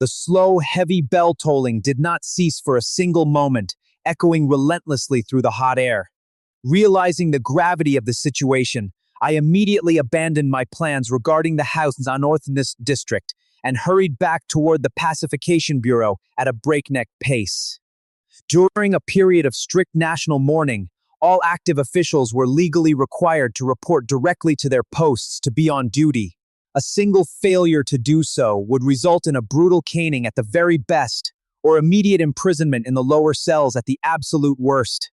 The slow, heavy bell tolling did not cease for a single moment, echoing relentlessly through the hot air. Realizing the gravity of the situation, I immediately abandoned my plans regarding the house on North District and hurried back toward the Pacification Bureau at a breakneck pace. During a period of strict national mourning, all active officials were legally required to report directly to their posts to be on duty. A single failure to do so would result in a brutal caning at the very best, or immediate imprisonment in the lower cells at the absolute worst.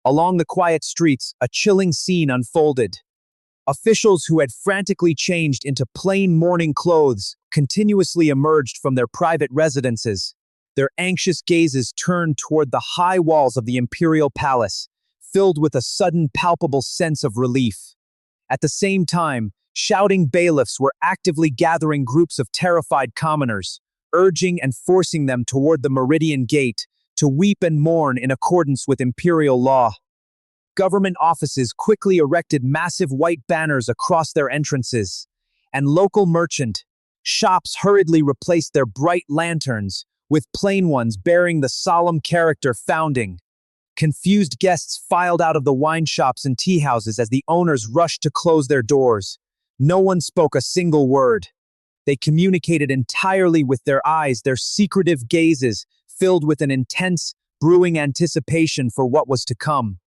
Along the quiet streets, a chilling scene unfolded. Officials who had frantically changed into plain mourning clothes continuously emerged from their private residences, their anxious gazes turned toward the high walls of the imperial palace, filled with a sudden palpable sense of relief. At the same time, shouting bailiffs were actively gathering groups of terrified commoners, urging and forcing them toward the Meridian Gate to weep and mourn in accordance with imperial law. Government offices quickly erected massive white banners across their entrances, and local merchant shops hurriedly replaced their bright lanterns with plain ones bearing the solemn character founding. Confused guests filed out of the wine shops and tea houses as the owners rushed to close their doors. No one spoke a single word. They communicated entirely with their eyes, their secretive gazes filled with an intense, brewing anticipation for what was to come.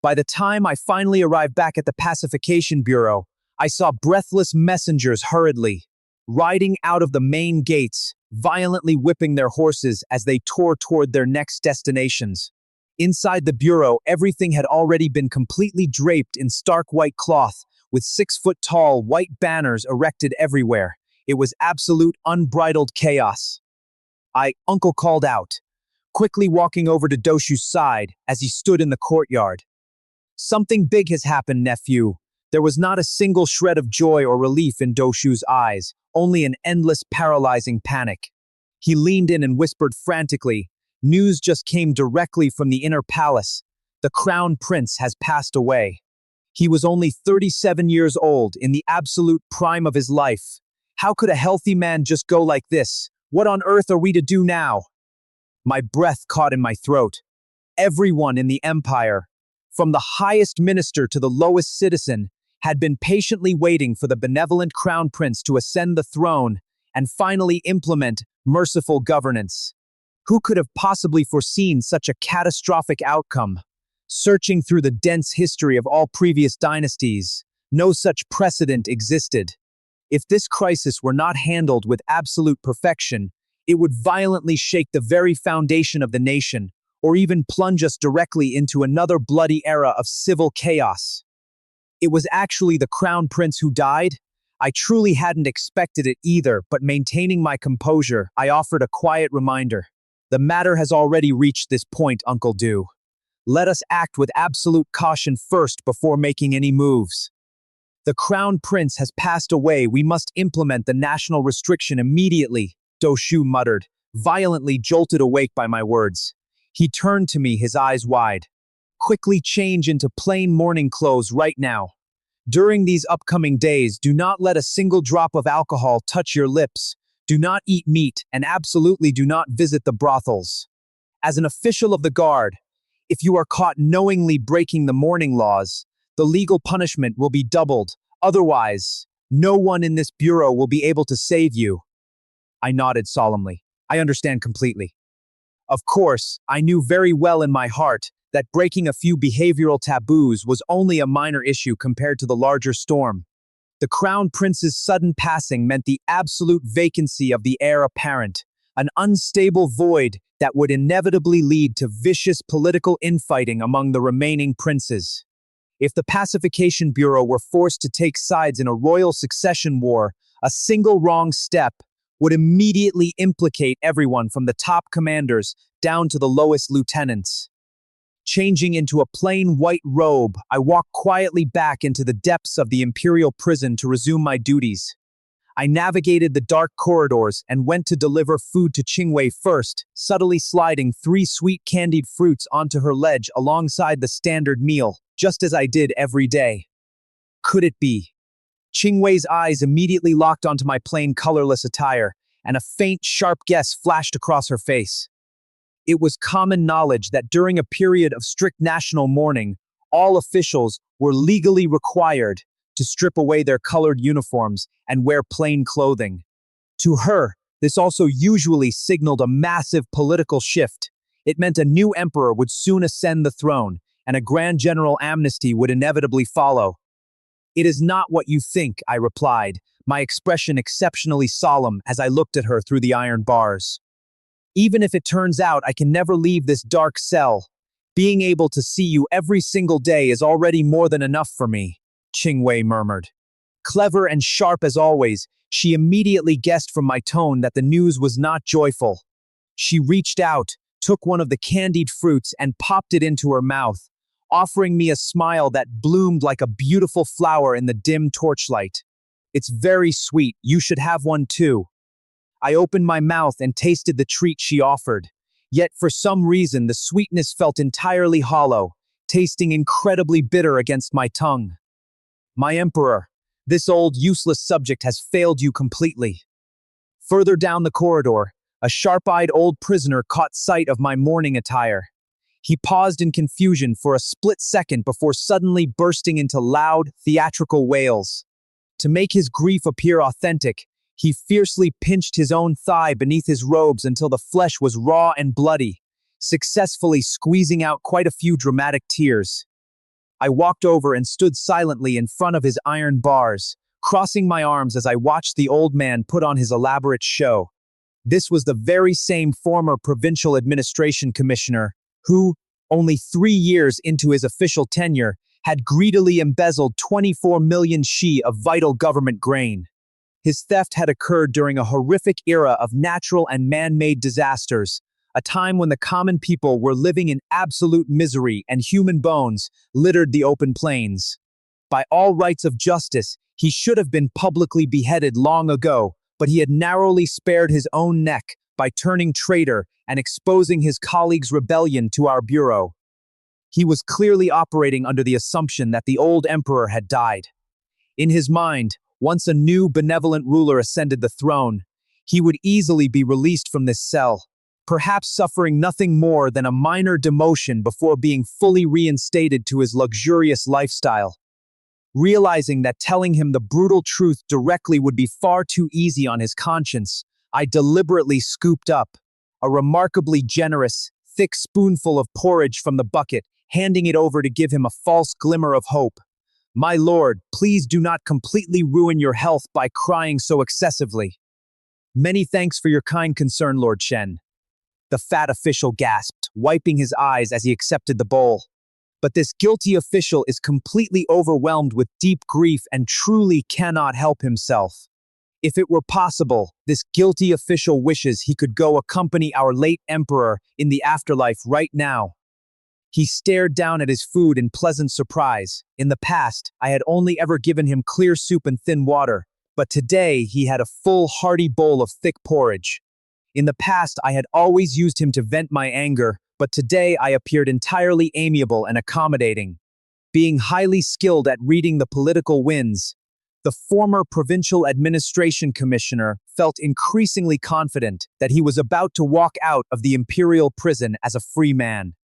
By the time I finally arrived back at the Pacification Bureau, I saw breathless messengers hurriedly riding out of the main gates, violently whipping their horses as they tore toward their next destinations. Inside the bureau, everything had already been completely draped in stark white cloth, with 6-foot-tall white banners erected everywhere. It was absolute unbridled chaos. Uncle called out, quickly walking over to Doshu's side as he stood in the courtyard. Something big has happened, nephew. There was not a single shred of joy or relief in Doshu's eyes, only an endless, paralyzing panic. He leaned in and whispered frantically, "News just came directly from the inner palace. The crown prince has passed away." He was only 37 years old, in the absolute prime of his life. How could a healthy man just go like this? What on earth are we to do now? My breath caught in my throat. Everyone in the empire, from the highest minister to the lowest citizen, had been patiently waiting for the benevolent crown prince to ascend the throne and finally implement merciful governance. Who could have possibly foreseen such a catastrophic outcome? Searching through the dense history of all previous dynasties, no such precedent existed. If this crisis were not handled with absolute perfection, it would violently shake the very foundation of the nation, or even plunge us directly into another bloody era of civil chaos. It was actually the crown prince who died? I truly hadn't expected it either, but maintaining my composure, I offered a quiet reminder. The matter has already reached this point, Uncle Do. Let us act with absolute caution first before making any moves. The crown prince has passed away. We must implement the national restriction immediately, Doshu muttered, violently jolted awake by my words. He turned to me, his eyes wide. Quickly change into plain mourning clothes right now. During these upcoming days, do not let a single drop of alcohol touch your lips. Do not eat meat, and absolutely do not visit the brothels. As an official of the guard, if you are caught knowingly breaking the mourning laws, the legal punishment will be doubled. Otherwise, no one in this bureau will be able to save you. I nodded solemnly. I understand completely. Of course, I knew very well in my heart that breaking a few behavioral taboos was only a minor issue compared to the larger storm. The crown prince's sudden passing meant the absolute vacancy of the heir apparent, an unstable void that would inevitably lead to vicious political infighting among the remaining princes. If the Pacification Bureau were forced to take sides in a royal succession war, a single wrong step would immediately implicate everyone from the top commanders down to the lowest lieutenants. Changing into a plain white robe, I walked quietly back into the depths of the imperial prison to resume my duties. I navigated the dark corridors and went to deliver food to Qingwei first, subtly sliding 3 sweet candied fruits onto her ledge alongside the standard meal, just as I did every day. Could it be? Qingwei's eyes immediately locked onto my plain colorless attire, and a faint, sharp guess flashed across her face. It was common knowledge that during a period of strict national mourning, all officials were legally required to strip away their colored uniforms and wear plain clothing. To her, this also usually signaled a massive political shift. It meant a new emperor would soon ascend the throne, and a grand general amnesty would inevitably follow. "It is not what you think," I replied, my expression exceptionally solemn as I looked at her through the iron bars. "Even if it turns out I can never leave this dark cell, being able to see you every single day is already more than enough for me," Qingwei murmured. Clever and sharp as always, she immediately guessed from my tone that the news was not joyful. She reached out, took one of the candied fruits and popped it into her mouth, offering me a smile that bloomed like a beautiful flower in the dim torchlight. "It's very sweet, you should have one too." I opened my mouth and tasted the treat she offered. Yet for some reason the sweetness felt entirely hollow, tasting incredibly bitter against my tongue. "My emperor, this old useless subject has failed you completely." Further down the corridor, a sharp-eyed old prisoner caught sight of my mourning attire. He paused in confusion for a split second before suddenly bursting into loud, theatrical wails. To make his grief appear authentic, he fiercely pinched his own thigh beneath his robes until the flesh was raw and bloody, successfully squeezing out quite a few dramatic tears. I walked over and stood silently in front of his iron bars, crossing my arms as I watched the old man put on his elaborate show. This was the very same former provincial administration commissioner who, only 3 years into his official tenure, had greedily embezzled 24 million shi of vital government grain. His theft had occurred during a horrific era of natural and man-made disasters, a time when the common people were living in absolute misery and human bones littered the open plains. By all rights of justice, he should have been publicly beheaded long ago, but he had narrowly spared his own neck by turning traitor and exposing his colleagues' rebellion to our bureau. He was clearly operating under the assumption that the old emperor had died. In his mind, once a new benevolent ruler ascended the throne, he would easily be released from this cell, perhaps suffering nothing more than a minor demotion before being fully reinstated to his luxurious lifestyle. Realizing that telling him the brutal truth directly would be far too easy on his conscience, I deliberately scooped up a remarkably generous, thick spoonful of porridge from the bucket, handing it over to give him a false glimmer of hope. "My lord, please do not completely ruin your health by crying so excessively." "Many thanks for your kind concern, Lord Shen," the fat official gasped, wiping his eyes as he accepted the bowl. "But this guilty official is completely overwhelmed with deep grief and truly cannot help himself. If it were possible, this guilty official wishes he could go accompany our late emperor in the afterlife right now." He stared down at his food in pleasant surprise. In the past, I had only ever given him clear soup and thin water, but today he had a full, hearty bowl of thick porridge. In the past, I had always used him to vent my anger, but today I appeared entirely amiable and accommodating. Being highly skilled at reading the political winds, the former provincial administration commissioner felt increasingly confident that he was about to walk out of the imperial prison as a free man.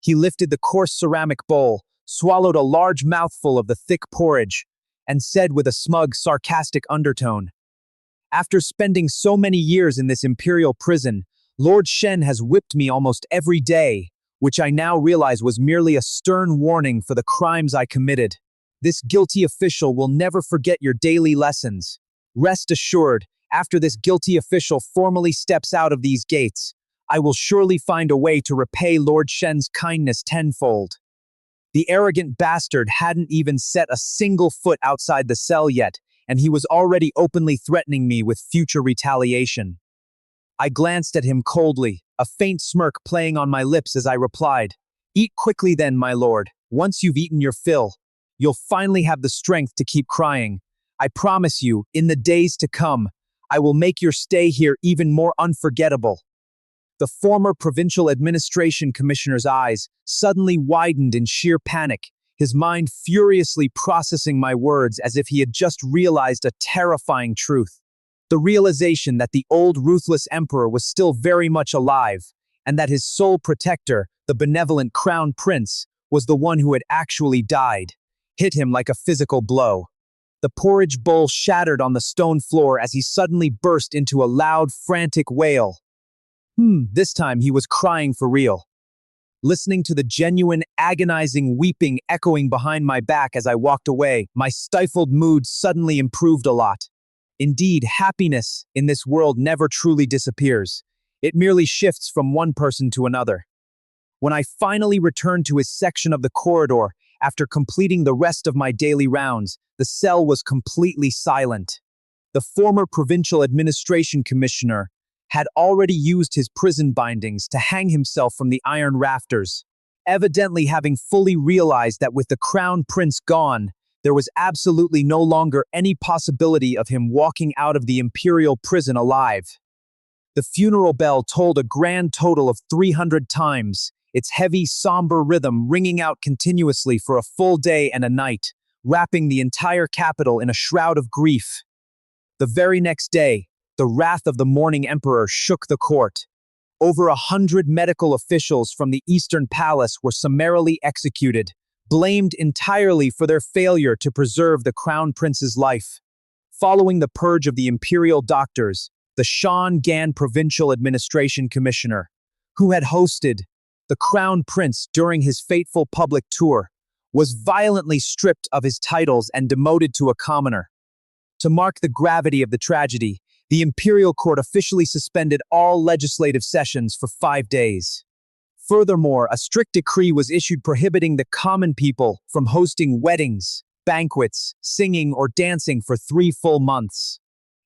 He lifted the coarse ceramic bowl, swallowed a large mouthful of the thick porridge, and said with a smug, sarcastic undertone, "After spending so many years in this imperial prison, Lord Shen has whipped me almost every day, which I now realize was merely a stern warning for the crimes I committed. This guilty official will never forget your daily lessons. Rest assured, after this guilty official formally steps out of these gates, I will surely find a way to repay Lord Shen's kindness tenfold." The arrogant bastard hadn't even set a single foot outside the cell yet, and he was already openly threatening me with future retaliation. I glanced at him coldly, a faint smirk playing on my lips as I replied, "Eat quickly then, my lord. Once you've eaten your fill, you'll finally have the strength to keep crying. I promise you, in the days to come, I will make your stay here even more unforgettable." The former provincial administration commissioner's eyes suddenly widened in sheer panic, his mind furiously processing my words as if he had just realized a terrifying truth. The realization that the old ruthless emperor was still very much alive, and that his sole protector, the benevolent crown prince, was the one who had actually died, hit him like a physical blow. The porridge bowl shattered on the stone floor as he suddenly burst into a loud, frantic wail. This time he was crying for real. Listening to the genuine, agonizing weeping echoing behind my back as I walked away, my stifled mood suddenly improved a lot. Indeed, happiness in this world never truly disappears. It merely shifts from one person to another. When I finally returned to his section of the corridor, after completing the rest of my daily rounds, the cell was completely silent. The former provincial administration commissioner had already used his prison bindings to hang himself from the iron rafters, evidently having fully realized that with the crown prince gone, there was absolutely no longer any possibility of him walking out of the imperial prison alive. The funeral bell tolled a grand total of 300 times, its heavy, somber rhythm ringing out continuously for a full day and a night, wrapping the entire capital in a shroud of grief. The very next day, the wrath of the mourning emperor shook the court. Over 100 medical officials from the Eastern Palace were summarily executed, blamed entirely for their failure to preserve the crown prince's life. Following the purge of the imperial doctors, the Shan Gan Provincial Administration Commissioner, who had hosted the crown prince during his fateful public tour, was violently stripped of his titles and demoted to a commoner. To mark the gravity of the tragedy, the imperial court officially suspended all legislative sessions for 5 days. Furthermore, a strict decree was issued prohibiting the common people from hosting weddings, banquets, singing, or dancing for 3 full months.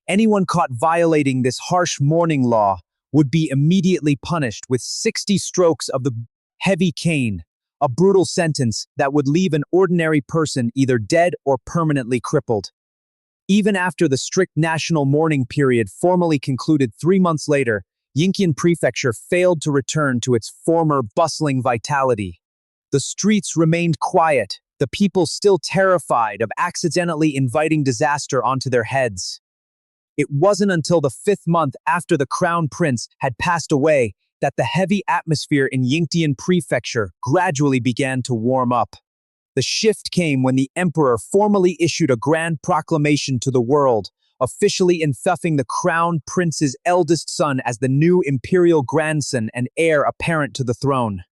Anyone caught violating this harsh mourning law would be immediately punished with 60 strokes of the heavy cane, a brutal sentence that would leave an ordinary person either dead or permanently crippled. Even after the strict national mourning period formally concluded 3 months later, Yingqian Prefecture failed to return to its former bustling vitality. The streets remained quiet, the people still terrified of accidentally inviting disaster onto their heads. It wasn't until the 5th month after the crown prince had passed away that the heavy atmosphere in Yingqian Prefecture gradually began to warm up. The shift came when the emperor formally issued a grand proclamation to the world, officially enthusing the crown prince's eldest son as the new imperial grandson and heir apparent to the throne.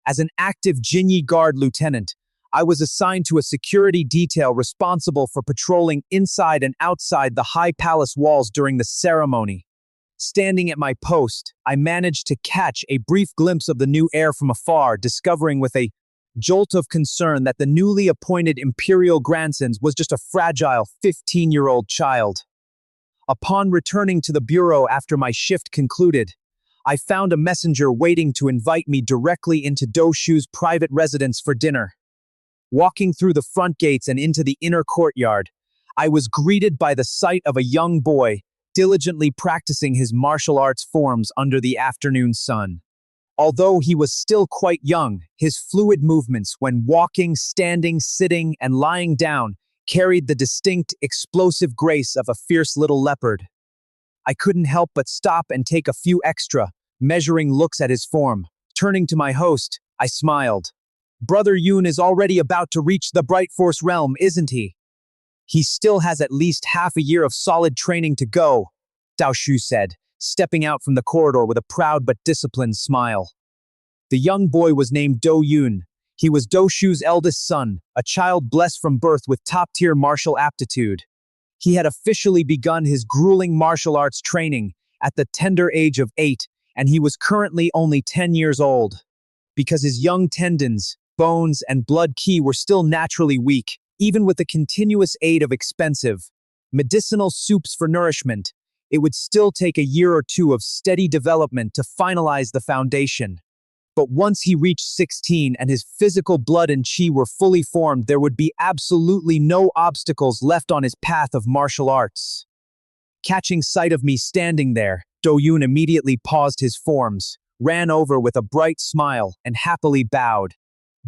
As an active Jinyi Guard lieutenant, I was assigned to a security detail responsible for patrolling inside and outside the high palace walls during the ceremony. Standing at my post, I managed to catch a brief glimpse of the new heir from afar, discovering with a jolt of concern that the newly appointed imperial grandson was just a fragile 15-year-old child. Upon returning to the bureau after my shift concluded, I found a messenger waiting to invite me directly into Doshu's private residence for dinner. Walking through the front gates and into the inner courtyard, I was greeted by the sight of a young boy diligently practicing his martial arts forms under the afternoon sun. Although he was still quite young, his fluid movements when walking, standing, sitting, and lying down carried the distinct, explosive grace of a fierce little leopard. I couldn't help but stop and take a few extra, measuring looks at his form. Turning to my host, I smiled. Brother Yoon is already about to reach the Bright Force realm, isn't he? He still has at least half a year of solid training to go, Dao Shu said, stepping out from the corridor with a proud but disciplined smile. The young boy was named Do Yoon. He was Do Shu's eldest son, a child blessed from birth with top-tier martial aptitude. He had officially begun his grueling martial arts training at the tender age of 8, and he was currently only 10 years old. Because his young tendons, bones, and blood qi were still naturally weak, even with the continuous aid of expensive, medicinal soups for nourishment, it would still take a year or two of steady development to finalize the foundation. But once he reached 16 and his physical blood and qi were fully formed, there would be absolutely no obstacles left on his path of martial arts. Catching sight of me standing there, Do Yoon immediately paused his forms, ran over with a bright smile, and happily bowed.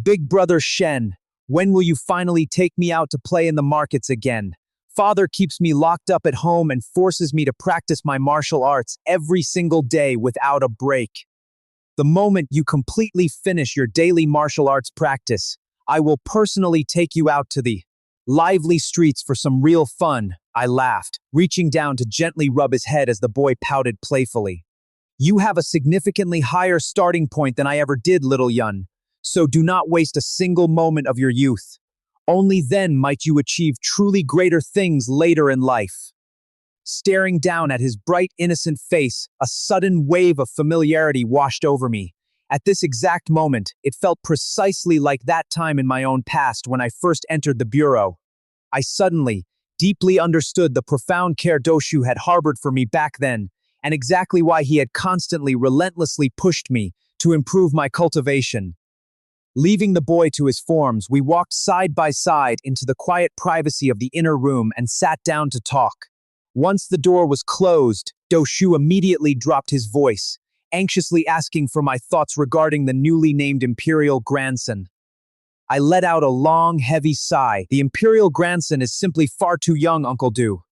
Big brother Shen, when will you finally take me out to play in the markets again? Father keeps me locked up at home and forces me to practice my martial arts every single day without a break. The moment you completely finish your daily martial arts practice, I will personally take you out to the lively streets for some real fun, I laughed, reaching down to gently rub his head as the boy pouted playfully. You have a significantly higher starting point than I ever did, little Yun, so do not waste a single moment of your youth. Only then might you achieve truly greater things later in life. Staring down at his bright, innocent face, a sudden wave of familiarity washed over me. At this exact moment, it felt precisely like that time in my own past when I first entered the bureau. I suddenly, deeply understood the profound care Doshu had harbored for me back then, and exactly why he had constantly, relentlessly pushed me to improve my cultivation. Leaving the boy to his forms, we walked side by side into the quiet privacy of the inner room and sat down to talk. Once the door was closed, Doshu immediately dropped his voice, anxiously asking for my thoughts regarding the newly named imperial grandson. I let out a long, heavy sigh. The imperial grandson is simply far too young, Uncle Do.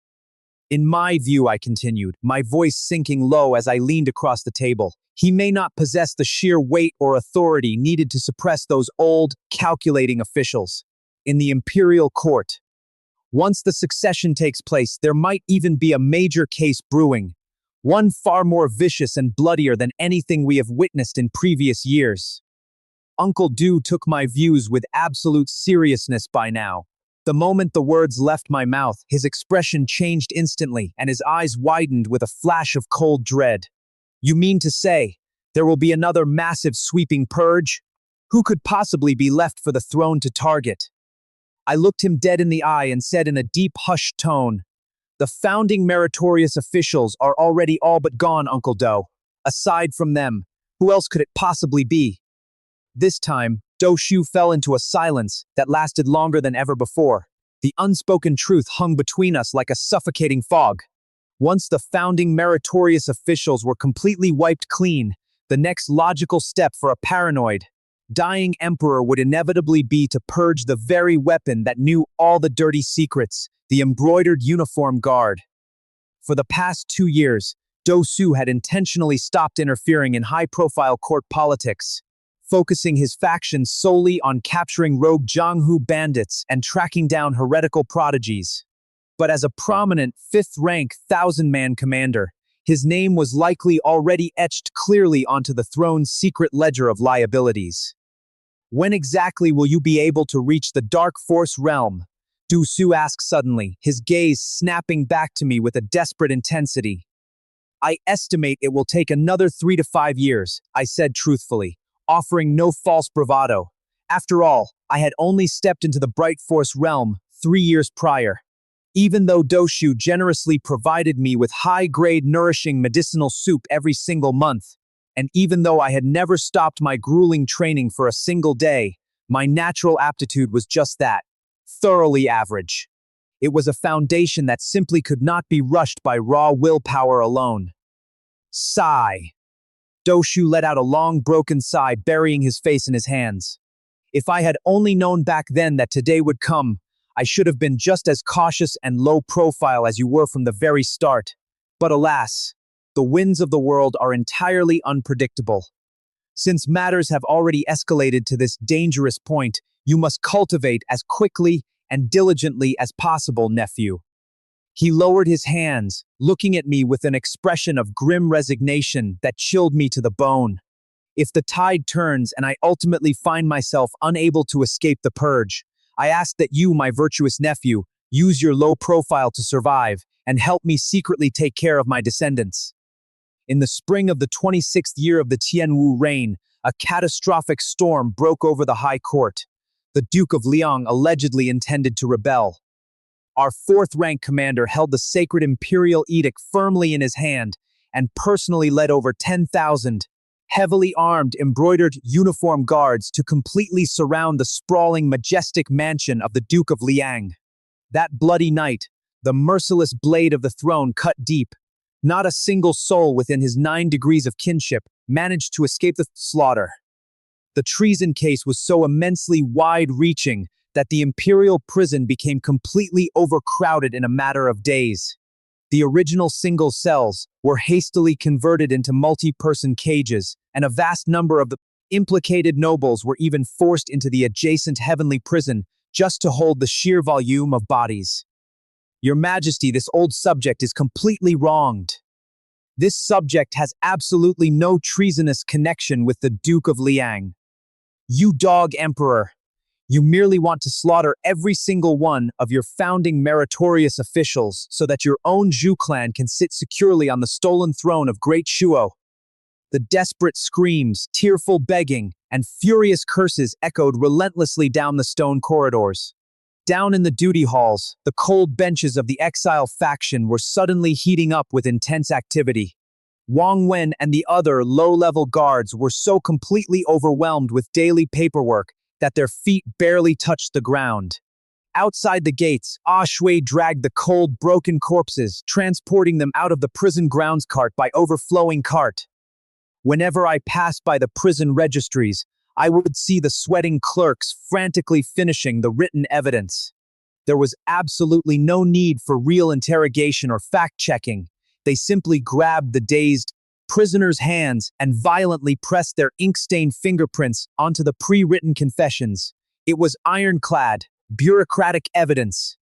In my view, I continued, my voice sinking low as I leaned across the table. He may not possess the sheer weight or authority needed to suppress those old, calculating officials in the imperial court. Once the succession takes place, there might even be a major case brewing, one far more vicious and bloodier than anything we have witnessed in previous years. Uncle Do took my views with absolute seriousness by now. The moment the words left my mouth, his expression changed instantly, and his eyes widened with a flash of cold dread. You mean to say, there will be another massive sweeping purge? Who could possibly be left for the throne to target? I looked him dead in the eye and said in a deep, hushed tone, the founding meritorious officials are already all but gone, Uncle Do. Aside from them, who else could it possibly be? This time, Doshu fell into a silence that lasted longer than ever before. The unspoken truth hung between us like a suffocating fog. Once the founding meritorious officials were completely wiped clean, the next logical step for a paranoid, dying emperor would inevitably be to purge the very weapon that knew all the dirty secrets, the embroidered uniform guard. For the past 2 years, Doshu had intentionally stopped interfering in high-profile court politics, focusing his faction solely on capturing rogue Jianghu bandits and tracking down heretical prodigies. But as a prominent 5th-rank 1,000-man commander, his name was likely already etched clearly onto the throne's secret ledger of liabilities. When exactly will you be able to reach the Dark Force realm? Doshu asked suddenly, his gaze snapping back to me with a desperate intensity. I estimate it will take another 3 to 5 years, I said truthfully, offering no false bravado. After all, I had only stepped into the Bright Force realm 3 years prior. Even though Doshu generously provided me with high-grade nourishing medicinal soup every single month, and even though I had never stopped my grueling training for a single day, my natural aptitude was just that, thoroughly average. It was a foundation that simply could not be rushed by raw willpower alone. Sigh. Doshu let out a long, broken sigh, burying his face in his hands. If I had only known back then that today would come, I should have been just as cautious and low profile as you were from the very start. But alas, the winds of the world are entirely unpredictable. Since matters have already escalated to this dangerous point, you must cultivate as quickly and diligently as possible, nephew. He lowered his hands, looking at me with an expression of grim resignation that chilled me to the bone. If the tide turns and I ultimately find myself unable to escape the purge, I ask that you, my virtuous nephew, use your low profile to survive and help me secretly take care of my descendants. In the spring of the 26th year of the Tianwu reign, a catastrophic storm broke over the high court. The Duke of Liang allegedly intended to rebel. Our 4th-rank commander held the sacred imperial edict firmly in his hand and personally led over 10,000 heavily armed, embroidered uniform guards to completely surround the sprawling, majestic mansion of the Duke of Liang. That bloody night, the merciless blade of the throne cut deep. Not a single soul within his 9 degrees of kinship managed to escape the slaughter. The treason case was so immensely wide-reaching that the imperial prison became completely overcrowded in a matter of days. The original single cells were hastily converted into multi-person cages, and a vast number of the implicated nobles were even forced into the adjacent heavenly prison just to hold the sheer volume of bodies. Your Majesty, this old subject is completely wronged. This subject has absolutely no treasonous connection with the Duke of Liang. You dog emperor, you merely want to slaughter every single one of your founding meritorious officials so that your own Zhu clan can sit securely on the stolen throne of Great Shuo. The desperate screams, tearful begging, and furious curses echoed relentlessly down the stone corridors. Down in the duty halls, the cold benches of the exile faction were suddenly heating up with intense activity. Wang Wen and the other low-level guards were so completely overwhelmed with daily paperwork that their feet barely touched the ground. Outside the gates, Ah Shui dragged the cold, broken corpses, transporting them out of the prison grounds cart by overflowing cart. Whenever I passed by the prison registries, I would see the sweating clerks frantically finishing the written evidence. There was absolutely no need for real interrogation or fact-checking. They simply grabbed the dazed prisoner's hands and violently pressed their ink-stained fingerprints onto the pre-written confessions. It was ironclad, bureaucratic evidence.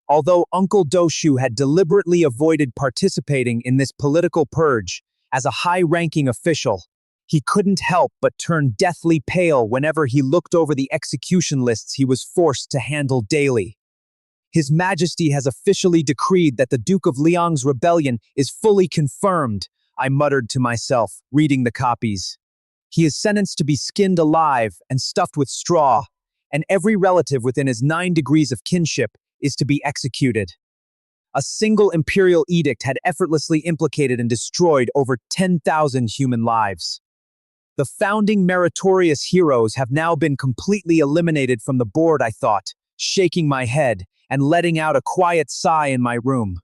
Although Uncle Doshu had deliberately avoided participating in this political purge, as a high-ranking official, he couldn't help but turn deathly pale whenever he looked over the execution lists he was forced to handle daily. His Majesty has officially decreed that the Duke of Liang's rebellion is fully confirmed, I muttered to myself, reading the copies. He is sentenced to be skinned alive and stuffed with straw, and every relative within his 9 degrees of kinship is to be executed. A single imperial edict had effortlessly implicated and destroyed over 10,000 human lives. The founding meritorious heroes have now been completely eliminated from the board, I thought, shaking my head and letting out a quiet sigh in my room.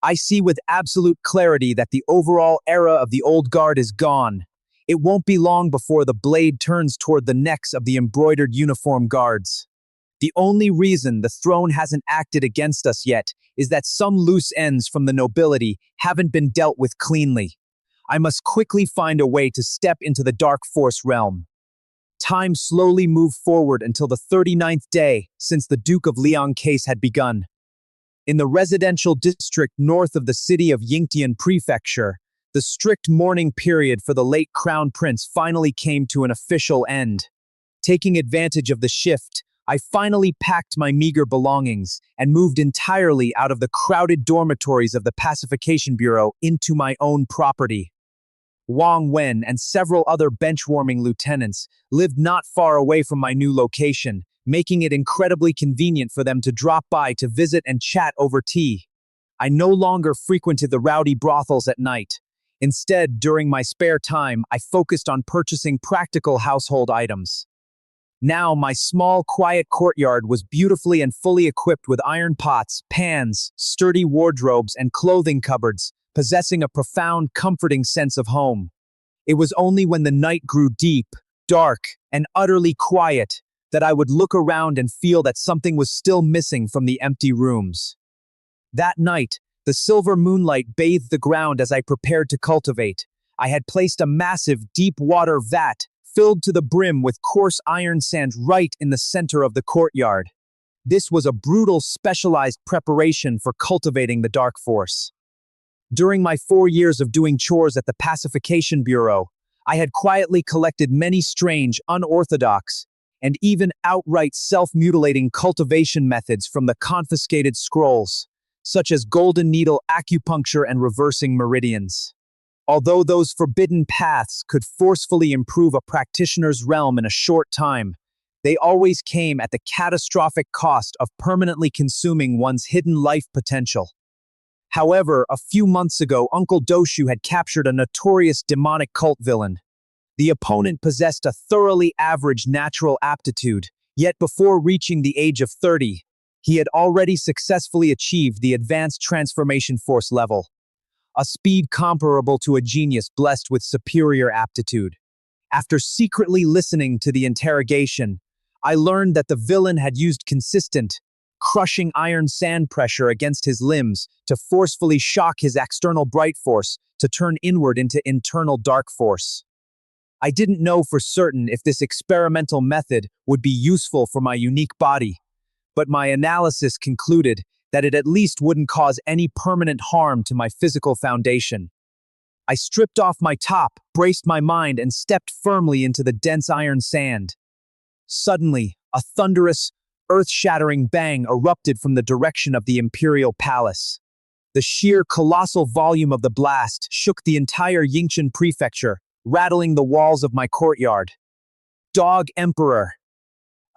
I see with absolute clarity that the overall era of the old guard is gone. It won't be long before the blade turns toward the necks of the embroidered uniform guards. The only reason the throne hasn't acted against us yet is that some loose ends from the nobility haven't been dealt with cleanly. I must quickly find a way to step into the Dark Force realm. Time slowly moved forward until the 39th day since the Duke of Liang case had begun. In the residential district north of the city of Yingtian Prefecture, the strict mourning period for the late Crown Prince finally came to an official end. Taking advantage of the shift, I finally packed my meager belongings and moved entirely out of the crowded dormitories of the Pacification Bureau into my own property. Wang Wen and several other bench-warming lieutenants lived not far away from my new location, making it incredibly convenient for them to drop by to visit and chat over tea. I no longer frequented the rowdy brothels at night. Instead, during my spare time, I focused on purchasing practical household items. Now, my small, quiet courtyard was beautifully and fully equipped with iron pots, pans, sturdy wardrobes, and clothing cupboards, possessing a profound, comforting sense of home. It was only when the night grew deep, dark, and utterly quiet that I would look around and feel that something was still missing from the empty rooms. That night, the silver moonlight bathed the ground as I prepared to cultivate. I had placed a massive, deep-water vat filled to the brim with coarse iron sand right in the center of the courtyard. This was a brutal, specialized preparation for cultivating the Dark Force. During my 4 years of doing chores at the Pacification Bureau, I had quietly collected many strange, unorthodox, and even outright self-mutilating cultivation methods from the confiscated scrolls, such as golden needle acupuncture and reversing meridians. Although those forbidden paths could forcefully improve a practitioner's realm in a short time, they always came at the catastrophic cost of permanently consuming one's hidden life potential. However, a few months ago, Uncle Doshu had captured a notorious demonic cult villain. The opponent possessed a thoroughly average natural aptitude, yet before reaching the age of 30, he had already successfully achieved the Advanced Transformation Force level, a speed comparable to a genius blessed with superior aptitude. After secretly listening to the interrogation, I learned that the villain had used consistent, crushing iron sand pressure against his limbs to forcefully shock his external bright force to turn inward into internal dark force. I didn't know for certain if this experimental method would be useful for my unique body, but my analysis concluded that it at least wouldn't cause any permanent harm to my physical foundation. I stripped off my top, braced my mind, and stepped firmly into the dense iron sand. Suddenly, a thunderous, earth-shattering bang erupted from the direction of the imperial palace. The sheer colossal volume of the blast shook the entire Yingtian prefecture, rattling the walls of my courtyard. Dog Emperor!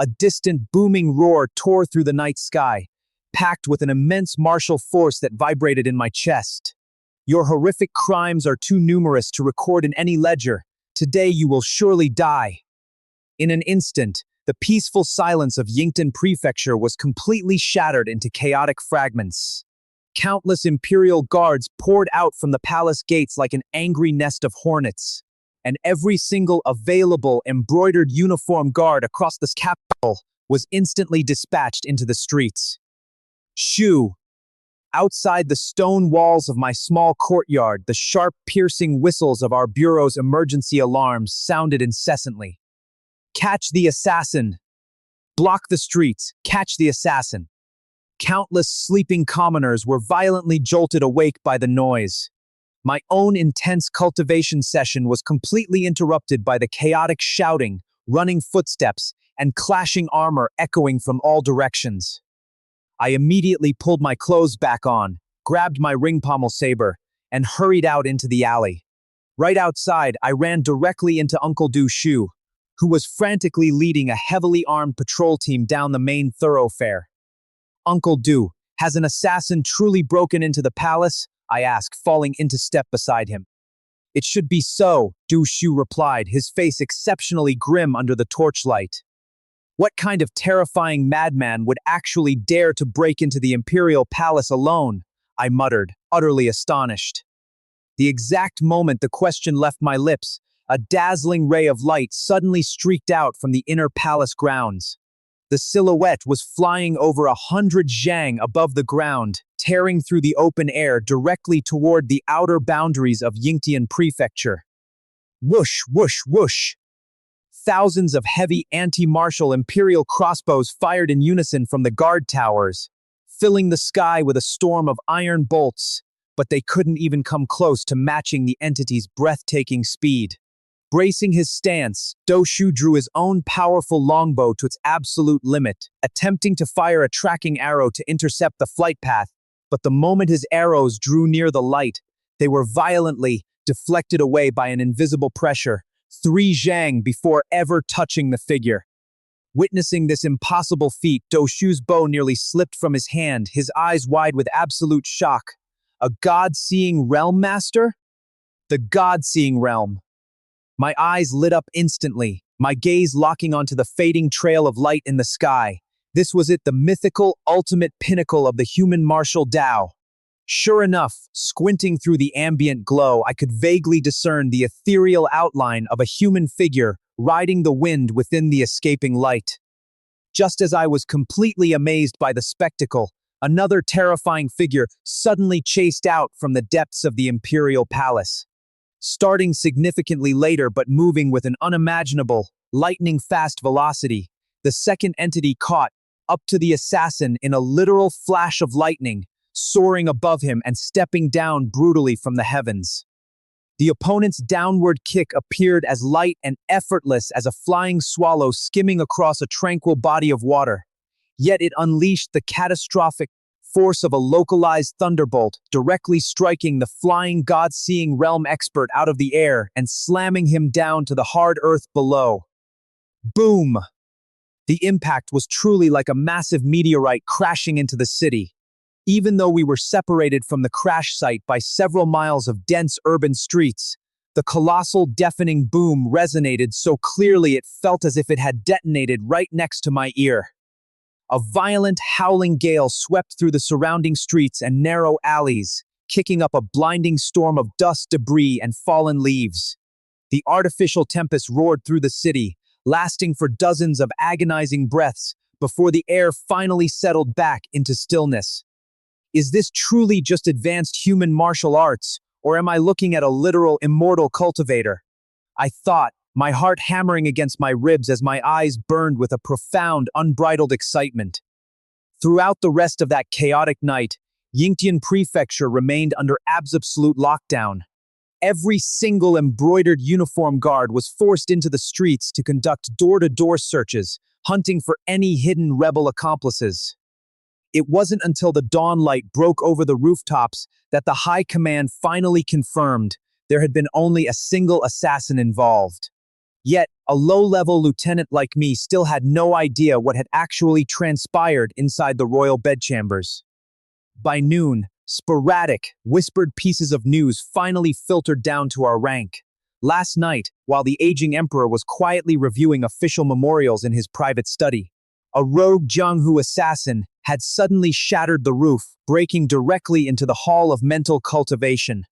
A distant booming roar tore through the night sky, packed with an immense martial force that vibrated in my chest. Your horrific crimes are too numerous to record in any ledger. Today you will surely die. In an instant, the peaceful silence of Yingtian Prefecture was completely shattered into chaotic fragments. Countless imperial guards poured out from the palace gates like an angry nest of hornets, and every single available embroidered uniform guard across the capital was instantly dispatched into the streets. Shoo! Outside the stone walls of my small courtyard, the sharp, piercing whistles of our bureau's emergency alarms sounded incessantly. Catch the assassin! Block the streets! Catch the assassin! Countless sleeping commoners were violently jolted awake by the noise. My own intense cultivation session was completely interrupted by the chaotic shouting, running footsteps, and clashing armor echoing from all directions. I immediately pulled my clothes back on, grabbed my ring pommel saber, and hurried out into the alley. Right outside, I ran directly into Uncle Du Shu, who was frantically leading a heavily armed patrol team down the main thoroughfare. Uncle Du, has an assassin truly broken into the palace? I asked, falling into step beside him. It should be so, Du Shu replied, his face exceptionally grim under the torchlight. What kind of terrifying madman would actually dare to break into the imperial palace alone? I muttered, utterly astonished. The exact moment the question left my lips, a dazzling ray of light suddenly streaked out from the inner palace grounds. The silhouette was flying over 100 zhang above the ground, tearing through the open air directly toward the outer boundaries of Yingtian Prefecture. Whoosh, whoosh, whoosh! Thousands of heavy anti-martial imperial crossbows fired in unison from the guard towers, filling the sky with a storm of iron bolts, but they couldn't even come close to matching the entity's breathtaking speed. Bracing his stance, Du Shu drew his own powerful longbow to its absolute limit, attempting to fire a tracking arrow to intercept the flight path, but the moment his arrows drew near the light, they were violently deflected away by an invisible pressure, 3 zhang before ever touching the figure. Witnessing this impossible feat, Du Shu's bow nearly slipped from his hand, his eyes wide with absolute shock. A god-seeing realm master? The god-seeing realm. My eyes lit up instantly, my gaze locking onto the fading trail of light in the sky. This was it, the mythical, ultimate pinnacle of the human martial Tao. Sure enough, squinting through the ambient glow, I could vaguely discern the ethereal outline of a human figure riding the wind within the escaping light. Just as I was completely amazed by the spectacle, another terrifying figure suddenly chased out from the depths of the imperial palace. Starting significantly later but moving with an unimaginable, lightning-fast velocity, the second entity caught up to the assassin in a literal flash of lightning, soaring above him and stepping down brutally from the heavens. The opponent's downward kick appeared as light and effortless as a flying swallow skimming across a tranquil body of water, yet it unleashed the catastrophic force of a localized thunderbolt, directly striking the flying god-seeing realm expert out of the air and slamming him down to the hard earth below. Boom! The impact was truly like a massive meteorite crashing into the city. Even though we were separated from the crash site by several miles of dense urban streets, the colossal deafening boom resonated so clearly it felt as if it had detonated right next to my ear. A violent, howling gale swept through the surrounding streets and narrow alleys, kicking up a blinding storm of dust, debris, and fallen leaves. The artificial tempest roared through the city, lasting for dozens of agonizing breaths before the air finally settled back into stillness. Is this truly just advanced human martial arts, or am I looking at a literal immortal cultivator? I thought, my heart hammering against my ribs as my eyes burned with a profound, unbridled excitement. Throughout the rest of that chaotic night, Yingtian Prefecture remained under absolute lockdown. Every single embroidered uniform guard was forced into the streets to conduct door-to-door searches, hunting for any hidden rebel accomplices. It wasn't until the dawn light broke over the rooftops that the High Command finally confirmed there had been only a single assassin involved. Yet, a low-level lieutenant like me still had no idea what had actually transpired inside the royal bedchambers. By noon, sporadic, whispered pieces of news finally filtered down to our rank. Last night, while the aging emperor was quietly reviewing official memorials in his private study, a rogue Jianghu assassin had suddenly shattered the roof, breaking directly into the Hall of Mental Cultivation.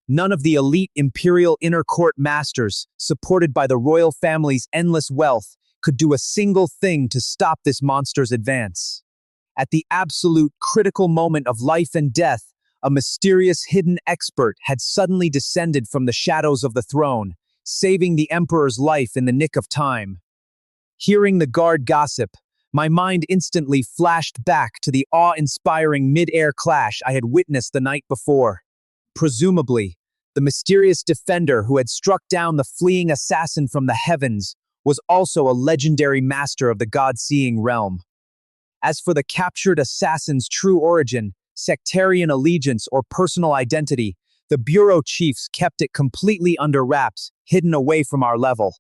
None of the elite imperial inner court masters, supported by the royal family's endless wealth, could do a single thing to stop this monster's advance. At the absolute critical moment of life and death, a mysterious hidden expert had suddenly descended from the shadows of the throne, saving the emperor's life in the nick of time. Hearing the guard gossip, my mind instantly flashed back to the awe-inspiring mid-air clash I had witnessed the night before. Presumably, the mysterious defender who had struck down the fleeing assassin from the heavens was also a legendary master of the God-seeing realm. As for the captured assassin's true origin, sectarian allegiance, or personal identity, the bureau chiefs kept it completely under wraps, hidden away from our level.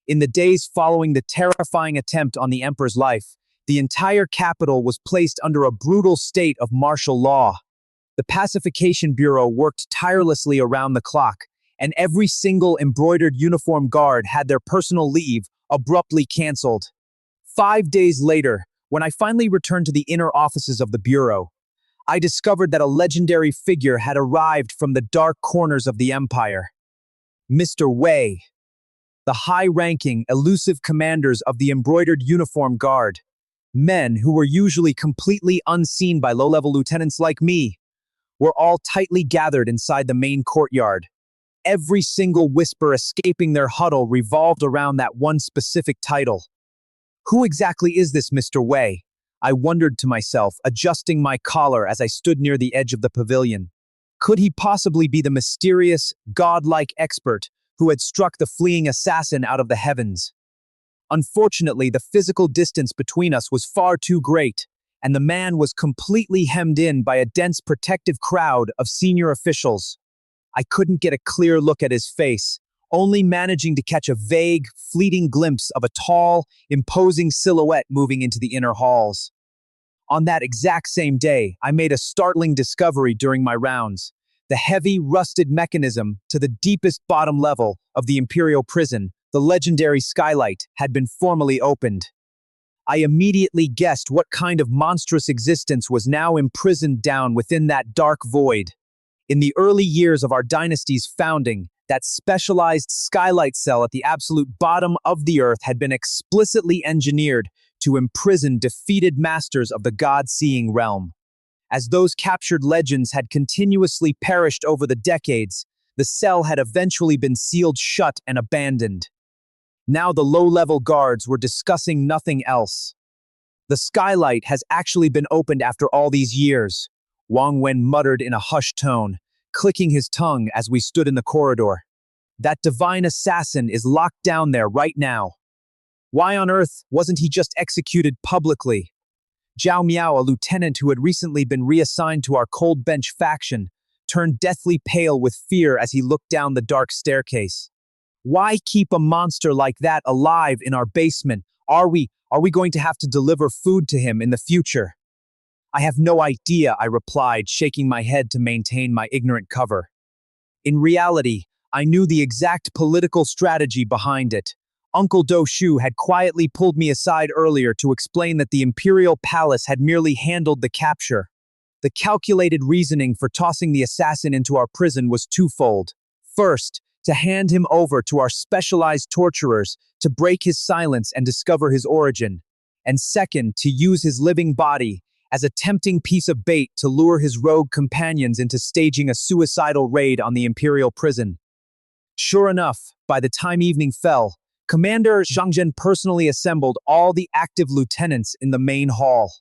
In the days following the terrifying attempt on the emperor's life, the entire capital was placed under a brutal state of martial law. The Pacification Bureau worked tirelessly around the clock, and every single embroidered uniform guard had their personal leave abruptly canceled. 5 days later, when I finally returned to the inner offices of the Bureau, I discovered that a legendary figure had arrived from the dark corners of the Empire. Mr. Wei, the high-ranking, elusive commanders of the embroidered uniform guard, men who were usually completely unseen by low-level lieutenants like me, were all tightly gathered inside the main courtyard. Every single whisper escaping their huddle revolved around that one specific title. Who exactly is this Mr. Wei? I wondered to myself, adjusting my collar as I stood near the edge of the pavilion. Could he possibly be the mysterious, godlike expert who had struck the fleeing assassin out of the heavens? Unfortunately, the physical distance between us was far too great, and the man was completely hemmed in by a dense protective crowd of senior officials. I couldn't get a clear look at his face, only managing to catch a vague, fleeting glimpse of a tall, imposing silhouette moving into the inner halls. On that exact same day, I made a startling discovery during my rounds. The heavy, rusted mechanism to the deepest bottom level of the Imperial prison, the legendary skylight, had been formally opened. I immediately guessed what kind of monstrous existence was now imprisoned down within that dark void. In the early years of our dynasty's founding, that specialized skylight cell at the absolute bottom of the earth had been explicitly engineered to imprison defeated masters of the God-seeing realm. As those captured legends had continuously perished over the decades, the cell had eventually been sealed shut and abandoned. Now the low-level guards were discussing nothing else. The skylight has actually been opened after all these years, Wang Wen muttered in a hushed tone, clicking his tongue as we stood in the corridor. That divine assassin is locked down there right now. Why on earth wasn't he just executed publicly? Zhao Miao, a lieutenant who had recently been reassigned to our cold bench faction, turned deathly pale with fear as he looked down the dark staircase. Why keep a monster like that alive in our basement? Are we going to have to deliver food to him in the future? I have no idea, I replied, shaking my head to maintain my ignorant cover. In reality, I knew the exact political strategy behind it. Uncle Do Shu had quietly pulled me aside earlier to explain that the Imperial Palace had merely handled the capture. The calculated reasoning for tossing the assassin into our prison was twofold. First, to hand him over to our specialized torturers to break his silence and discover his origin, and second, to use his living body as a tempting piece of bait to lure his rogue companions into staging a suicidal raid on the imperial prison. Sure enough, by the time evening fell, Commander Zhangzhen personally assembled all the active lieutenants in the main hall.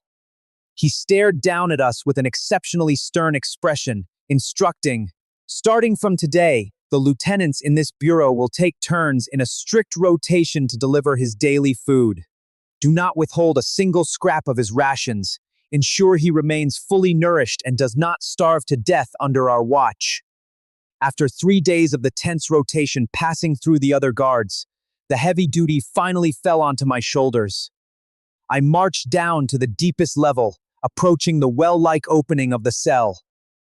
He stared down at us with an exceptionally stern expression, instructing, "Starting from today, the lieutenants in this bureau will take turns in a strict rotation to deliver his daily food. Do not withhold a single scrap of his rations. Ensure he remains fully nourished and does not starve to death under our watch." After 3 days of the tense rotation passing through the other guards, the heavy duty finally fell onto my shoulders. I marched down to the deepest level, approaching the well-like opening of the cell.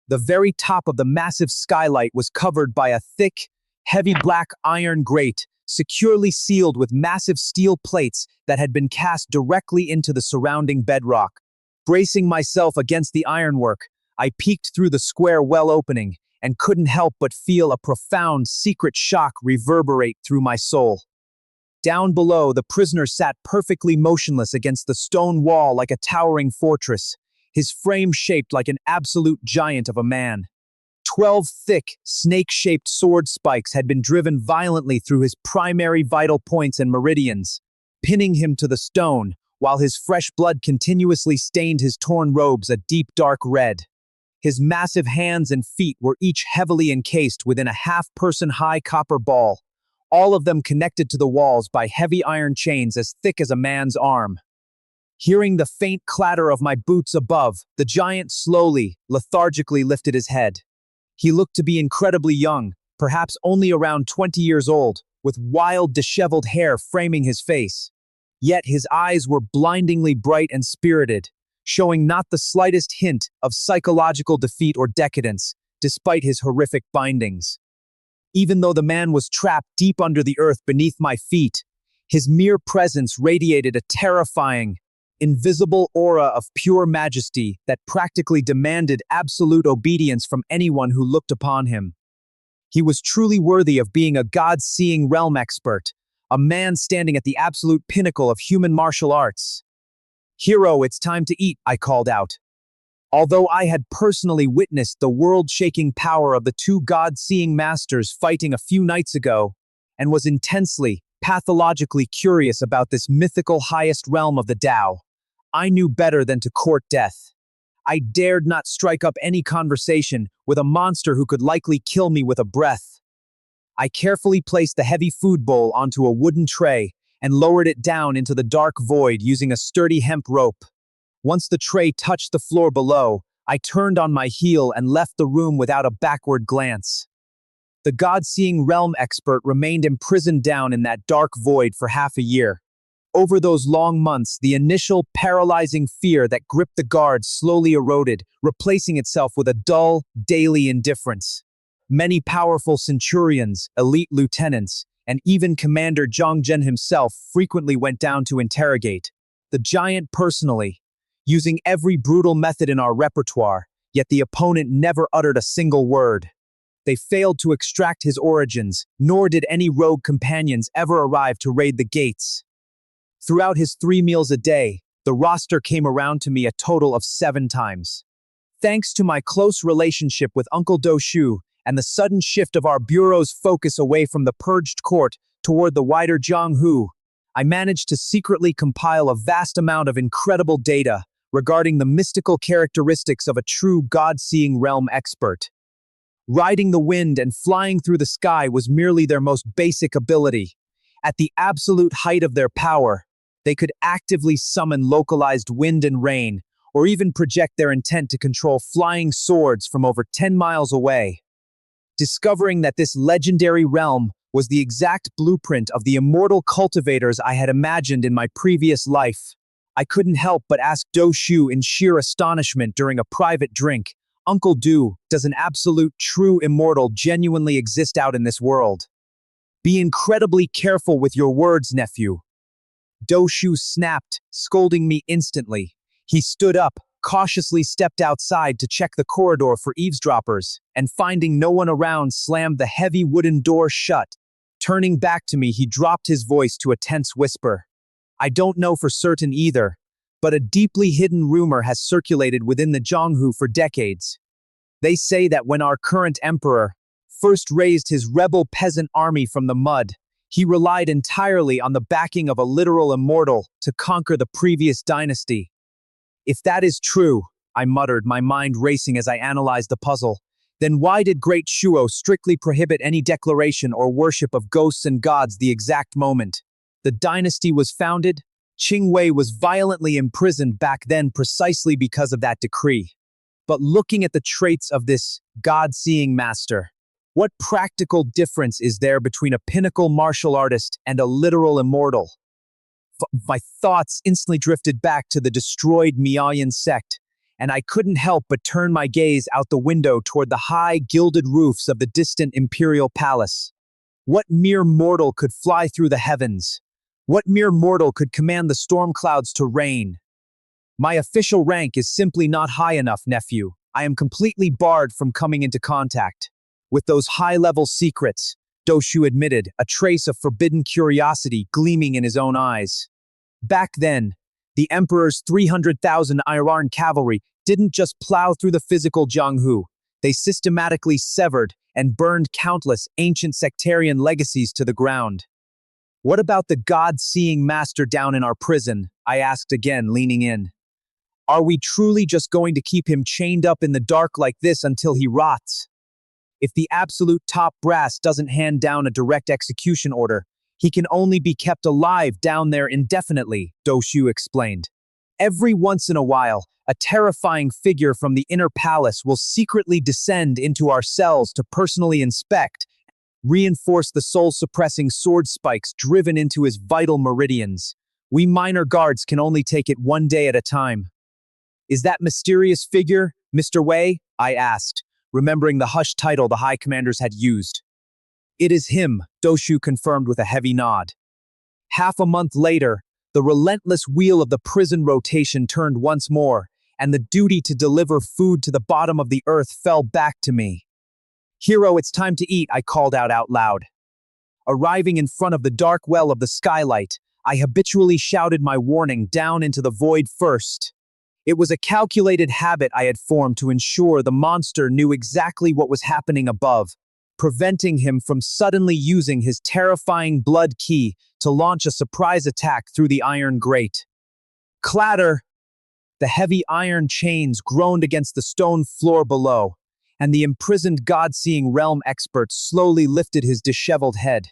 The very top of the massive skylight was covered by a thick, heavy black iron grate, securely sealed with massive steel plates that had been cast directly into the surrounding bedrock. Bracing myself against the ironwork, I peeked through the square well opening and couldn't help but feel a profound secret shock reverberate through my soul. Down below, the prisoner sat perfectly motionless against the stone wall like a towering fortress, his frame shaped like an absolute giant of a man. 12 thick, snake-shaped sword spikes had been driven violently through his primary vital points and meridians, pinning him to the stone, while his fresh blood continuously stained his torn robes a deep dark red. His massive hands and feet were each heavily encased within a half-person high copper ball, all of them connected to the walls by heavy iron chains as thick as a man's arm. Hearing the faint clatter of my boots above, the giant slowly, lethargically lifted his head. He looked to be incredibly young, perhaps only around 20 years old, with wild, disheveled hair framing his face. Yet his eyes were blindingly bright and spirited, showing not the slightest hint of psychological defeat or decadence, despite his horrific bindings. Even though the man was trapped deep under the earth beneath my feet, his mere presence radiated a terrifying, invisible aura of pure majesty that practically demanded absolute obedience from anyone who looked upon him. He was truly worthy of being a god-seeing realm expert, a man standing at the absolute pinnacle of human martial arts. "Hero, it's time to eat," I called out. Although I had personally witnessed the world-shaking power of the two god-seeing masters fighting a few nights ago, and was intensely, pathologically curious about this mythical highest realm of the Tao, I knew better than to court death. I dared not strike up any conversation with a monster who could likely kill me with a breath. I carefully placed the heavy food bowl onto a wooden tray and lowered it down into the dark void using a sturdy hemp rope. Once the tray touched the floor below, I turned on my heel and left the room without a backward glance. The god-seeing realm expert remained imprisoned down in that dark void for half a year. Over those long months, the initial paralyzing fear that gripped the guards slowly eroded, replacing itself with a dull, daily indifference. Many powerful centurions, elite lieutenants, and even Commander Zhangzhen himself frequently went down to interrogate the giant personally, using every brutal method in our repertoire, yet the opponent never uttered a single word. They failed to extract his origins, nor did any rogue companions ever arrive to raid the gates. Throughout his 3 meals a day, the roster came around to me a total of 7 times. Thanks to my close relationship with Uncle Do Shu and the sudden shift of our bureau's focus away from the purged court toward the wider Jianghu, I managed to secretly compile a vast amount of incredible data regarding the mystical characteristics of a true god-seeing realm expert. Riding the wind and flying through the sky was merely their most basic ability. At the absolute height of their power, they could actively summon localized wind and rain, or even project their intent to control flying swords from over 10 miles away. Discovering that this legendary realm was the exact blueprint of the immortal cultivators I had imagined in my previous life, I couldn't help but ask Do Shu in sheer astonishment during a private drink, "Uncle Do, does an absolute true immortal genuinely exist out in this world?" "Be incredibly careful with your words, nephew." Do Shu snapped, scolding me instantly. He stood up, cautiously stepped outside to check the corridor for eavesdroppers, and finding no one around, slammed the heavy wooden door shut. Turning back to me, he dropped his voice to a tense whisper. I don't know for certain either, but a deeply hidden rumor has circulated within the Zhonghu for decades. They say that when our current emperor first raised his rebel peasant army from the mud, he relied entirely on the backing of a literal immortal to conquer the previous dynasty. If that is true, I muttered, my mind racing as I analyzed the puzzle, then why did Great Shuo strictly prohibit any declaration or worship of ghosts and gods the exact moment the dynasty was founded? Qing Wei was violently imprisoned back then precisely because of that decree. But looking at the traits of this God-seeing master, what practical difference is there between a pinnacle martial artist and a literal immortal? My thoughts instantly drifted back to the destroyed Miaoyan sect, and I couldn't help but turn my gaze out the window toward the high, gilded roofs of the distant imperial palace. What mere mortal could fly through the heavens? What mere mortal could command the storm clouds to rain? My official rank is simply not high enough, nephew. I am completely barred from coming into contact with those high-level secrets, Doshu admitted, a trace of forbidden curiosity gleaming in his own eyes. Back then, the Emperor's 300,000 Iran cavalry didn't just plow through the physical Zhonghu. They systematically severed and burned countless ancient sectarian legacies to the ground. What about the God-seeing master down in our prison? I asked again, leaning in. Are we truly just going to keep him chained up in the dark like this until he rots? If the absolute top brass doesn't hand down a direct execution order, he can only be kept alive down there indefinitely, Doshu explained. Every once in a while, a terrifying figure from the inner palace will secretly descend into our cells to personally inspect, reinforce the soul-suppressing sword spikes driven into his vital meridians. We minor guards can only take it one day at a time. Is that mysterious figure, Mr. Wei? I asked, remembering the hushed title the high commanders had used. It is him, Doshu confirmed with a heavy nod. Half a month later, the relentless wheel of the prison rotation turned once more, and the duty to deliver food to the bottom of the earth fell back to me. Hero, it's time to eat, I called out loud. Arriving in front of the dark well of the skylight, I habitually shouted my warning down into the void first. It was a calculated habit I had formed to ensure the monster knew exactly what was happening above, preventing him from suddenly using his terrifying blood key to launch a surprise attack through the iron grate. Clatter! The heavy iron chains groaned against the stone floor below, and the imprisoned God-seeing realm expert slowly lifted his disheveled head.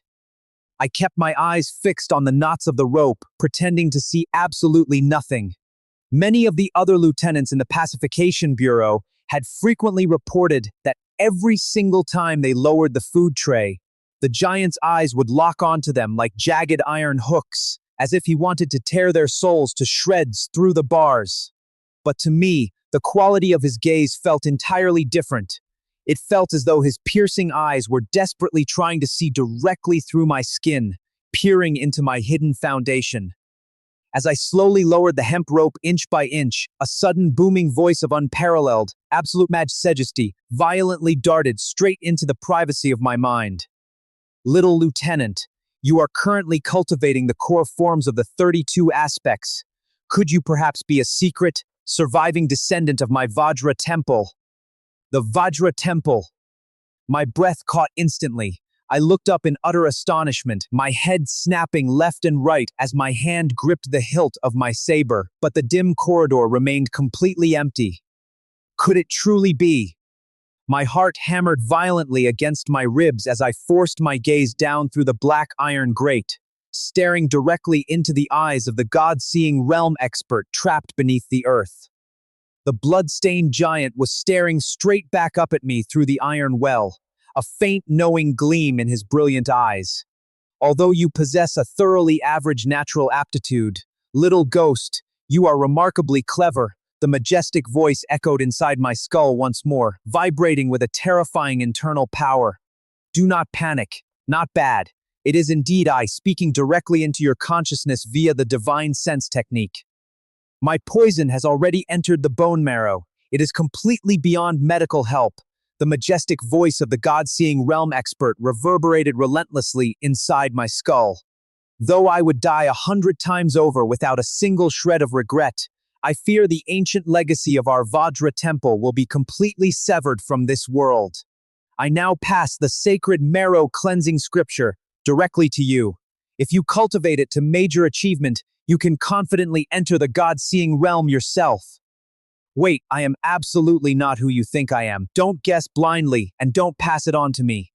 I kept my eyes fixed on the knots of the rope, pretending to see absolutely nothing. Many of the other lieutenants in the Pacification Bureau had frequently reported that every single time they lowered the food tray, the giant's eyes would lock onto them like jagged iron hooks, as if he wanted to tear their souls to shreds through the bars. But to me, the quality of his gaze felt entirely different. It felt as though his piercing eyes were desperately trying to see directly through my skin, peering into my hidden foundation. As I slowly lowered the hemp rope inch by inch, a sudden booming voice of unparalleled, absolute majesty violently darted straight into the privacy of my mind. Little Lieutenant, you are currently cultivating the core forms of the 32 aspects. Could you perhaps be a secret, surviving descendant of my Vajra temple? The Vajra temple. My breath caught instantly. I looked up in utter astonishment, my head snapping left and right as my hand gripped the hilt of my saber, but the dim corridor remained completely empty. Could it truly be? My heart hammered violently against my ribs as I forced my gaze down through the black iron grate, staring directly into the eyes of the God-seeing realm expert trapped beneath the earth. The blood-stained giant was staring straight back up at me through the iron well, a faint knowing gleam in his brilliant eyes. Although you possess a thoroughly average natural aptitude, little ghost, you are remarkably clever, the majestic voice echoed inside my skull once more, vibrating with a terrifying internal power. Do not panic, not bad. It is indeed I speaking directly into your consciousness via the divine sense technique. My poison has already entered the bone marrow. It is completely beyond medical help. The majestic voice of the God-seeing realm expert reverberated relentlessly inside my skull. Though I would die 100 times over without a single shred of regret, I fear the ancient legacy of our Vajra temple will be completely severed from this world. I now pass the sacred marrow cleansing scripture directly to you. If you cultivate it to major achievement, you can confidently enter the God-seeing realm yourself. Wait, I am absolutely not who you think I am. Don't guess blindly, and don't pass it on to me.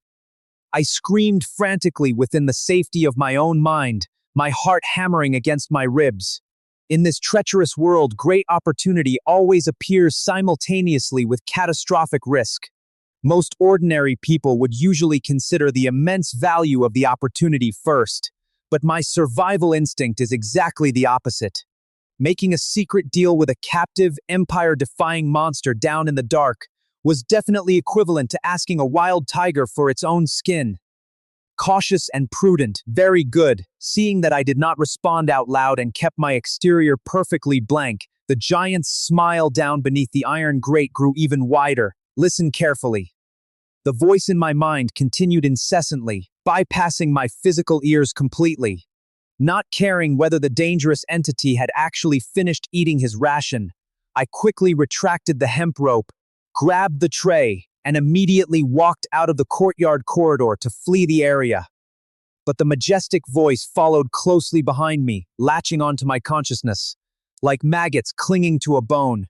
I screamed frantically within the safety of my own mind, my heart hammering against my ribs. In this treacherous world, great opportunity always appears simultaneously with catastrophic risk. Most ordinary people would usually consider the immense value of the opportunity first, but my survival instinct is exactly the opposite. Making a secret deal with a captive, empire-defying monster down in the dark was definitely equivalent to asking a wild tiger for its own skin. Cautious and prudent, very good. Seeing that I did not respond out loud and kept my exterior perfectly blank, the giant's smile down beneath the iron grate grew even wider. Listen carefully. The voice in my mind continued incessantly, bypassing my physical ears completely. Not caring whether the dangerous entity had actually finished eating his ration, I quickly retracted the hemp rope, grabbed the tray, and immediately walked out of the courtyard corridor to flee the area. But the majestic voice followed closely behind me, latching onto my consciousness, like maggots clinging to a bone.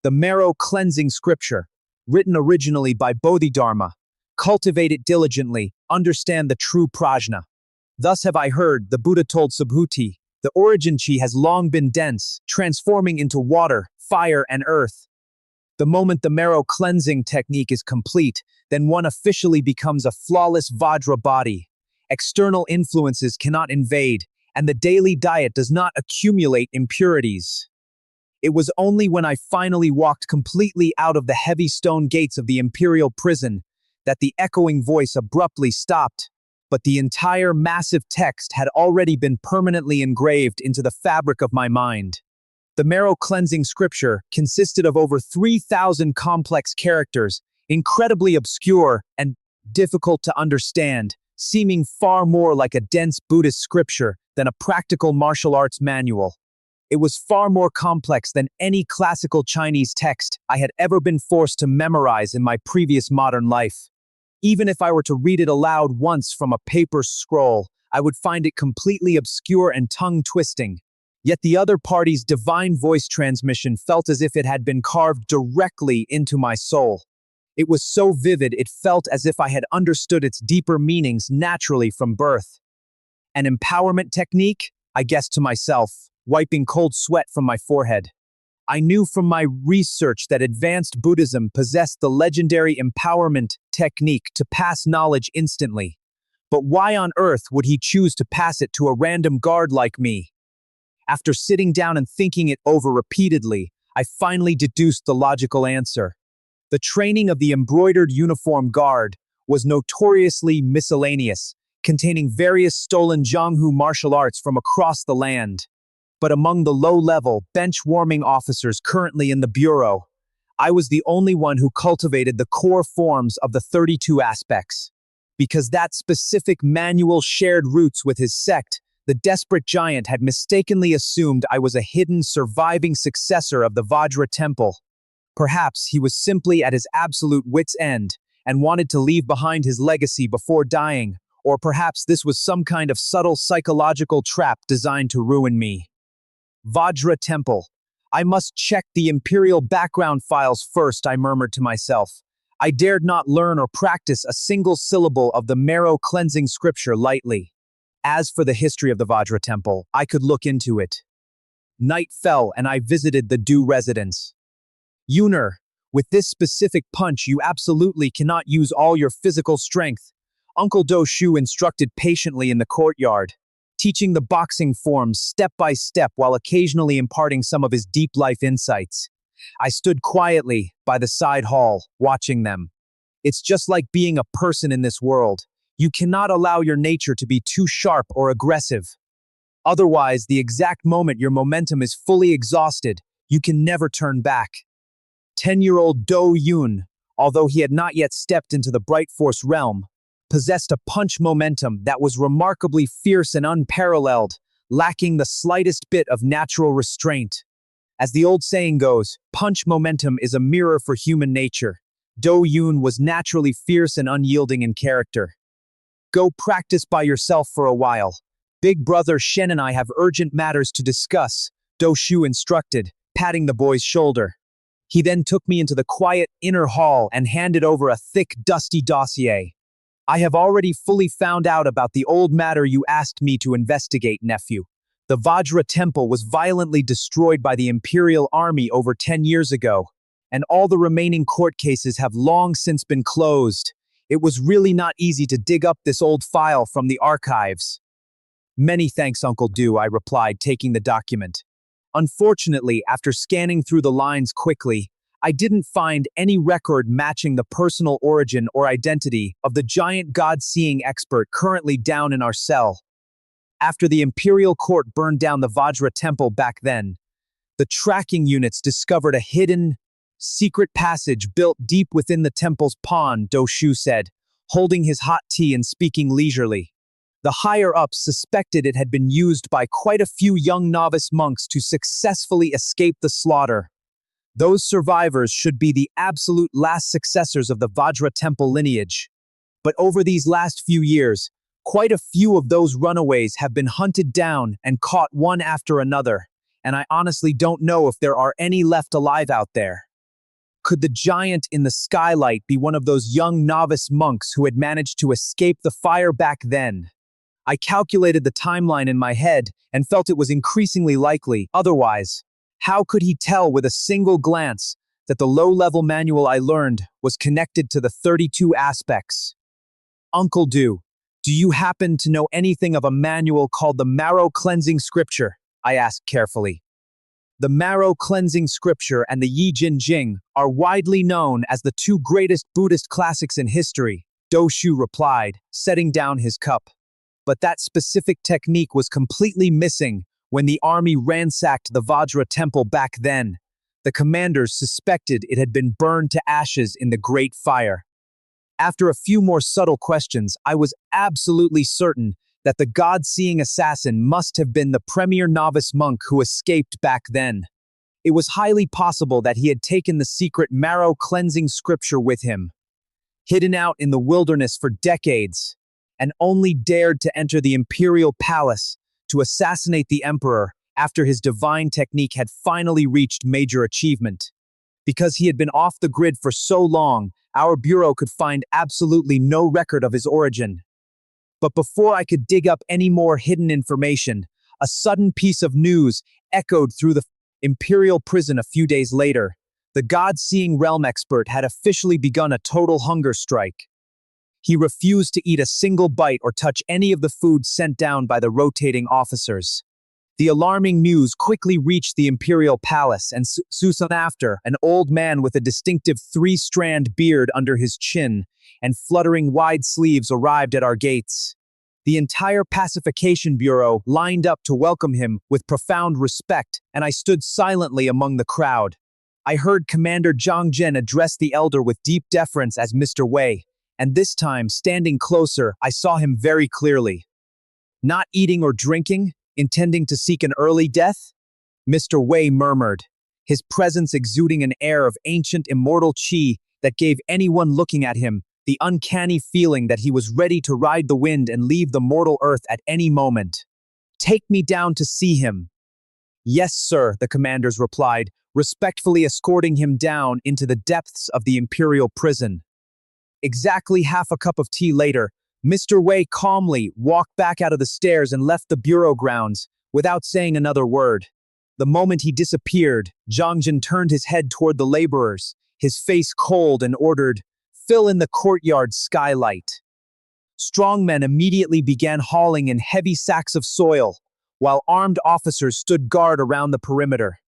The marrow cleansing scripture, written originally by Bodhidharma, cultivate it diligently, understand the true prajna. Thus have I heard, the Buddha told Subhuti, the origin chi has long been dense, transforming into water, fire, and earth. The moment the marrow cleansing technique is complete, then one officially becomes a flawless Vajra body. External influences cannot invade, and the daily diet does not accumulate impurities. It was only when I finally walked completely out of the heavy stone gates of the imperial prison that the echoing voice abruptly stopped. But the entire massive text had already been permanently engraved into the fabric of my mind. The marrow cleansing scripture consisted of over 3,000 complex characters, incredibly obscure and difficult to understand, seeming far more like a dense Buddhist scripture than a practical martial arts manual. It was far more complex than any classical Chinese text I had ever been forced to memorize in my previous modern life. Even if I were to read it aloud once from a paper scroll, I would find it completely obscure and tongue-twisting. Yet the other party's divine voice transmission felt as if it had been carved directly into my soul. It was so vivid it felt as if I had understood its deeper meanings naturally from birth. An empowerment technique? I guessed to myself, wiping cold sweat from my forehead. I knew from my research that advanced Buddhism possessed the legendary empowerment technique to pass knowledge instantly. But why on earth would he choose to pass it to a random guard like me? After sitting down and thinking it over repeatedly, I finally deduced the logical answer. The training of the embroidered uniform guard was notoriously miscellaneous, containing various stolen Jianghu martial arts from across the land. But among the low-level, bench-warming officers currently in the bureau, I was the only one who cultivated the core forms of the 32 aspects. Because that specific manual shared roots with his sect, the desperate giant had mistakenly assumed I was a hidden, surviving successor of the Vajra temple. Perhaps he was simply at his absolute wit's end and wanted to leave behind his legacy before dying, or perhaps this was some kind of subtle psychological trap designed to ruin me. Vajra Temple. I must check the imperial background files first, I murmured to myself. I dared not learn or practice a single syllable of the marrow cleansing scripture lightly. As for the history of the Vajra Temple, I could look into it. Night fell and I visited the Du residence. Yuner, with this specific punch you absolutely cannot use all your physical strength. Uncle Do Shu instructed patiently in the courtyard, teaching the boxing forms step by step while occasionally imparting some of his deep life insights. I stood quietly by the side hall, watching them. It's just like being a person in this world. You cannot allow your nature to be too sharp or aggressive. Otherwise, the exact moment your momentum is fully exhausted, you can never turn back. 10-year-old Do Yoon, although he had not yet stepped into the Bright Force realm, possessed a punch momentum that was remarkably fierce and unparalleled, lacking the slightest bit of natural restraint. As the old saying goes, punch momentum is a mirror for human nature. Do Yoon was naturally fierce and unyielding in character. Go practice by yourself for a while. Big brother Shen and I have urgent matters to discuss, Do Shu instructed, patting the boy's shoulder. He then took me into the quiet inner hall and handed over a thick, dusty dossier. I have already fully found out about the old matter you asked me to investigate, nephew. The Vajra temple was violently destroyed by the Imperial Army over 10 years ago, and all the remaining court cases have long since been closed. It was really not easy to dig up this old file from the archives. Many thanks, Uncle Do, I replied, taking the document. Unfortunately, after scanning through the lines quickly, I didn't find any record matching the personal origin or identity of the giant god-seeing expert currently down in our cell. After the Imperial Court burned down the Vajra temple back then, the tracking units discovered a hidden, secret passage built deep within the temple's pond, Do Shu said, holding his hot tea and speaking leisurely. The higher-ups suspected it had been used by quite a few young novice monks to successfully escape the slaughter. Those survivors should be the absolute last successors of the Vajra temple lineage. But over these last few years, quite a few of those runaways have been hunted down and caught one after another, and I honestly don't know if there are any left alive out there. Could the giant in the skylight be one of those young novice monks who had managed to escape the fire back then? I calculated the timeline in my head and felt it was increasingly likely. Otherwise, how could he tell with a single glance that the low-level manual I learned was connected to the 32 aspects? Uncle Do you happen to know anything of a manual called the Marrow Cleansing Scripture? I asked carefully. The Marrow Cleansing Scripture and the Yi Jin Jing are widely known as the two greatest Buddhist classics in history, Do Shu replied, setting down his cup. But that specific technique was completely missing when the army ransacked the Vajra temple back then. The commanders suspected it had been burned to ashes in the Great Fire. After a few more subtle questions, I was absolutely certain that the god-seeing assassin must have been the premier novice monk who escaped back then. It was highly possible that he had taken the secret Marrow Cleansing Scripture with him, hidden out in the wilderness for decades, and only dared to enter the imperial palace to assassinate the emperor after his divine technique had finally reached major achievement. Because he had been off the grid for so long, our bureau could find absolutely no record of his origin. But before I could dig up any more hidden information, a sudden piece of news echoed through the imperial prison a few days later. The god-seeing realm expert had officially begun a total hunger strike. He refused to eat a single bite or touch any of the food sent down by the rotating officers. The alarming news quickly reached the imperial palace, and soon after, an old man with a distinctive three-strand beard under his chin and fluttering wide sleeves arrived at our gates. The entire pacification bureau lined up to welcome him with profound respect, and I stood silently among the crowd. I heard Commander Zhang Zhen address the elder with deep deference as Mr. Wei, and this time, standing closer, I saw him very clearly. Not eating or drinking, intending to seek an early death? Mr. Wei murmured, his presence exuding an air of ancient immortal qi that gave anyone looking at him the uncanny feeling that he was ready to ride the wind and leave the mortal earth at any moment. Take me down to see him. Yes, sir, the commanders replied, respectfully escorting him down into the depths of the imperial prison. Exactly half a cup of tea later, Mr. Wei calmly walked back out of the stairs and left the bureau grounds without saying another word. The moment he disappeared, Zhang Jin turned his head toward the laborers, his face cold, and ordered, "Fill in the courtyard skylight." Strongmen immediately began hauling in heavy sacks of soil, while armed officers stood guard around the perimeter.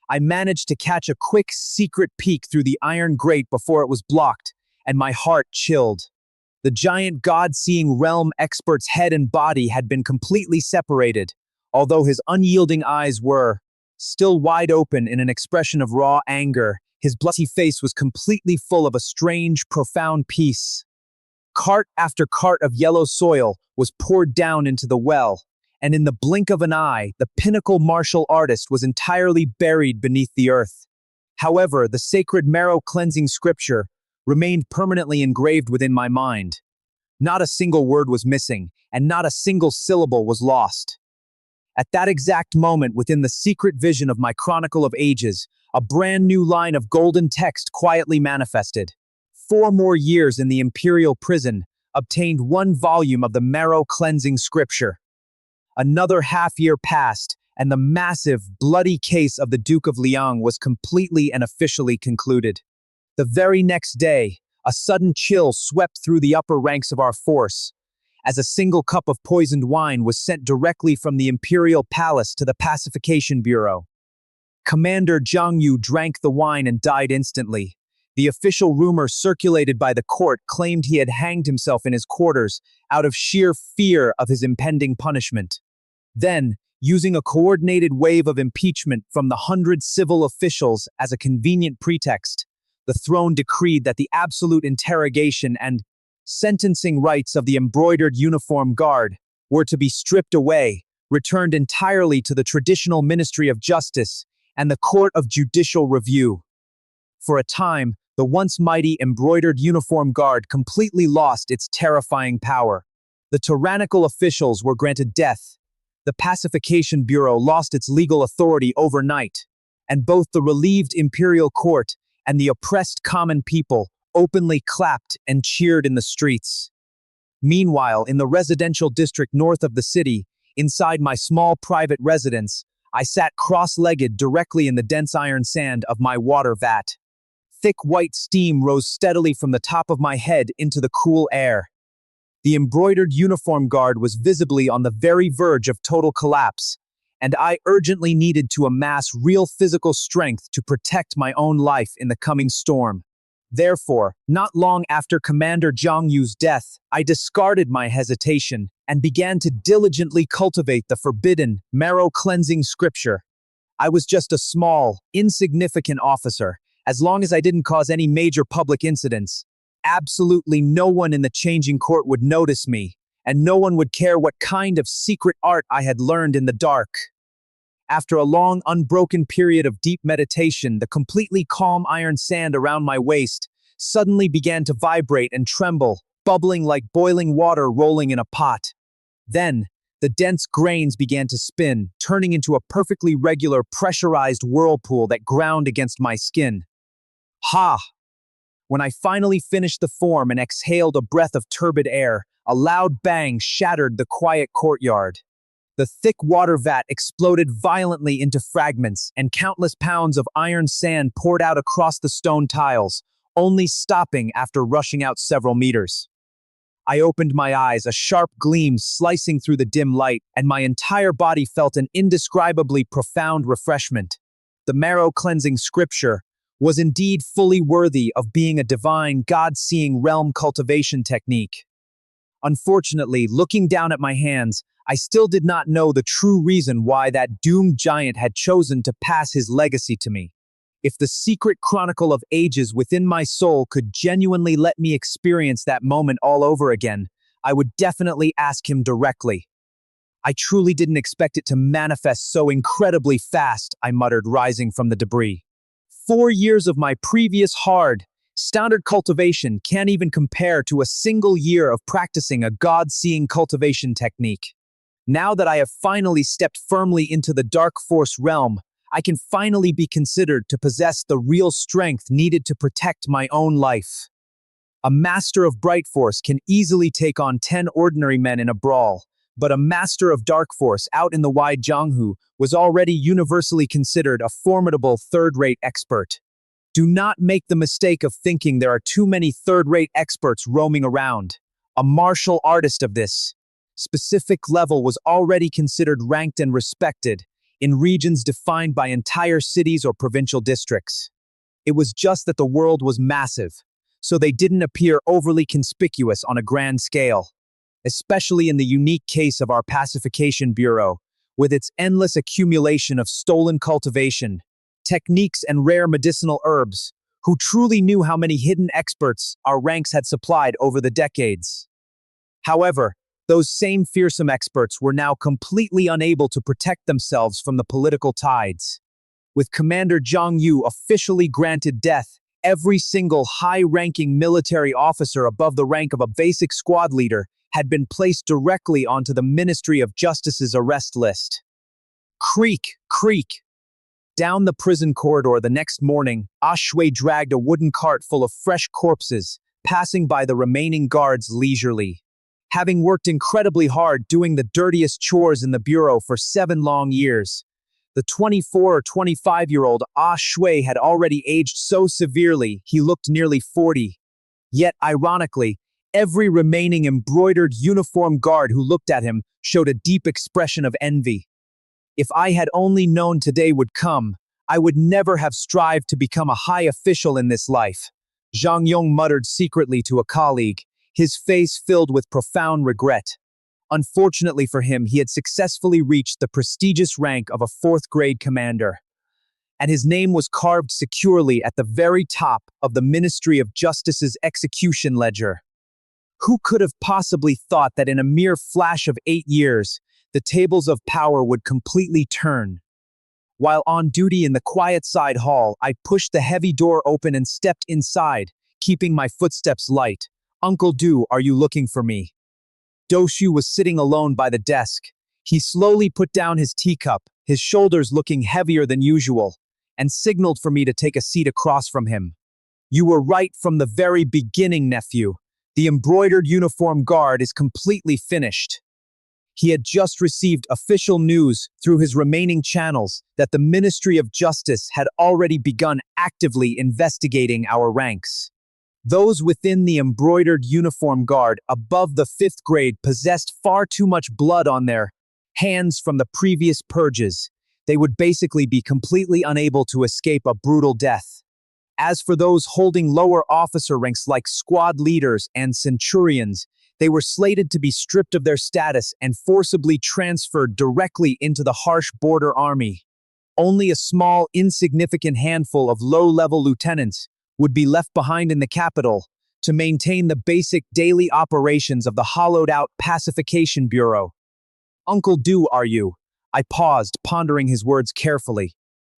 I managed to catch a quick, secret peek through the iron grate before it was blocked, and my heart chilled. The giant god-seeing realm expert's head and body had been completely separated, Although his unyielding eyes were still wide open in an expression of raw anger, his bloody face was completely full of a strange, profound peace. Cart after cart of yellow soil was poured down into the well, and in the blink of an eye, the pinnacle martial artist was entirely buried beneath the earth. However, the sacred marrow-cleansing scripture remained permanently engraved within my mind. Not a single word was missing, and not a single syllable was lost. At that exact moment, within the secret vision of my Chronicle of Ages, a brand new line of golden text quietly manifested. 4 more years in the imperial prison obtained 1 volume of the marrow-cleansing scripture. Another half-year passed, and the massive, bloody case of the Duke of Liang was completely and officially concluded. The very next day, a sudden chill swept through the upper ranks of our force, as a single cup of poisoned wine was sent directly from the imperial palace to the pacification bureau. Commander Zhang Yu drank the wine and died instantly. The official rumor circulated by the court claimed he had hanged himself in his quarters out of sheer fear of his impending punishment. Then, using a coordinated wave of impeachment from the 100 civil officials as a convenient pretext, the throne decreed that the absolute interrogation and sentencing rights of the embroidered uniform guard were to be stripped away, returned entirely to the traditional Ministry of Justice and the Court of Judicial Review. For a time, the once mighty embroidered uniform guard completely lost its terrifying power. The tyrannical officials were granted death. The Pacification Bureau lost its legal authority overnight, and both the relieved imperial court and the oppressed common people openly clapped and cheered in the streets. Meanwhile, in the residential district north of the city, inside my small private residence, I sat cross-legged directly in the dense iron sand of my water vat. Thick white steam rose steadily from the top of my head into the cool air. The embroidered uniform guard was visibly on the very verge of total collapse, and I urgently needed to amass real physical strength to protect my own life in the coming storm. Therefore, not long after Commander Zhang Yu's death, I discarded my hesitation and began to diligently cultivate the forbidden, marrow-cleansing scripture. I was just a small, insignificant officer. As long as I didn't cause any major public incidents, absolutely no one in the changing court would notice me, and no one would care what kind of secret art I had learned in the dark. After a long, unbroken period of deep meditation, the completely calm iron sand around my waist suddenly began to vibrate and tremble, bubbling like boiling water rolling in a pot. Then, the dense grains began to spin, turning into a perfectly regular pressurized whirlpool that ground against my skin. Ha! When I finally finished the form and exhaled a breath of turbid air, a loud bang shattered the quiet courtyard. The thick water vat exploded violently into fragments, and countless pounds of iron sand poured out across the stone tiles, only stopping after rushing out several meters. I opened my eyes, a sharp gleam slicing through the dim light, and my entire body felt an indescribably profound refreshment. The marrow-cleansing scripture was indeed fully worthy of being a divine, God-seeing realm cultivation technique. Unfortunately, looking down at my hands, I still did not know the true reason why that doomed giant had chosen to pass his legacy to me. If the secret chronicle of ages within my soul could genuinely let me experience that moment all over again, I would definitely ask him directly. I truly didn't expect it to manifest so incredibly fast, I muttered, rising from the debris. 4 years of my previous hard, standard cultivation can't even compare to a single year of practicing a God-seeing cultivation technique. Now that I have finally stepped firmly into the dark force realm, I can finally be considered to possess the real strength needed to protect my own life. A master of bright force can easily take on 10 ordinary men in a brawl, but a master of dark force out in the wide Jianghu was already universally considered a formidable third-rate expert. Do not make the mistake of thinking there are too many third-rate experts roaming around. A martial artist of this specific level was already considered ranked and respected in regions defined by entire cities or provincial districts. It was just that the world was massive, so they didn't appear overly conspicuous on a grand scale. Especially in the unique case of our Pacification Bureau, with its endless accumulation of stolen cultivation, techniques, and rare medicinal herbs, who truly knew how many hidden experts our ranks had supplied over the decades. However, those same fearsome experts were now completely unable to protect themselves from the political tides. With Commander Zhang Yu officially granted death, every single high-ranking military officer above the rank of a basic squad leader had been placed directly onto the Ministry of Justice's arrest list. Creak, creak. Down the prison corridor the next morning, Shui dragged a wooden cart full of fresh corpses, passing by the remaining guards leisurely. Having worked incredibly hard doing the dirtiest chores in the bureau for 7 long years, the 24 or 25-year-old Shui had already aged so severely he looked nearly 40. Yet, ironically, every remaining embroidered uniform guard who looked at him showed a deep expression of envy. If I had only known today would come, I would never have strived to become a high official in this life, Zhang Yong muttered secretly to a colleague, his face filled with profound regret. Unfortunately for him, he had successfully reached the prestigious rank of a 4th-grade commander, and his name was carved securely at the very top of the Ministry of Justice's execution ledger. Who could have possibly thought that in a mere flash of 8 years, the tables of power would completely turn? While on duty in the quiet side hall, I pushed the heavy door open and stepped inside, keeping my footsteps light. "Uncle Du, are you looking for me?" Doshu was sitting alone by the desk. He slowly put down his teacup, his shoulders looking heavier than usual, and signaled for me to take a seat across from him. "You were right from the very beginning, nephew. The embroidered uniform guard is completely finished." He had just received official news through his remaining channels that the Ministry of Justice had already begun actively investigating our ranks. Those within the embroidered uniform guard above the 5th grade possessed far too much blood on their hands from the previous purges. They would basically be completely unable to escape a brutal death. As for those holding lower officer ranks like squad leaders and centurions, they were slated to be stripped of their status and forcibly transferred directly into the harsh border army. Only a small, insignificant handful of low-level lieutenants would be left behind in the capital to maintain the basic daily operations of the hollowed-out Pacification Bureau. "Uncle Du, are you?" I paused, pondering his words carefully.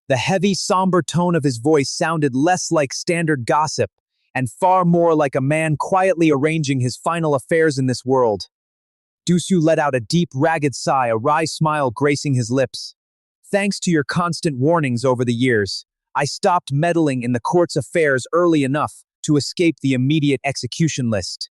The heavy, somber tone of his voice sounded less like standard gossip and far more like a man quietly arranging his final affairs in this world. Dusu let out a deep, ragged sigh, a wry smile gracing his lips. "Thanks to your constant warnings over the years, I stopped meddling in the court's affairs early enough to escape the immediate execution list.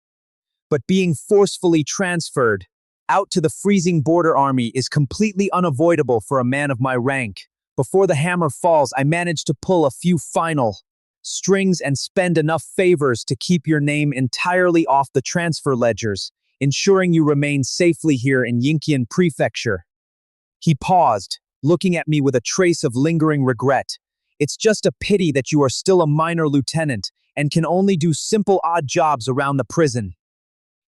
But being forcefully transferred out to the freezing border army is completely unavoidable for a man of my rank. Before the hammer falls, I managed to pull a few final strings and spend enough favors to keep your name entirely off the transfer ledgers, ensuring you remain safely here in Yinqian Prefecture." He paused, looking at me with a trace of lingering regret. "It's just a pity that you are still a minor lieutenant and can only do simple odd jobs around the prison."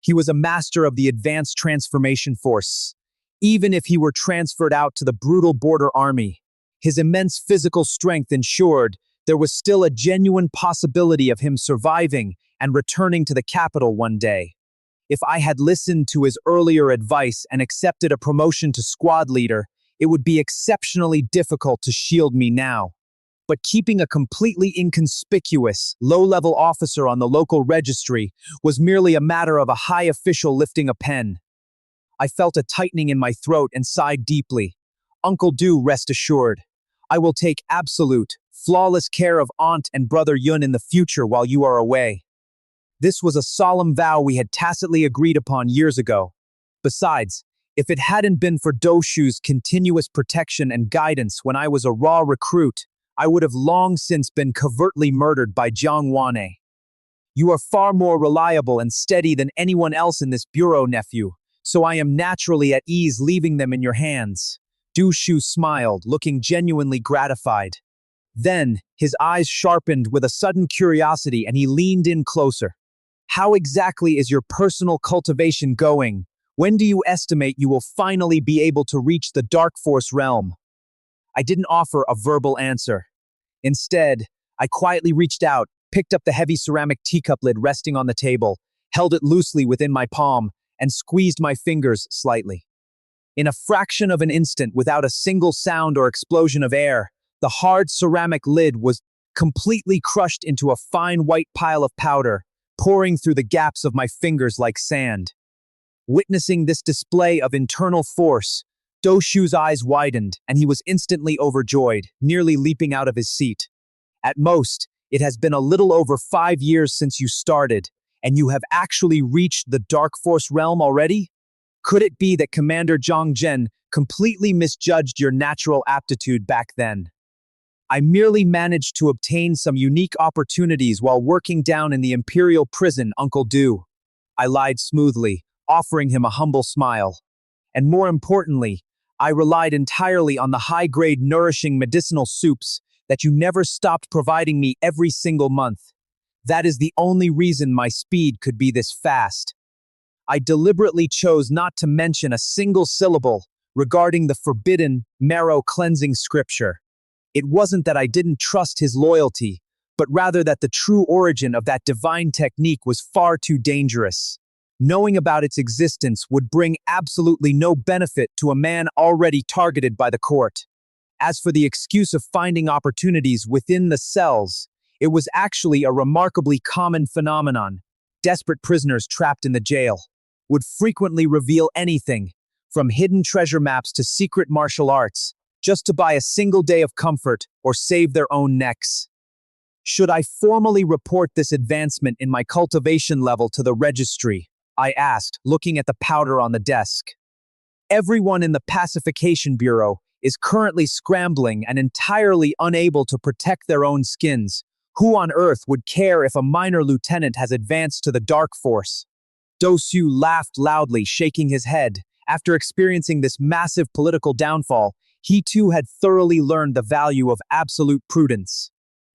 He was a master of the advanced transformation force. Even if he were transferred out to the brutal border army, his immense physical strength ensured there was still a genuine possibility of him surviving and returning to the capital one day. If I had listened to his earlier advice and accepted a promotion to squad leader, it would be exceptionally difficult to shield me now. But keeping a completely inconspicuous, low-level officer on the local registry was merely a matter of a high official lifting a pen. I felt a tightening in my throat and sighed deeply. "Uncle Du, rest assured. I will take absolute, flawless care of Aunt and Brother Yun in the future while you are away." This was a solemn vow we had tacitly agreed upon years ago. Besides, if it hadn't been for Doshu's continuous protection and guidance when I was a raw recruit, I would have long since been covertly murdered by Jiang Wane. "You are far more reliable and steady than anyone else in this bureau, nephew, so I am naturally at ease leaving them in your hands." Du Shu smiled, looking genuinely gratified. Then, his eyes sharpened with a sudden curiosity and he leaned in closer. "How exactly is your personal cultivation going? When do you estimate you will finally be able to reach the Dark Force realm? I didn't offer a verbal answer. Instead, I quietly reached out, picked up the heavy ceramic teacup lid resting on the table, held it loosely within my palm, and squeezed my fingers slightly. In a fraction of an instant, without a single sound or explosion of air, the hard ceramic lid was completely crushed into a fine white pile of powder, pouring through the gaps of my fingers like sand. Witnessing this display of internal force, Doshu's eyes widened, and he was instantly overjoyed, nearly leaping out of his seat. At most, it has been a little over 5 years since you started, and you have actually reached the Dark Force realm already? Could it be that Commander Zhang Zhen completely misjudged your natural aptitude back then? I merely managed to obtain some unique opportunities while working down in the Imperial prison, Uncle Du. I lied smoothly, offering him a humble smile. And more importantly, I relied entirely on the high-grade, nourishing medicinal soups that you never stopped providing me every single month. That is the only reason my speed could be this fast. I deliberately chose not to mention a single syllable regarding the forbidden, marrow-cleansing scripture. It wasn't that I didn't trust his loyalty, but rather that the true origin of that divine technique was far too dangerous. Knowing about its existence would bring absolutely no benefit to a man already targeted by the court. As for the excuse of finding opportunities within the cells, it was actually a remarkably common phenomenon. Desperate prisoners trapped in the jail would frequently reveal anything, from hidden treasure maps to secret martial arts, just to buy a single day of comfort or save their own necks. Should I formally report this advancement in my cultivation level to the registry? I asked, looking at the powder on the desk. Everyone in the Pacification Bureau is currently scrambling and entirely unable to protect their own skins. Who on earth would care if a minor lieutenant has advanced to the Dark Force? Doshu laughed loudly, shaking his head. After experiencing this massive political downfall, he too had thoroughly learned the value of absolute prudence.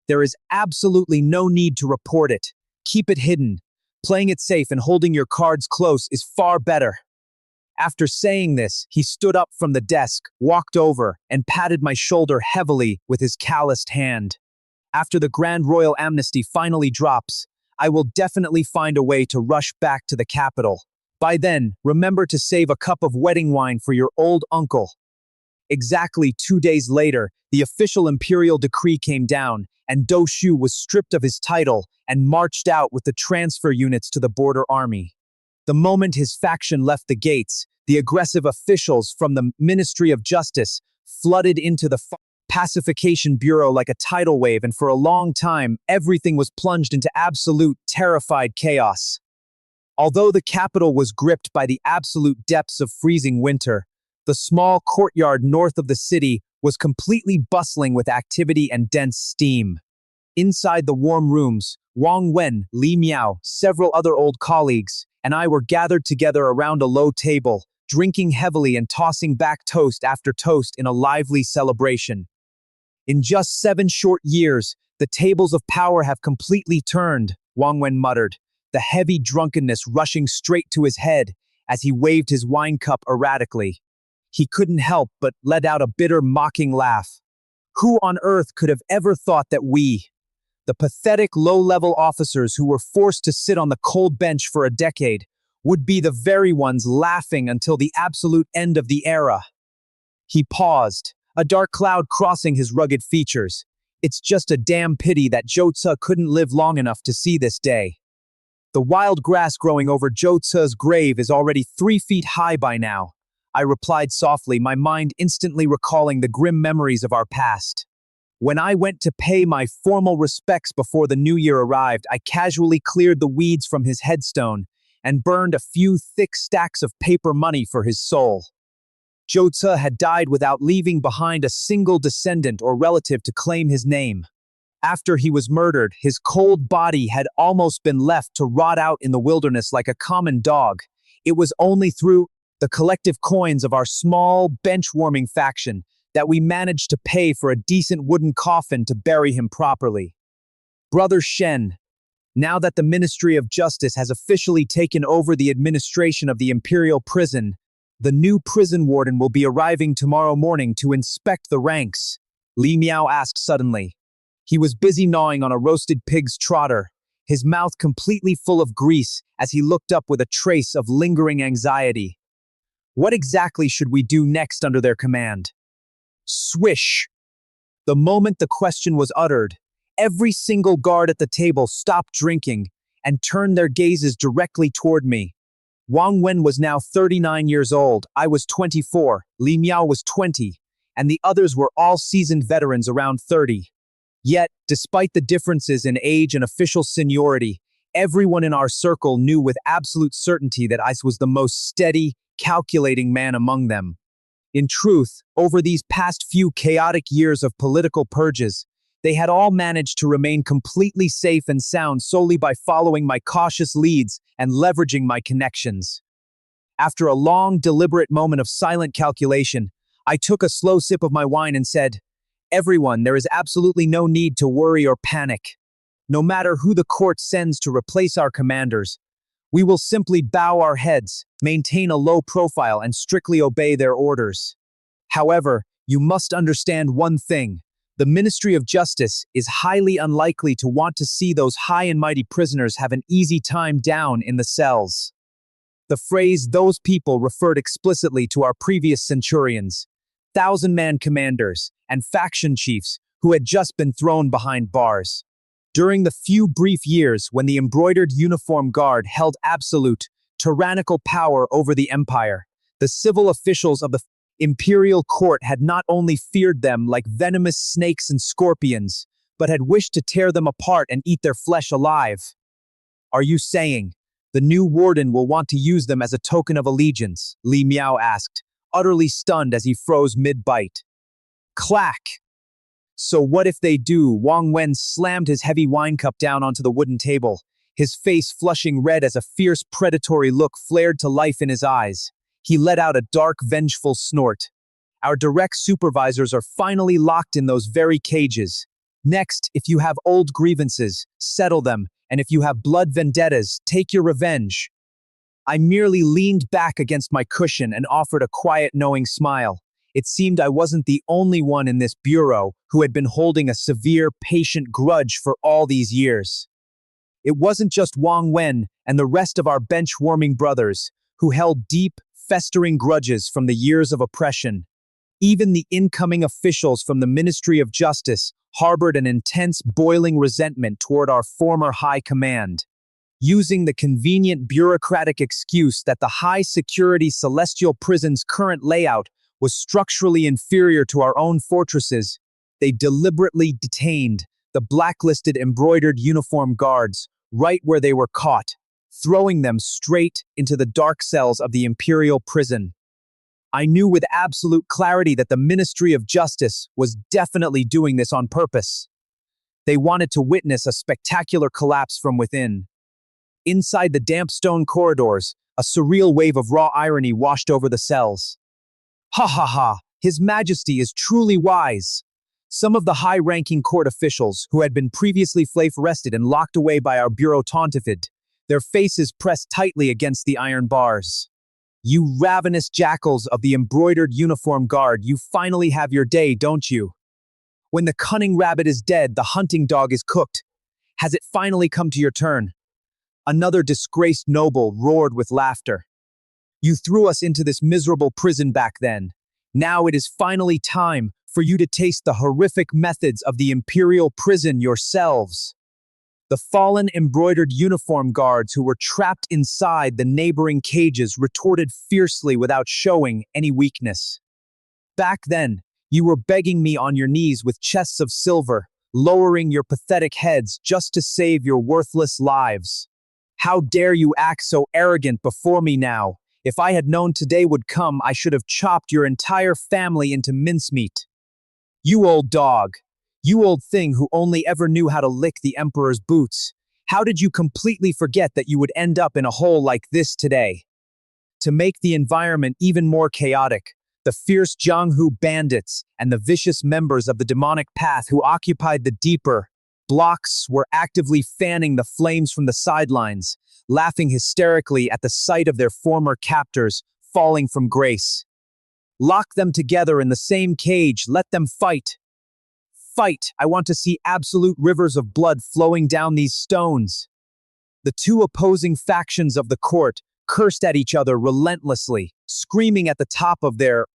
There is absolutely no need to report it. Keep it hidden. Playing it safe and holding your cards close is far better. After saying this, he stood up from the desk, walked over, and patted my shoulder heavily with his calloused hand. After the Grand Royal Amnesty finally drops, I will definitely find a way to rush back to the capital. By then, remember to save a cup of wedding wine for your old uncle. Exactly 2 days later, the official imperial decree came down, and Doshu was stripped of his title and marched out with the transfer units to the border army. The moment his faction left the gates, the aggressive officials from the Ministry of Justice flooded into the Pacification Bureau like a tidal wave, and for a long time, everything was plunged into absolute, terrified chaos. Although the capital was gripped by the absolute depths of freezing winter, the small courtyard north of the city was completely bustling with activity and dense steam. Inside the warm rooms, Wang Wen, Li Miao, several other old colleagues, and I were gathered together around a low table, drinking heavily and tossing back toast after toast in a lively celebration. In just 7 short years, the tables of power have completely turned, Wang Wen muttered, the heavy drunkenness rushing straight to his head as he waved his wine cup erratically. He couldn't help but let out a bitter, mocking laugh. Who on earth could have ever thought that we, the pathetic low-level officers who were forced to sit on the cold bench for a decade, would be the very ones laughing until the absolute end of the era? He paused, a dark cloud crossing his rugged features. It's just a damn pity that Jotze couldn't live long enough to see this day. The wild grass growing over Jotze's grave is already 3 feet high by now, I replied softly, my mind instantly recalling the grim memories of our past. When I went to pay my formal respects before the new year arrived, I casually cleared the weeds from his headstone and burned a few thick stacks of paper money for his soul. Jotze had died without leaving behind a single descendant or relative to claim his name. After he was murdered, his cold body had almost been left to rot out in the wilderness like a common dog. It was only through the collective coins of our small, bench-warming faction that we managed to pay for a decent wooden coffin to bury him properly. Brother Shen, Now that the Ministry of Justice has officially taken over the administration of the Imperial Prison, the new prison warden will be arriving tomorrow morning to inspect the ranks. Li Miao asked suddenly. He was busy gnawing on a roasted pig's trotter, his mouth completely full of grease as he looked up with a trace of lingering anxiety. What exactly should we do next under their command? Swish! The moment the question was uttered, every single guard at the table stopped drinking and turned their gazes directly toward me. Wang Wen was now 39 years old, I was 24, Li Miao was 20, and the others were all seasoned veterans around 30. Yet, despite the differences in age and official seniority, everyone in our circle knew with absolute certainty that I was the most steady, calculating man among them. In truth, over these past few chaotic years of political purges, they had all managed to remain completely safe and sound solely by following my cautious leads and leveraging my connections. After a long, deliberate moment of silent calculation, I took a slow sip of my wine and said, "Everyone, there is absolutely no need to worry or panic. No matter who the court sends to replace our commanders, we will simply bow our heads, maintain a low profile, and strictly obey their orders. However, you must understand one thing. The Ministry of Justice is highly unlikely to want to see those high and mighty prisoners have an easy time down in the cells." The phrase "those people" referred explicitly to our previous centurions, thousand-man commanders, and faction chiefs who had just been thrown behind bars. During the few brief years when the embroidered uniform guard held absolute, tyrannical power over the empire, the civil officials of the imperial court had not only feared them like venomous snakes and scorpions, but had wished to tear them apart and eat their flesh alive. Are you saying the new warden will want to use them as a token of allegiance? Li Miao asked, utterly stunned as he froze mid-bite. Clack! So what if they do? Wang Wen slammed his heavy wine cup down onto the wooden table, his face flushing red as a fierce predatory look flared to life in his eyes. He let out a dark, vengeful snort. Our direct supervisors are finally locked in those very cages. Next, if you have old grievances, settle them, and if you have blood vendettas, take your revenge. I merely leaned back against my cushion and offered a quiet, knowing smile. It seemed I wasn't the only one in this bureau who had been holding a severe, patient grudge for all these years. It wasn't just Wang Wen and the rest of our bench-warming brothers who held deep, festering grudges from the years of oppression. Even the incoming officials from the Ministry of Justice harbored an intense, boiling resentment toward our former high command. Using the convenient bureaucratic excuse that the high-security Celestial Prison's current layout was structurally inferior to our own fortresses, they deliberately detained the blacklisted embroidered uniform guards right where they were caught, throwing them straight into the dark cells of the Imperial Prison. I knew with absolute clarity that the Ministry of Justice was definitely doing this on purpose. They wanted to witness a spectacular collapse from within. Inside the damp stone corridors, a surreal wave of raw irony washed over the cells. Ha ha ha, His Majesty is truly wise. Some of the high-ranking court officials, who had been previously arrested and locked away by our bureau tontified, their faces pressed tightly against the iron bars. You ravenous jackals of the embroidered uniform guard, you finally have your day, don't you? When the cunning rabbit is dead, the hunting dog is cooked. Has it finally come to your turn? Another disgraced noble roared with laughter. You threw us into this miserable prison back then. Now it is finally time for you to taste the horrific methods of the imperial prison yourselves. The fallen embroidered uniform guards who were trapped inside the neighboring cages retorted fiercely without showing any weakness. Back then, you were begging me on your knees with chests of silver, lowering your pathetic heads just to save your worthless lives. How dare you act so arrogant before me now? If I had known today would come, I should have chopped your entire family into mincemeat. You old dog. You old thing who only ever knew how to lick the emperor's boots. How did you completely forget that you would end up in a hole like this today? To make the environment even more chaotic, the fierce Jianghu bandits and the vicious members of the demonic path who occupied the deeper, Blocks were actively fanning the flames from the sidelines, laughing hysterically at the sight of their former captors falling from grace. Lock them together in the same cage, let them fight. Fight! I want to see absolute rivers of blood flowing down these stones. The two opposing factions of the court cursed at each other relentlessly, screaming at the top of their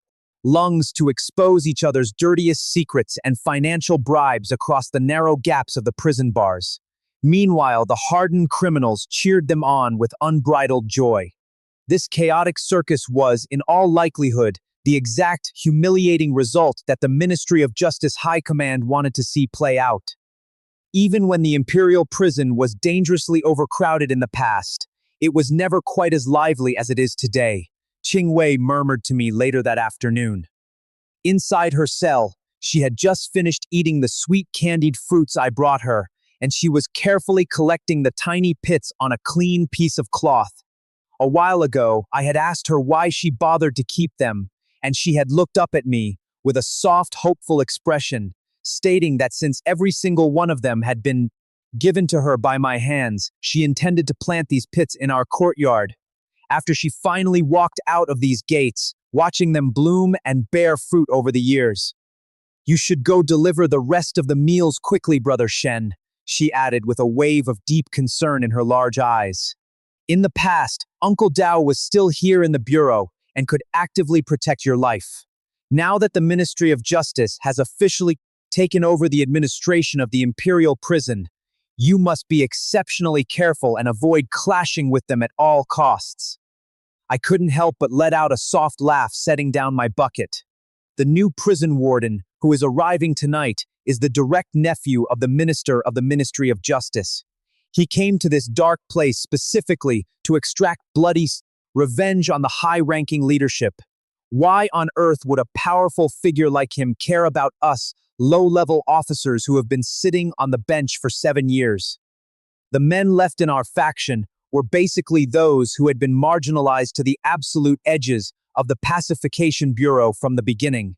lungs to expose each other's dirtiest secrets and financial bribes across the narrow gaps of the prison bars. Meanwhile, the hardened criminals cheered them on with unbridled joy. This chaotic circus was, in all likelihood, the exact humiliating result that the Ministry of Justice High Command wanted to see play out. Even when the imperial prison was dangerously overcrowded in the past, it was never quite as lively as it is today, Qingwei murmured to me later that afternoon. Inside her cell, she had just finished eating the sweet candied fruits I brought her, and she was carefully collecting the tiny pits on a clean piece of cloth. A while ago, I had asked her why she bothered to keep them, and she had looked up at me with a soft, hopeful expression, stating that since every single one of them had been given to her by my hands, she intended to plant these pits in our courtyard. After she finally walked out of these gates, watching them bloom and bear fruit over the years. You should go deliver the rest of the meals quickly, Brother Shen, she added with a wave of deep concern in her large eyes. In the past, Uncle Dao was still here in the bureau and could actively protect your life. Now that the Ministry of Justice has officially taken over the administration of the imperial prison, you must be exceptionally careful and avoid clashing with them at all costs. I couldn't help but let out a soft laugh, setting down my bucket. The new prison warden, who is arriving tonight, is the direct nephew of the Minister of the Ministry of Justice. He came to this dark place specifically to extract bloody revenge on the high-ranking leadership. Why on earth would a powerful figure like him care about us, low-level officers who have been sitting on the bench for 7 years? The men left in our faction were basically those who had been marginalized to the absolute edges of the Pacification Bureau from the beginning.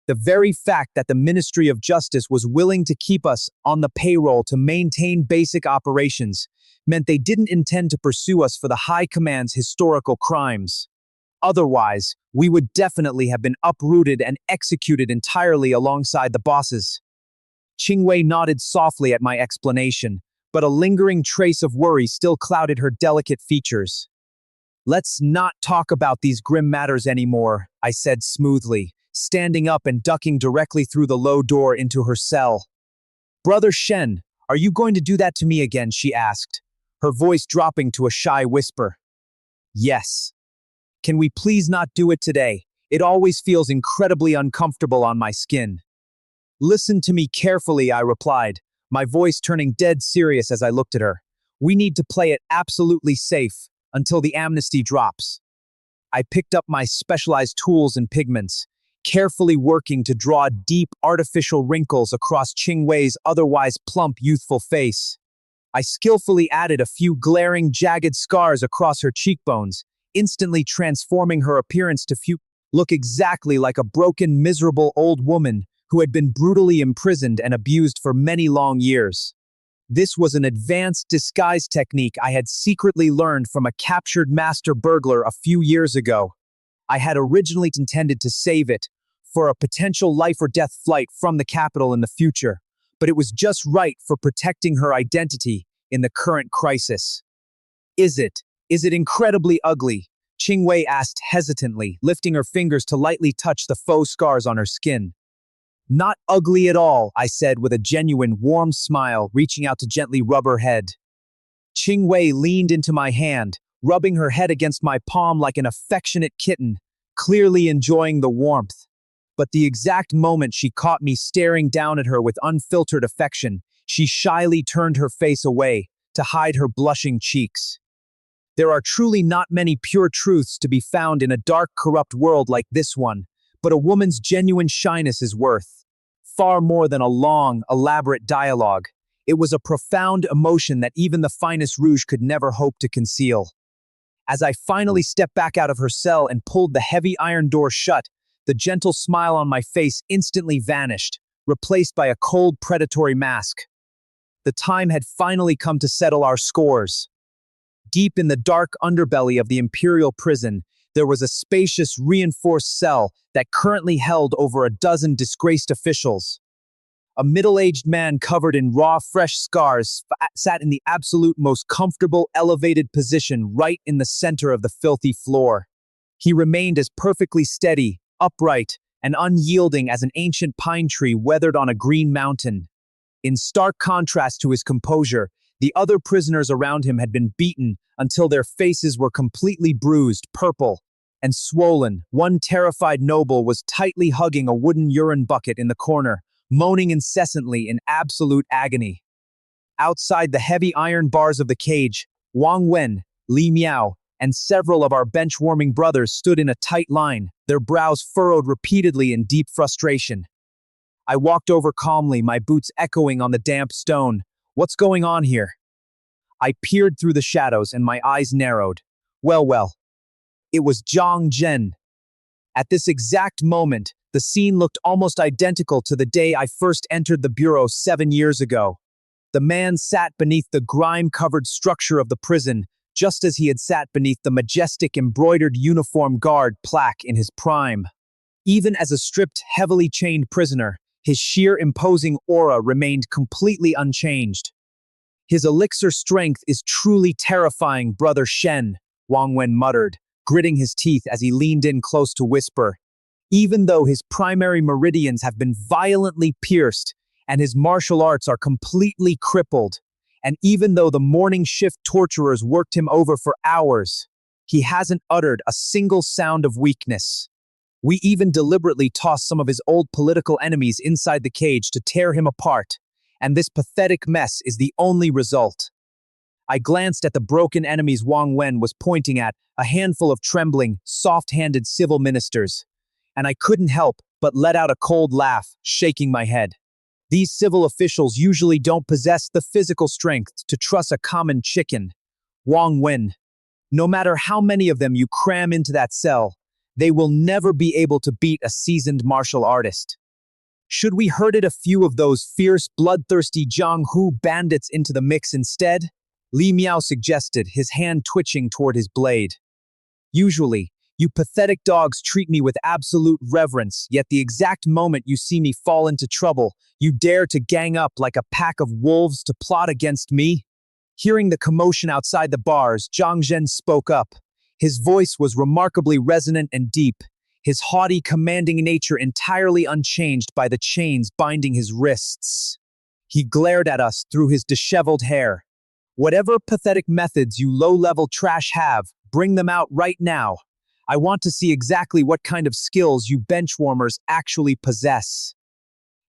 The very fact that the Ministry of Justice was willing to keep us on the payroll to maintain basic operations meant they didn't intend to pursue us for the High Command's historical crimes. Otherwise, we would definitely have been uprooted and executed entirely alongside the bosses. Qingwei nodded softly at my explanation, but a lingering trace of worry still clouded her delicate features. Let's not talk about these grim matters anymore, I said smoothly, standing up and ducking directly through the low door into her cell. Brother Shen, are you going to do that to me again? She asked, her voice dropping to a shy whisper. Yes. Can we please not do it today? It always feels incredibly uncomfortable on my skin. Listen to me carefully, I replied, my voice turning dead serious as I looked at her. We need to play it absolutely safe until the amnesty drops. I picked up my specialized tools and pigments, carefully working to draw deep artificial wrinkles across Qingwei's otherwise plump, youthful face. I skillfully added a few glaring, jagged scars across her cheekbones, instantly transforming her appearance to look exactly like a broken, miserable old woman who had been brutally imprisoned and abused for many long years. This was an advanced disguise technique I had secretly learned from a captured master burglar a few years ago. I had originally intended to save it for a potential life or death flight from the capital in the future, but it was just right for protecting her identity in the current crisis. Is it incredibly ugly? Qingwei asked hesitantly, lifting her fingers to lightly touch the faux scars on her skin. Not ugly at all, I said with a genuine warm smile, reaching out to gently rub her head. Qingwei leaned into my hand, rubbing her head against my palm like an affectionate kitten, clearly enjoying the warmth. But the exact moment she caught me staring down at her with unfiltered affection, she shyly turned her face away to hide her blushing cheeks. There are truly not many pure truths to be found in a dark, corrupt world like this one, but a woman's genuine shyness is worth far more than a long, elaborate dialogue. It was a profound emotion that even the finest rouge could never hope to conceal. As I finally stepped back out of her cell and pulled the heavy iron door shut, the gentle smile on my face instantly vanished, replaced by a cold, predatory mask. The time had finally come to settle our scores. Deep in the dark underbelly of the imperial prison, there was a spacious, reinforced cell that currently held over a dozen disgraced officials. A middle-aged man covered in raw, fresh scars sat in the absolute most comfortable, elevated position right in the center of the filthy floor. He remained as perfectly steady, upright, and unyielding as an ancient pine tree weathered on a green mountain. In stark contrast to his composure, the other prisoners around him had been beaten until their faces were completely bruised, purple, and swollen. One terrified noble was tightly hugging a wooden urine bucket in the corner, moaning incessantly in absolute agony. Outside the heavy iron bars of the cage, Wang Wen, Li Miao, and several of our bench-warming brothers stood in a tight line, their brows furrowed repeatedly in deep frustration. I walked over calmly, my boots echoing on the damp stone. What's going on here? I peered through the shadows and my eyes narrowed. Well. It was Zhang Zhen. At this exact moment, the scene looked almost identical to the day I first entered the bureau 7 years ago. The man sat beneath the grime-covered structure of the prison, just as he had sat beneath the majestic embroidered uniform guard plaque in his prime. Even as a stripped, heavily chained prisoner, his sheer imposing aura remained completely unchanged. His elixir strength is truly terrifying, Brother Shen, Wang Wen muttered, gritting his teeth as he leaned in close to whisper. Even though his primary meridians have been violently pierced and his martial arts are completely crippled, and even though the morning shift torturers worked him over for hours, he hasn't uttered a single sound of weakness. We even deliberately tossed some of his old political enemies inside the cage to tear him apart, and this pathetic mess is the only result. I glanced at the broken enemies Wang Wen was pointing at, a handful of trembling, soft-handed civil ministers, and I couldn't help but let out a cold laugh, shaking my head. These civil officials usually don't possess the physical strength to truss a common chicken. Wang Wen, no matter how many of them you cram into that cell, they will never be able to beat a seasoned martial artist. Should we herded a few of those fierce, bloodthirsty Jianghu bandits into the mix instead? Li Miao suggested, his hand twitching toward his blade. Usually, you pathetic dogs treat me with absolute reverence, yet the exact moment you see me fall into trouble, you dare to gang up like a pack of wolves to plot against me? Hearing the commotion outside the bars, Zhang Zhen spoke up. His voice was remarkably resonant and deep, his haughty, commanding nature entirely unchanged by the chains binding his wrists. He glared at us through his disheveled hair. Whatever pathetic methods you low-level trash have, bring them out right now. I want to see exactly what kind of skills you benchwarmers actually possess.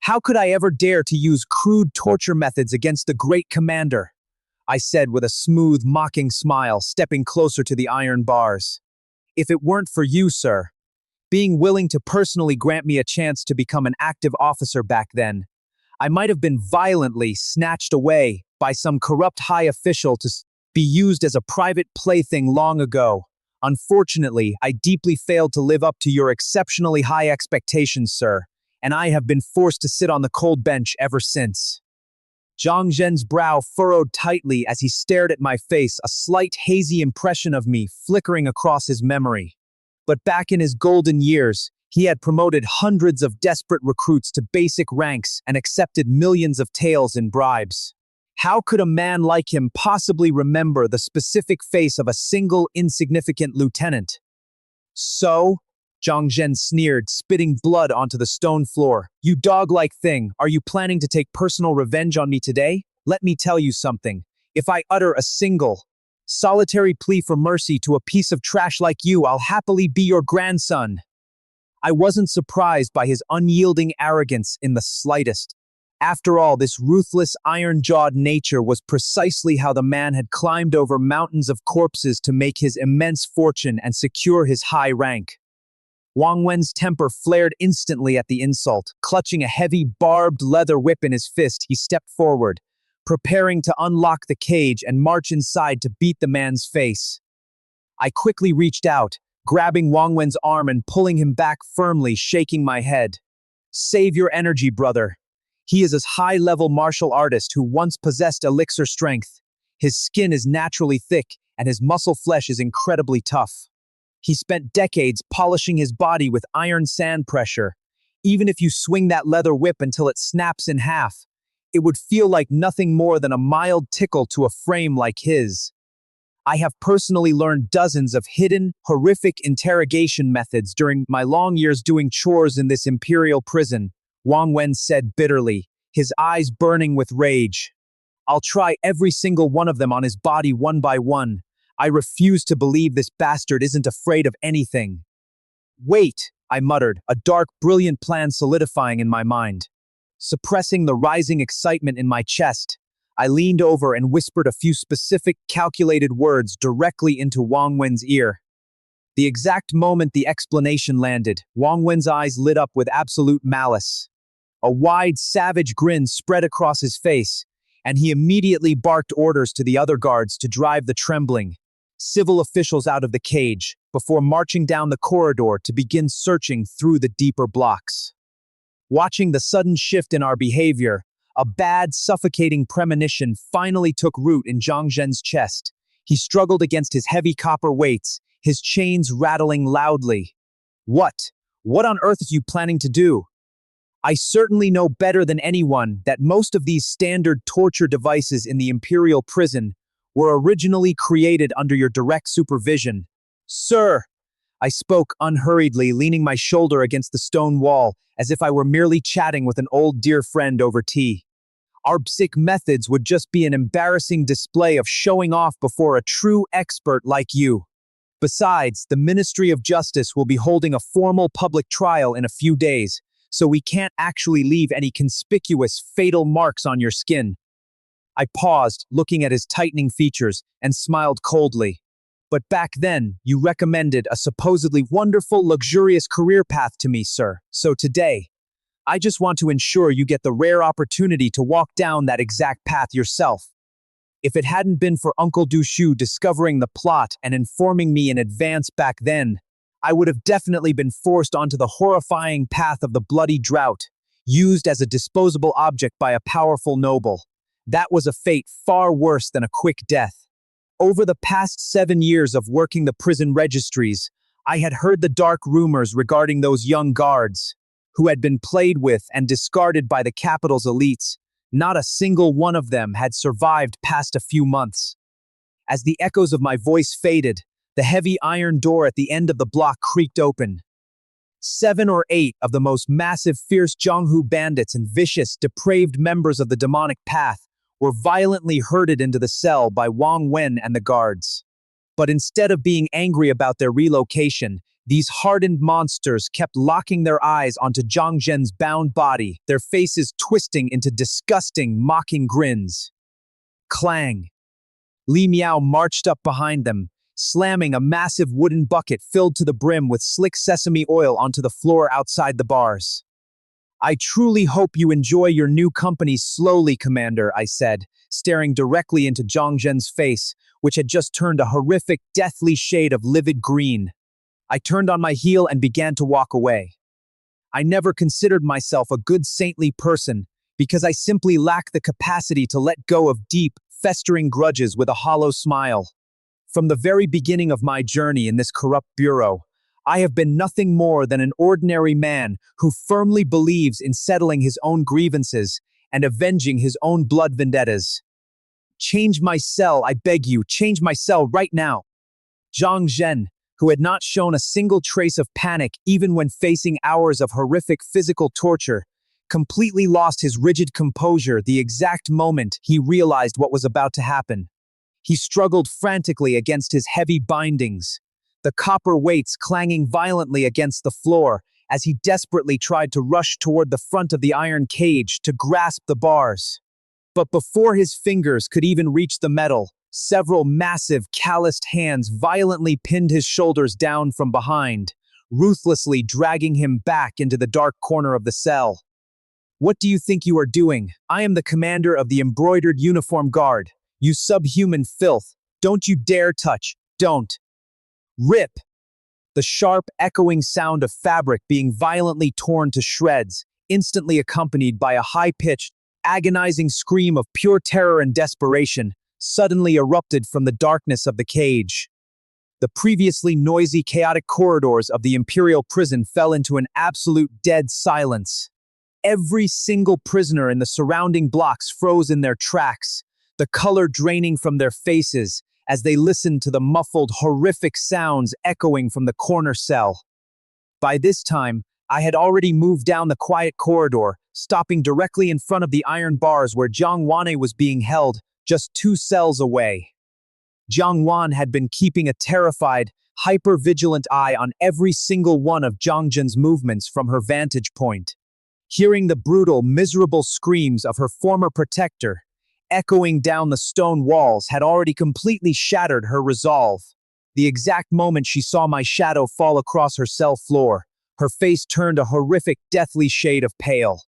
How could I ever dare to use crude torture methods against the great commander? I said with a smooth, mocking smile, stepping closer to the iron bars. If it weren't for you, sir, being willing to personally grant me a chance to become an active officer back then, I might have been violently snatched away by some corrupt high official to be used as a private plaything long ago. Unfortunately, I deeply failed to live up to your exceptionally high expectations, sir, and I have been forced to sit on the cold bench ever since. Zhang Zhen's brow furrowed tightly as he stared at my face, a slight hazy impression of me flickering across his memory. But back in his golden years, he had promoted hundreds of desperate recruits to basic ranks and accepted millions of taels in bribes. How could a man like him possibly remember the specific face of a single insignificant lieutenant? So, Zhang Zhen sneered, spitting blood onto the stone floor. You dog-like thing, are you planning to take personal revenge on me today? Let me tell you something. If I utter a single, solitary plea for mercy to a piece of trash like you, I'll happily be your grandson. I wasn't surprised by his unyielding arrogance in the slightest. After all, this ruthless, iron-jawed nature was precisely how the man had climbed over mountains of corpses to make his immense fortune and secure his high rank. Wang Wen's temper flared instantly at the insult. Clutching a heavy, barbed leather whip in his fist, he stepped forward, preparing to unlock the cage and march inside to beat the man's face. I quickly reached out, grabbing Wang Wen's arm and pulling him back firmly, shaking my head. Save your energy, brother. He is a high-level martial artist who once possessed elixir strength. His skin is naturally thick, and his muscle flesh is incredibly tough. He spent decades polishing his body with iron sand pressure. Even if you swing that leather whip until it snaps in half, it would feel like nothing more than a mild tickle to a frame like his. I have personally learned dozens of hidden, horrific interrogation methods during my long years doing chores in this imperial prison, Wang Wen said bitterly, his eyes burning with rage. I'll try every single one of them on his body one by one. I refuse to believe this bastard isn't afraid of anything. Wait, I muttered, a dark, brilliant plan solidifying in my mind. Suppressing the rising excitement in my chest, I leaned over and whispered a few specific, calculated words directly into Wang Wen's ear. The exact moment the explanation landed, Wang Wen's eyes lit up with absolute malice. A wide, savage grin spread across his face, and he immediately barked orders to the other guards to drive the trembling civil officials out of the cage before marching down the corridor to begin searching through the deeper blocks. Watching the sudden shift in our behavior, a bad, suffocating premonition finally took root in Zhang Zhen's chest. He struggled against his heavy copper weights, his chains rattling loudly. What? What on earth are you planning to do? I certainly know better than anyone that most of these standard torture devices in the Imperial prison were originally created under your direct supervision. Sir, I spoke unhurriedly, leaning my shoulder against the stone wall as if I were merely chatting with an old dear friend over tea. Our basic methods would just be an embarrassing display of showing off before a true expert like you. Besides, the Ministry of Justice will be holding a formal public trial in a few days, so we can't actually leave any conspicuous, fatal marks on your skin. I paused, looking at his tightening features, and smiled coldly. But back then, you recommended a supposedly wonderful, luxurious career path to me, sir. So today, I just want to ensure you get the rare opportunity to walk down that exact path yourself. If it hadn't been for Uncle Dushu discovering the plot and informing me in advance back then, I would have definitely been forced onto the horrifying path of the bloody drought, used as a disposable object by a powerful noble. That was a fate far worse than a quick death. Over the past 7 years of working the prison registries, I had heard the dark rumors regarding those young guards, who had been played with and discarded by the capital's elites. Not a single one of them had survived past a few months. As the echoes of my voice faded, the heavy iron door at the end of the block creaked open. 7 or 8 of the most massive, fierce Jianghu bandits and vicious, depraved members of the demonic path were violently herded into the cell by Wang Wen and the guards. But instead of being angry about their relocation, these hardened monsters kept locking their eyes onto Zhang Zhen's bound body, their faces twisting into disgusting, mocking grins. Clang! Li Miao marched up behind them, slamming a massive wooden bucket filled to the brim with slick sesame oil onto the floor outside the bars. I truly hope you enjoy your new company slowly, Commander, I said, staring directly into Zhang Zhen's face, which had just turned a horrific, deathly shade of livid green. I turned on my heel and began to walk away. I never considered myself a good saintly person because I simply lack the capacity to let go of deep, festering grudges with a hollow smile. From the very beginning of my journey in this corrupt bureau, I have been nothing more than an ordinary man who firmly believes in settling his own grievances and avenging his own blood vendettas. Change my cell, I beg you, change my cell right now. Zhang Zhen, who had not shown a single trace of panic even when facing hours of horrific physical torture, completely lost his rigid composure the exact moment he realized what was about to happen. He struggled frantically against his heavy bindings, the copper weights clanging violently against the floor as he desperately tried to rush toward the front of the iron cage to grasp the bars. But before his fingers could even reach the metal, several massive, calloused hands violently pinned his shoulders down from behind, ruthlessly dragging him back into the dark corner of the cell. What do you think you are doing? I am the commander of the embroidered uniform guard. You subhuman filth. Don't you dare touch. Don't. Rip! The sharp, echoing sound of fabric being violently torn to shreds instantly accompanied by a high-pitched, agonizing scream of pure terror and desperation, suddenly erupted from the darkness of the cage. The previously noisy, chaotic corridors of the Imperial prison fell into an absolute dead silence. Every single prisoner in the surrounding blocks froze in their tracks, the color draining from their faces as they listened to the muffled, horrific sounds echoing from the corner cell. By this time, I had already moved down the quiet corridor, stopping directly in front of the iron bars where Jiang Wane was being held, just 2 cells away. Jiang Wan had been keeping a terrified, hyper-vigilant eye on every single one of Zhang Jin's movements from her vantage point. Hearing the brutal, miserable screams of her former protector, echoing down the stone walls had already completely shattered her resolve. The exact moment she saw my shadow fall across her cell floor, her face turned a horrific, deathly shade of pale.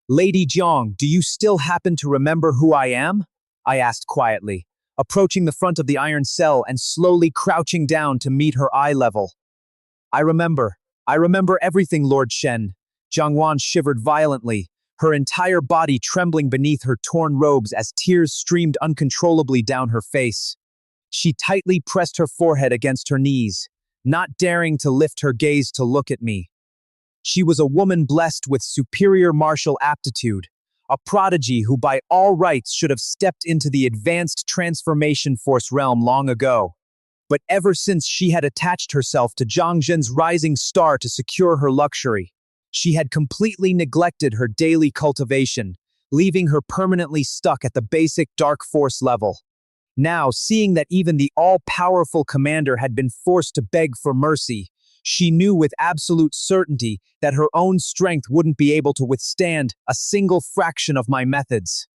"Lady Jiang, do you still happen to remember who I am?" I asked quietly, approaching the front of the iron cell and slowly crouching down to meet her eye level. I remember everything, Lord Shen." Jiang Wan shivered violently, her entire body trembling beneath her torn robes as tears streamed uncontrollably down her face. She tightly pressed her forehead against her knees, not daring to lift her gaze to look at me. She was a woman blessed with superior martial aptitude, a prodigy who by all rights should have stepped into the advanced transformation force realm long ago. But ever since she had attached herself to Zhang Jin's rising star to secure her luxury, she had completely neglected her daily cultivation, leaving her permanently stuck at the basic dark force level. Now, seeing that even the all-powerful commander had been forced to beg for mercy, she knew with absolute certainty that her own strength wouldn't be able to withstand a single fraction of my methods.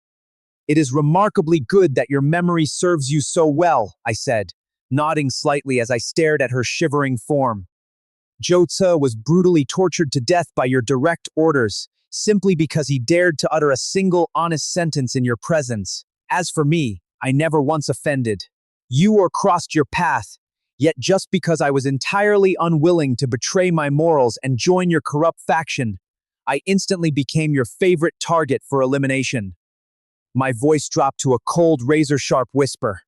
"It is remarkably good that your memory serves you so well," I said, nodding slightly as I stared at her shivering form. "Zhou Ce was brutally tortured to death by your direct orders, simply because he dared to utter a single honest sentence in your presence. As for me, I never once offended you or crossed your path, yet just because I was entirely unwilling to betray my morals and join your corrupt faction, I instantly became your favorite target for elimination." My voice dropped to a cold, razor-sharp whisper.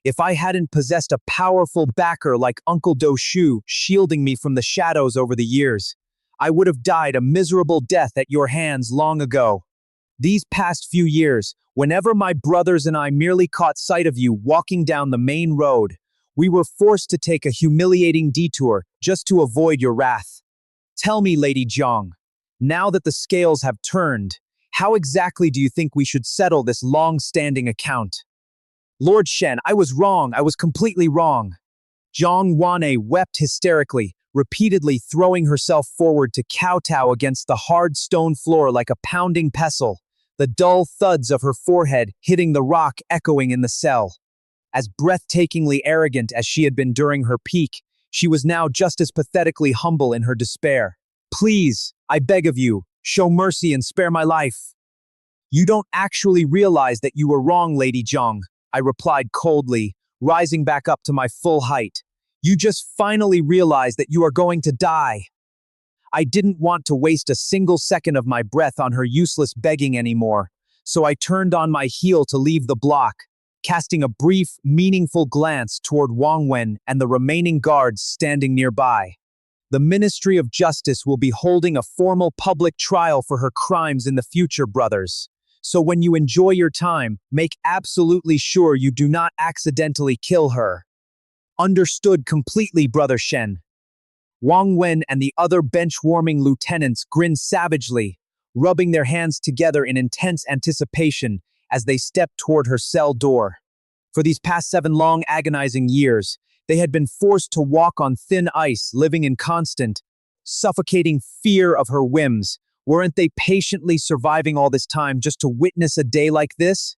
If I hadn't possessed a powerful backer like Uncle Do Shu shielding me from the shadows over the years, I would have died a miserable death at your hands long ago. These past few years, whenever my brothers and I merely caught sight of you walking down the main road, we were forced to take a humiliating detour just to avoid your wrath. Tell me, Lady Jiang, now that the scales have turned, how exactly do you think we should settle this long-standing account? "Lord Shen, I was wrong. I was completely wrong." Jiang Wane wept hysterically, repeatedly throwing herself forward to kowtow against the hard stone floor like a pounding pestle, the dull thuds of her forehead hitting the rock echoing in the cell. As breathtakingly arrogant as she had been during her peak, she was now just as pathetically humble in her despair. "Please, I beg of you, show mercy and spare my life." "You don't actually realize that you were wrong, Lady Jiang," I replied coldly, rising back up to my full height. "You just finally realize that you are going to die." I didn't want to waste a single second of my breath on her useless begging anymore, so I turned on my heel to leave the block, casting a brief, meaningful glance toward Wang Wen and the remaining guards standing nearby. The Ministry of Justice will be holding a formal public trial for her crimes in the future, brothers. So when you enjoy your time, make absolutely sure you do not accidentally kill her. Understood completely, Brother Shen. Wang Wen and the other bench-warming lieutenants grinned savagely, rubbing their hands together in intense anticipation as they stepped toward her cell door. For these past 7 long, agonizing years, they had been forced to walk on thin ice, living in constant, suffocating fear of her whims. Weren't they patiently surviving all this time just to witness a day like this?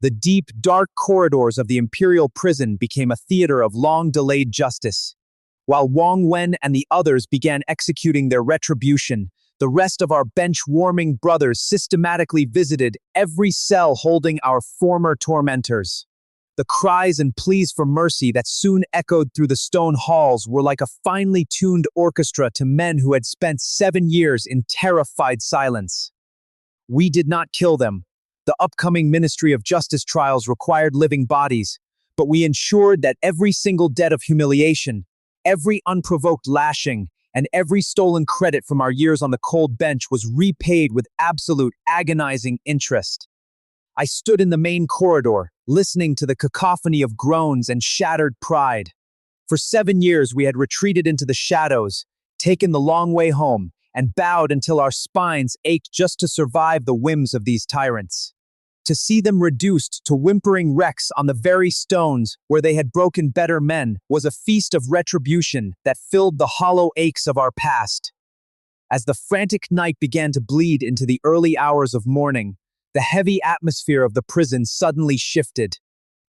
The deep, dark corridors of the Imperial prison became a theater of long-delayed justice. While Wang Wen and the others began executing their retribution, the rest of our bench-warming brothers systematically visited every cell holding our former tormentors. The cries and pleas for mercy that soon echoed through the stone halls were like a finely tuned orchestra to men who had spent 7 years in terrified silence. We did not kill them. The upcoming Ministry of Justice trials required living bodies, but we ensured that every single debt of humiliation, every unprovoked lashing, and every stolen credit from our years on the cold bench was repaid with absolute agonizing interest. I stood in the main corridor, listening to the cacophony of groans and shattered pride. For 7 years we had retreated into the shadows, taken the long way home, and bowed until our spines ached just to survive the whims of these tyrants. To see them reduced to whimpering wrecks on the very stones where they had broken better men was a feast of retribution that filled the hollow aches of our past. As the frantic night began to bleed into the early hours of morning, the heavy atmosphere of the prison suddenly shifted.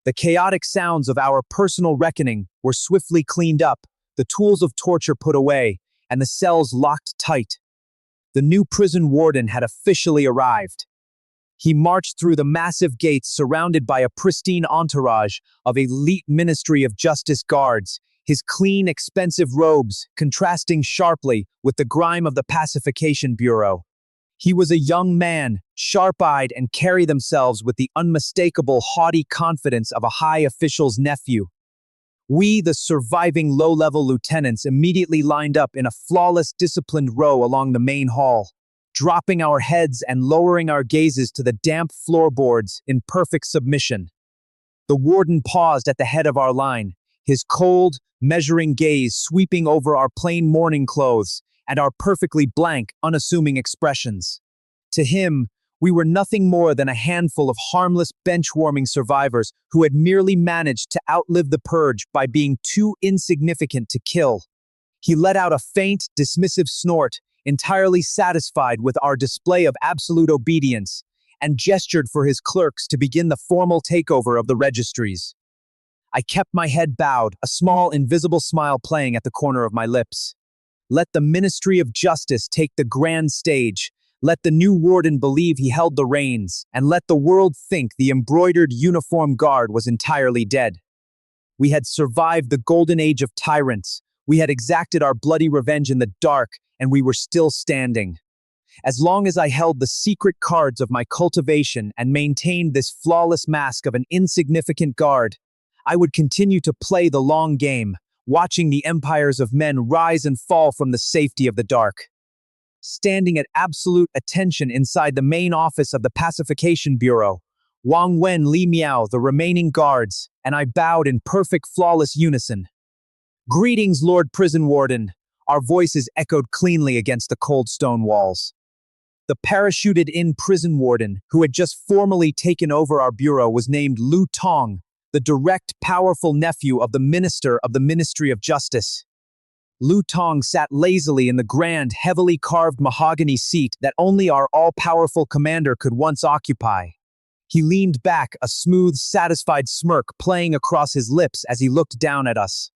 The chaotic sounds of our personal reckoning were swiftly cleaned up, the tools of torture put away, and the cells locked tight. The new prison warden had officially arrived. He marched through the massive gates surrounded by a pristine entourage of elite Ministry of Justice guards, his clean, expensive robes contrasting sharply with the grime of the Pacification Bureau. He was a young man, sharp-eyed, and carried themselves with the unmistakable haughty confidence of a high official's nephew. We, the surviving low-level lieutenants, immediately lined up in a flawless, disciplined row along the main hall, dropping our heads and lowering our gazes to the damp floorboards in perfect submission. The warden paused at the head of our line, his cold, measuring gaze sweeping over our plain mourning clothes and our perfectly blank, unassuming expressions. To him, we were nothing more than a handful of harmless bench-warming survivors who had merely managed to outlive the purge by being too insignificant to kill. He let out a faint, dismissive snort, entirely satisfied with our display of absolute obedience, and gestured for his clerks to begin the formal takeover of the registries. I kept my head bowed, a small, invisible smile playing at the corner of my lips. Let the Ministry of Justice take the grand stage. Let the new warden believe he held the reins, and let the world think the embroidered uniform guard was entirely dead. We had survived the golden age of tyrants. We had exacted our bloody revenge in the dark, and we were still standing. As long as I held the secret cards of my cultivation and maintained this flawless mask of an insignificant guard, I would continue to play the long game, watching the empires of men rise and fall from the safety of the dark. Standing at absolute attention inside the main office of the Pacification Bureau, Wang Wen, Li Miao, the remaining guards, and I bowed in perfect flawless unison. "Greetings, Lord Prison Warden." Our voices echoed cleanly against the cold stone walls. The parachuted-in prison warden, who had just formally taken over our bureau, was named Lu Tong, the direct, powerful nephew of the Minister of the Ministry of Justice. Lu Tong sat lazily in the grand, heavily carved mahogany seat that only our all-powerful commander could once occupy. He leaned back, a smooth, satisfied smirk playing across his lips as he looked down at us.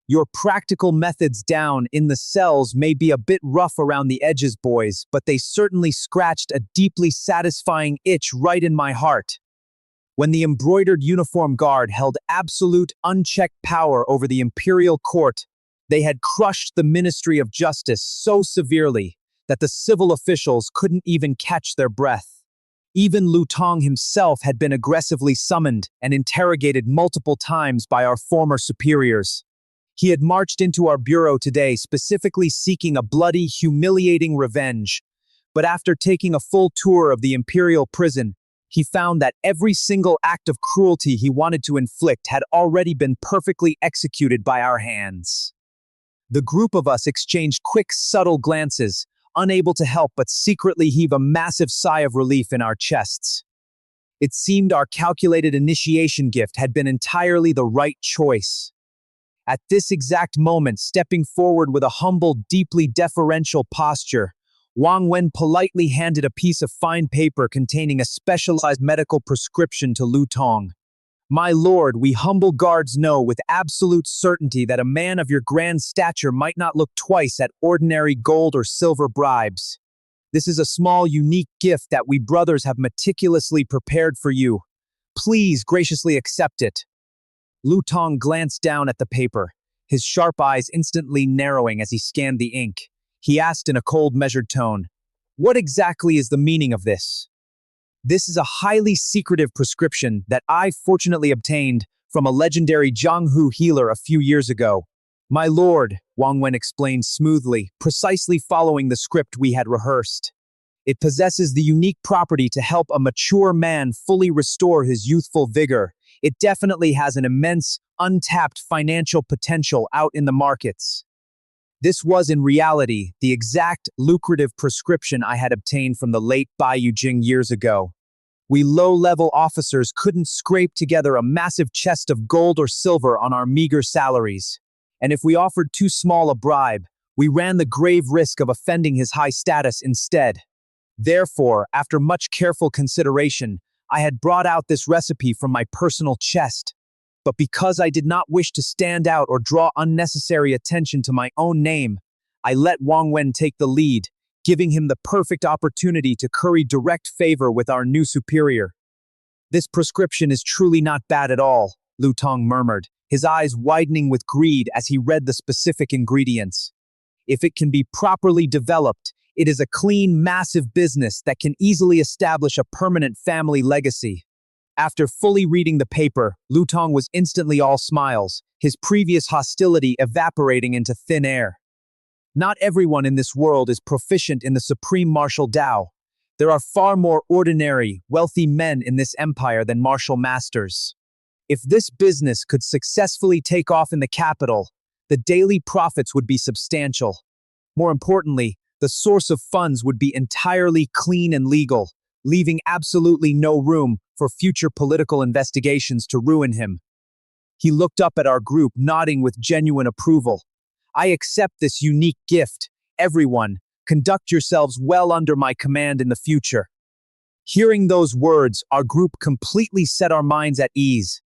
"Your practical methods down in the cells may be a bit rough around the edges, boys, but they certainly scratched a deeply satisfying itch right in my heart." When the embroidered uniform guard held absolute, unchecked power over the imperial court, they had crushed the Ministry of Justice so severely that the civil officials couldn't even catch their breath. Even Lu Tong himself had been aggressively summoned and interrogated multiple times by our former superiors. He had marched into our bureau today specifically seeking a bloody, humiliating revenge, but after taking a full tour of the imperial prison, he found that every single act of cruelty he wanted to inflict had already been perfectly executed by our hands. The group of us exchanged quick, subtle glances, unable to help but secretly heave a massive sigh of relief in our chests. It seemed our calculated initiation gift had been entirely the right choice. At this exact moment, stepping forward with a humble, deeply deferential posture, Wang Wen politely handed a piece of fine paper containing a specialized medical prescription to Lu Tong. "My lord, we humble guards know with absolute certainty that a man of your grand stature might not look twice at ordinary gold or silver bribes. This is a small, unique gift that we brothers have meticulously prepared for you. Please graciously accept it." Lu Tong glanced down at the paper, his sharp eyes instantly narrowing as he scanned the ink. He asked in a cold, measured tone, "What exactly is the meaning of this?" "This is a highly secretive prescription that I fortunately obtained from a legendary Jianghu healer a few years ago. My lord," Wang Wen explained smoothly, precisely following the script we had rehearsed. "It possesses the unique property to help a mature man fully restore his youthful vigor. It definitely has an immense, untapped financial potential out in the markets." This was in reality the exact lucrative prescription I had obtained from the late Bai Yujing years ago. We low-level officers couldn't scrape together a massive chest of gold or silver on our meager salaries. And if we offered too small a bribe, we ran the grave risk of offending his high status instead. Therefore, after much careful consideration, I had brought out this recipe from my personal chest. But because I did not wish to stand out or draw unnecessary attention to my own name, I let Wang Wen take the lead, giving him the perfect opportunity to curry direct favor with our new superior. "This prescription is truly not bad at all," Lu Tong murmured, his eyes widening with greed as he read the specific ingredients. "If it can be properly developed, it is a clean, massive business that can easily establish a permanent family legacy." After fully reading the paper, Lu Tong was instantly all smiles, his previous hostility evaporating into thin air. Not everyone in this world is proficient in the supreme martial Tao. There are far more ordinary, wealthy men in this empire than martial masters. If this business could successfully take off in the capital, the daily profits would be substantial. More importantly, the source of funds would be entirely clean and legal, leaving absolutely no room for future political investigations to ruin him. He looked up at our group, nodding with genuine approval. "I accept this unique gift. Everyone, conduct yourselves well under my command in the future." Hearing those words, our group completely set our minds at ease.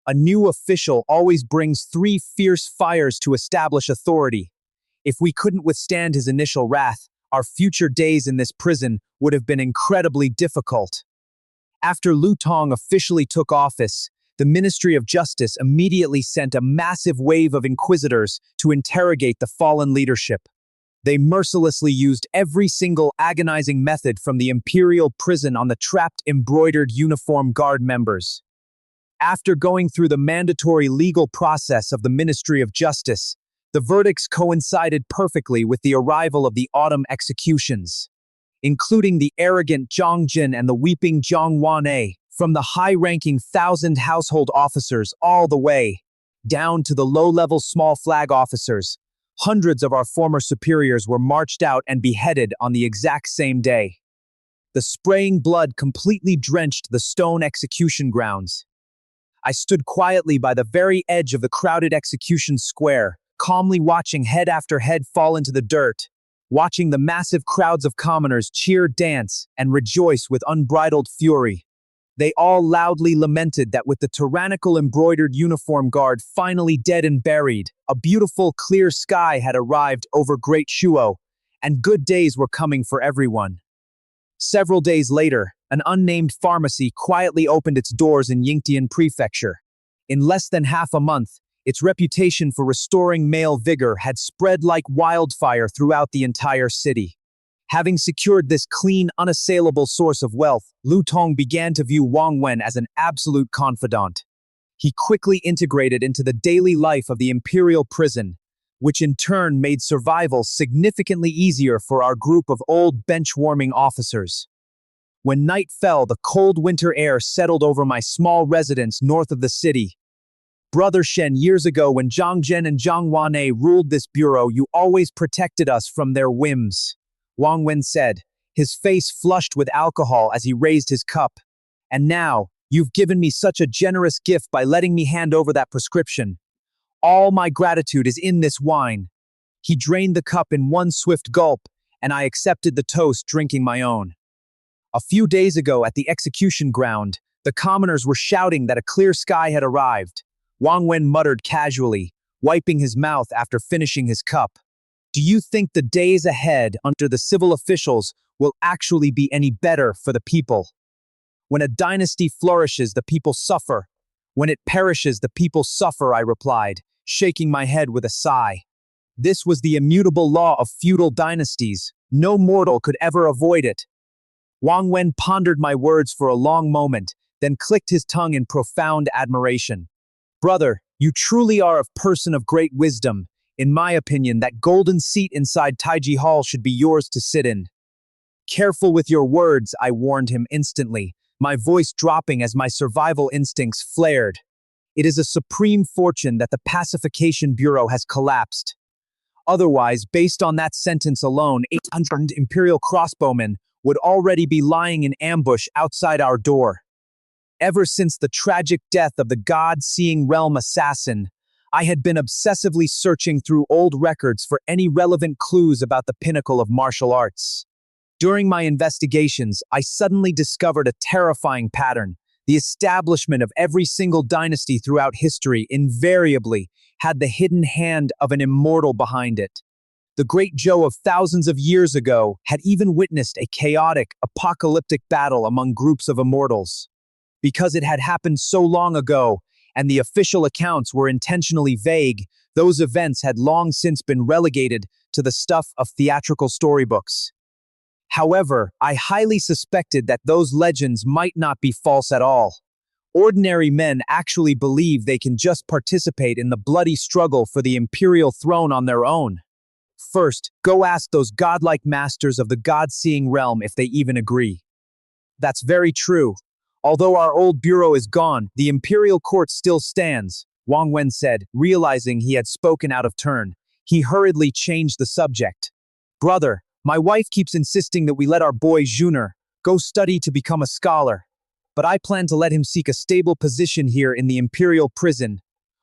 A new official always brings 3 fierce fires to establish authority. If we couldn't withstand his initial wrath, our future days in this prison would have been incredibly difficult. After Lu Tong officially took office, the Ministry of Justice immediately sent a massive wave of inquisitors to interrogate the fallen leadership. They mercilessly used every single agonizing method from the imperial prison on the trapped embroidered uniform guard members. After going through the mandatory legal process of the Ministry of Justice, the verdicts coincided perfectly with the arrival of the autumn executions, including the arrogant Zhang Jin and the weeping Zhang Wan'e, from the high-ranking 1,000 household officers all the way down to the low-level small flag officers. Hundreds of our former superiors were marched out and beheaded on the exact same day. The spraying blood completely drenched the stone execution grounds. I stood quietly by the very edge of the crowded execution square, calmly watching head after head fall into the dirt, watching the massive crowds of commoners cheer, dance, and rejoice with unbridled fury. They all loudly lamented that with the tyrannical embroidered uniform guard finally dead and buried, a beautiful, clear sky had arrived over Great Shuo, and good days were coming for everyone. Several days later, an unnamed pharmacy quietly opened its doors in Yingtian Prefecture. In less than half a month, its reputation for restoring male vigor had spread like wildfire throughout the entire city. Having secured this clean, unassailable source of wealth, Lu Tong began to view Wang Wen as an absolute confidant. He quickly integrated into the daily life of the imperial prison, which in turn made survival significantly easier for our group of old bench-warming officers. When night fell, the cold winter air settled over my small residence north of the city. "Brother Shen, years ago when Zhang Zhen and Zhang Wan'e ruled this bureau, you always protected us from their whims," Wang Wen said, his face flushed with alcohol as he raised his cup. "And now, you've given me such a generous gift by letting me hand over that prescription. All my gratitude is in this wine." He drained the cup in one swift gulp, and I accepted the toast, drinking my own. A few days ago at the execution ground, the commoners were shouting that a clear sky had arrived. Wang Wen muttered casually, wiping his mouth after finishing his cup. "Do you think the days ahead under the civil officials will actually be any better for the people? When a dynasty flourishes, the people suffer. When it perishes, the people suffer, I replied, shaking my head with a sigh. This was the immutable law of feudal dynasties. No mortal could ever avoid it. Wang Wen pondered my words for a long moment, then clicked his tongue in profound admiration. Brother, you truly are a person of great wisdom. In my opinion, that golden seat inside Taiji Hall should be yours to sit in. Careful with your words, I warned him instantly, my voice dropping as my survival instincts flared. It is a supreme fortune that the Pacification Bureau has collapsed. Otherwise, based on that sentence alone, 800 Imperial crossbowmen would already be lying in ambush outside our door. Ever since the tragic death of the God-seeing realm assassin, I had been obsessively searching through old records for any relevant clues about the pinnacle of martial arts. During my investigations, I suddenly discovered a terrifying pattern. The establishment of every single dynasty throughout history invariably had the hidden hand of an immortal behind it. The Great Zhou of thousands of years ago had even witnessed a chaotic, apocalyptic battle among groups of immortals. Because it had happened so long ago, and the official accounts were intentionally vague, those events had long since been relegated to the stuff of theatrical storybooks. However, I highly suspected that those legends might not be false at all. Ordinary men actually believe they can just participate in the bloody struggle for the imperial throne on their own. First, go ask those godlike masters of the God-seeing realm if they even agree. That's very true. Although our old bureau is gone, the imperial court still stands, Wang Wen said, realizing he had spoken out of turn. He hurriedly changed the subject. Brother, my wife keeps insisting that we let our boy Juner go study to become a scholar. But I plan to let him seek a stable position here in the imperial prison.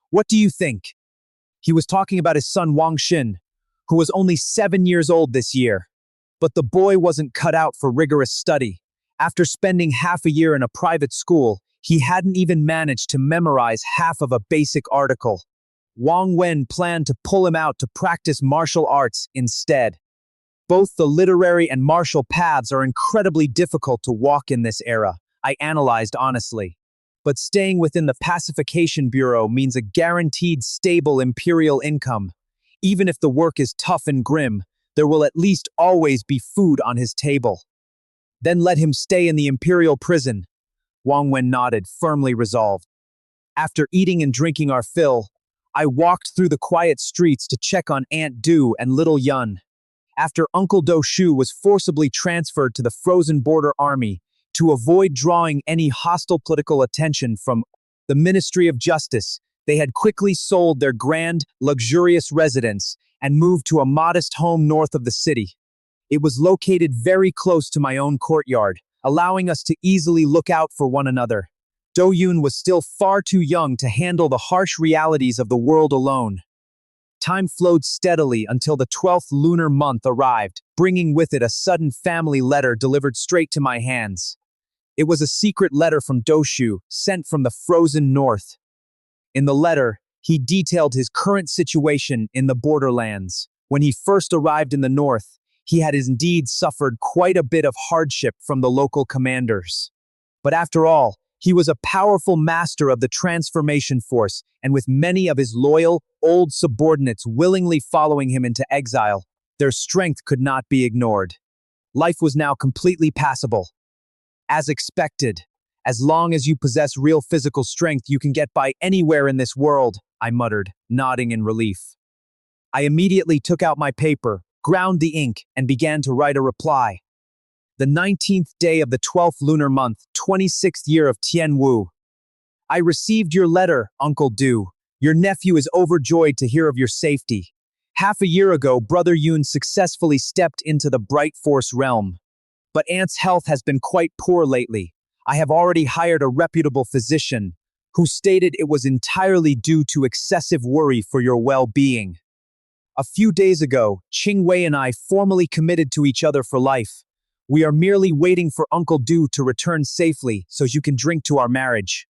What do you think? He was talking about his son Wang Xin, who was only 7 years old this year. But the boy wasn't cut out for rigorous study. After spending half a year in a private school, he hadn't even managed to memorize half of a basic article. Wang Wen planned to pull him out to practice martial arts instead. Both the literary and martial paths are incredibly difficult to walk in this era, I analyzed honestly. But staying within the Pacification Bureau means a guaranteed stable imperial income. Even if the work is tough and grim, there will at least always be food on his table. Then let him stay in the imperial prison. Wang Wen nodded, firmly resolved. After eating and drinking our fill, I walked through the quiet streets to check on Aunt Du and little Yun. After Uncle Do Shu was forcibly transferred to the Frozen Border Army to avoid drawing any hostile political attention from the Ministry of Justice, they had quickly sold their grand, luxurious residence and moved to a modest home north of the city. It was located very close to my own courtyard, allowing us to easily look out for one another. Do Yun was still far too young to handle the harsh realities of the world alone. Time flowed steadily until the 12th lunar month arrived, bringing with it a sudden family letter delivered straight to my hands. It was a secret letter from Do Shu, sent from the frozen north. In the letter, he detailed his current situation in the borderlands. When he first arrived in the north, he had indeed suffered quite a bit of hardship from the local commanders. But after all, he was a powerful master of the transformation force, and with many of his loyal, old subordinates willingly following him into exile, their strength could not be ignored. Life was now completely passable. As expected, as long as you possess real physical strength, you can get by anywhere in this world, I muttered, nodding in relief. I immediately took out my paper, ground the ink, and began to write a reply. The 19th day of the 12th lunar month, 26th year of Tianwu. I received your letter, Uncle Du. Your nephew is overjoyed to hear of your safety. Half a year ago, Brother Yun successfully stepped into the Bright Force realm. But Aunt's health has been quite poor lately. I have already hired a reputable physician who stated it was entirely due to excessive worry for your well-being. A few days ago, Qing Wei and I formally committed to each other for life. We are merely waiting for Uncle Du to return safely so you can drink to our marriage.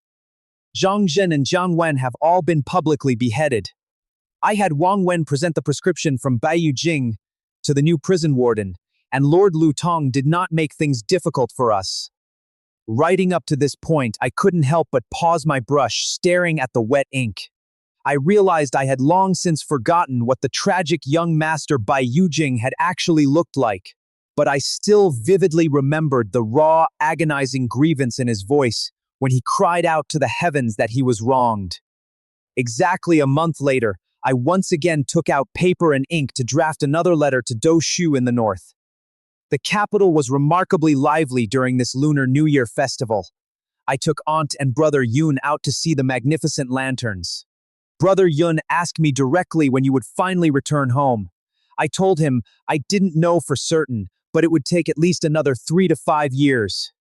Zhang Zhen and Jiang Wen have all been publicly beheaded. I had Wang Wen present the prescription from Baiyu Jing to the new prison warden, and Lord Lu Tong did not make things difficult for us. Writing up to this point, I couldn't help but pause my brush, staring at the wet ink. I realized I had long since forgotten what the tragic young master Bai Yujing had actually looked like. But I still vividly remembered the raw, agonizing grievance in his voice when he cried out to the heavens that he was wronged. Exactly a month later, I once again took out paper and ink to draft another letter to Do Shu in the north. The capital was remarkably lively during this Lunar New Year festival. I took Aunt and Brother Yun out to see the magnificent lanterns. Brother Yun asked me directly when you would finally return home. I told him I didn't know for certain, but it would take at least another 3 to 5 years.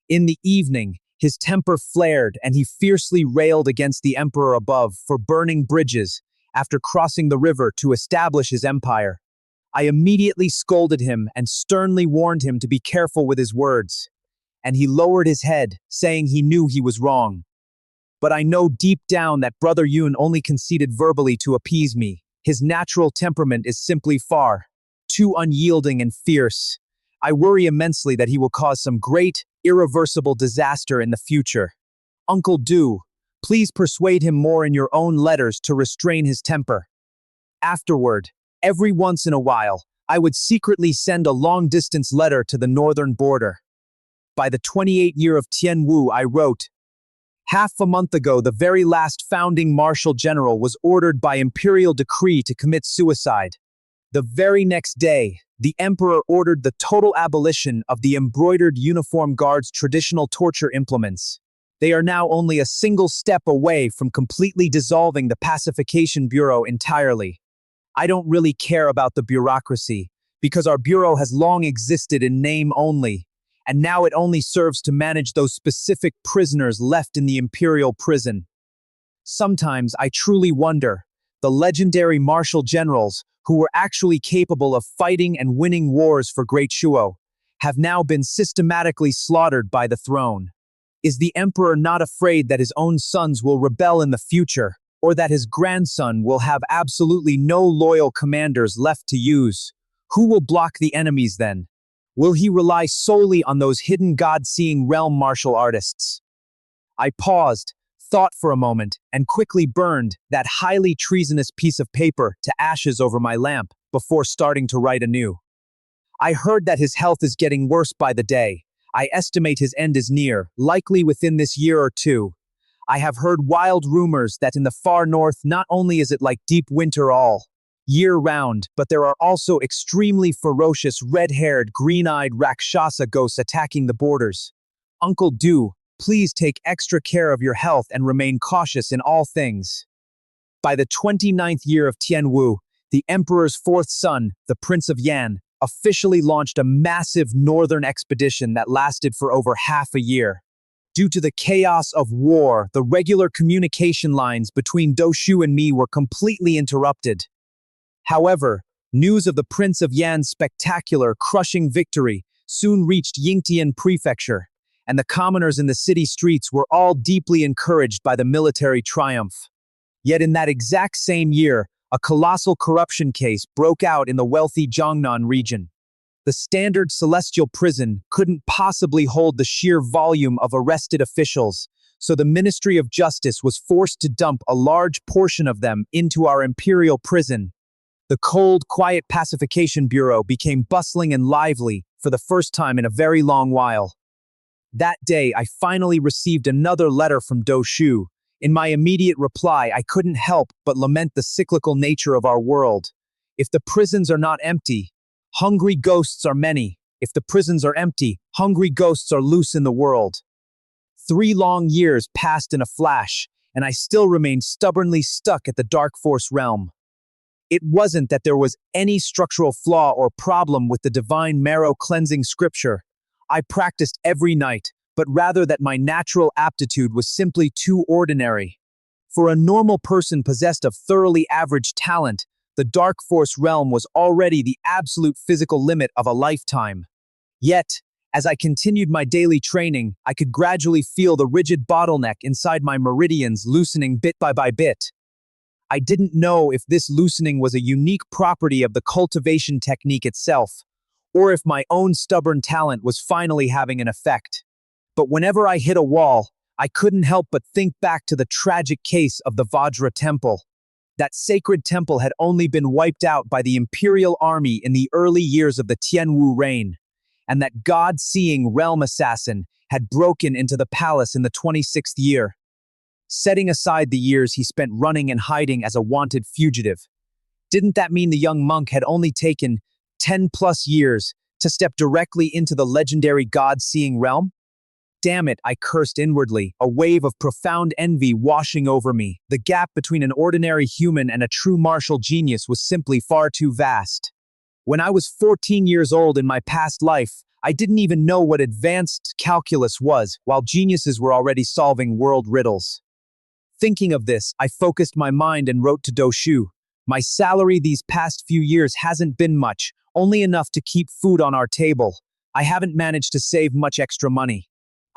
In the evening, his temper flared and he fiercely railed against the emperor above for burning bridges after crossing the river to establish his empire. I immediately scolded him and sternly warned him to be careful with his words. And he lowered his head, saying he knew he was wrong. But I know deep down that Brother Yun only conceded verbally to appease me. His natural temperament is simply far too unyielding and fierce. I worry immensely that he will cause some great, irreversible disaster in the future. Uncle Du, please persuade him more in your own letters to restrain his temper. Afterward, every once in a while, I would secretly send a long-distance letter to the northern border. By the 28th year of Tianwu, I wrote, "Half a month ago, the very last founding marshal general was ordered by imperial decree to commit suicide. The very next day, the emperor ordered the total abolition of the embroidered uniform guards' traditional torture implements. They are now only a single step away from completely dissolving the Pacification Bureau entirely. I don't really care about the bureaucracy, because our bureau has long existed in name only, and now it only serves to manage those specific prisoners left in the imperial prison. Sometimes I truly wonder, the legendary martial generals, who were actually capable of fighting and winning wars for Great Shuo, have now been systematically slaughtered by the throne. Is the emperor not afraid that his own sons will rebel in the future, or that his grandson will have absolutely no loyal commanders left to use? Who will block the enemies then? Will he rely solely on those hidden God-seeing realm martial artists?" I paused, thought for a moment, and quickly burned that highly treasonous piece of paper to ashes over my lamp before starting to write anew. I heard that his health is getting worse by the day. I estimate his end is near, likely within this year or two. I have heard wild rumors that in the far north not only is it like deep winter all year-round, but there are also extremely ferocious red-haired, green-eyed Rakshasa ghosts attacking the borders. Uncle Du, please take extra care of your health and remain cautious in all things. By the 29th year of Tianwu, the emperor's fourth son, the Prince of Yan, officially launched a massive northern expedition that lasted for over half a year. Due to the chaos of war, the regular communication lines between Do Shu and me were completely interrupted. However, news of the Prince of Yan's spectacular, crushing victory soon reached Yingtian Prefecture, and the commoners in the city streets were all deeply encouraged by the military triumph. Yet in that exact same year, a colossal corruption case broke out in the wealthy Jiangnan region. The standard celestial prison couldn't possibly hold the sheer volume of arrested officials, so the Ministry of Justice was forced to dump a large portion of them into our imperial prison. The cold, quiet Pacification Bureau became bustling and lively for the first time in a very long while. That day, I finally received another letter from Do Shu. In my immediate reply, I couldn't help but lament the cyclical nature of our world. If the prisons are not empty, hungry ghosts are many. If the prisons are empty, hungry ghosts are loose in the world. 3 long years passed in a flash, and I still remained stubbornly stuck at the Dark Force realm. It wasn't that there was any structural flaw or problem with the divine marrow cleansing scripture I practiced every night, but rather that my natural aptitude was simply too ordinary. For a normal person possessed of thoroughly average talent, the Dark Force realm was already the absolute physical limit of a lifetime. Yet, as I continued my daily training, I could gradually feel the rigid bottleneck inside my meridians loosening bit by bit. I didn't know if this loosening was a unique property of the cultivation technique itself, or if my own stubborn talent was finally having an effect. But whenever I hit a wall, I couldn't help but think back to the tragic case of the Vajra temple. That sacred temple had only been wiped out by the imperial army in the early years of the Tianwu reign, and that God-seeing realm assassin had broken into the palace in the 26th year. Setting aside the years he spent running and hiding as a wanted fugitive, didn't that mean the young monk had only taken 10 plus years to step directly into the legendary God-seeing realm? Damn it, I cursed inwardly, a wave of profound envy washing over me. The gap between an ordinary human and a true martial genius was simply far too vast. When I was 14 years old in my past life, I didn't even know what advanced calculus was, while geniuses were already solving world riddles. Thinking of this, I focused my mind and wrote to Doshu. My salary these past few years hasn't been much, only enough to keep food on our table. I haven't managed to save much extra money.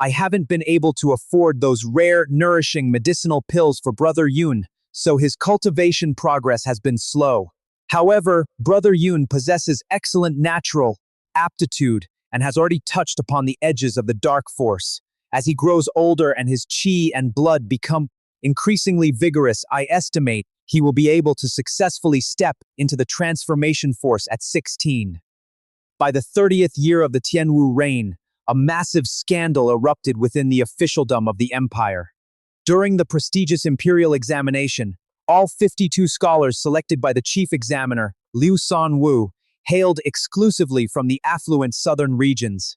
I haven't been able to afford those rare, nourishing medicinal pills for Brother Yoon, so his cultivation progress has been slow. However, Brother Yoon possesses excellent natural aptitude and has already touched upon the edges of the dark force. As he grows older and his chi and blood become increasingly vigorous, I estimate he will be able to successfully step into the transformation force at 16. By the 30th year of the Tianwu reign, a massive scandal erupted within the officialdom of the empire. During the prestigious imperial examination, all 52 scholars selected by the chief examiner, Liu Sanwu, hailed exclusively from the affluent southern regions.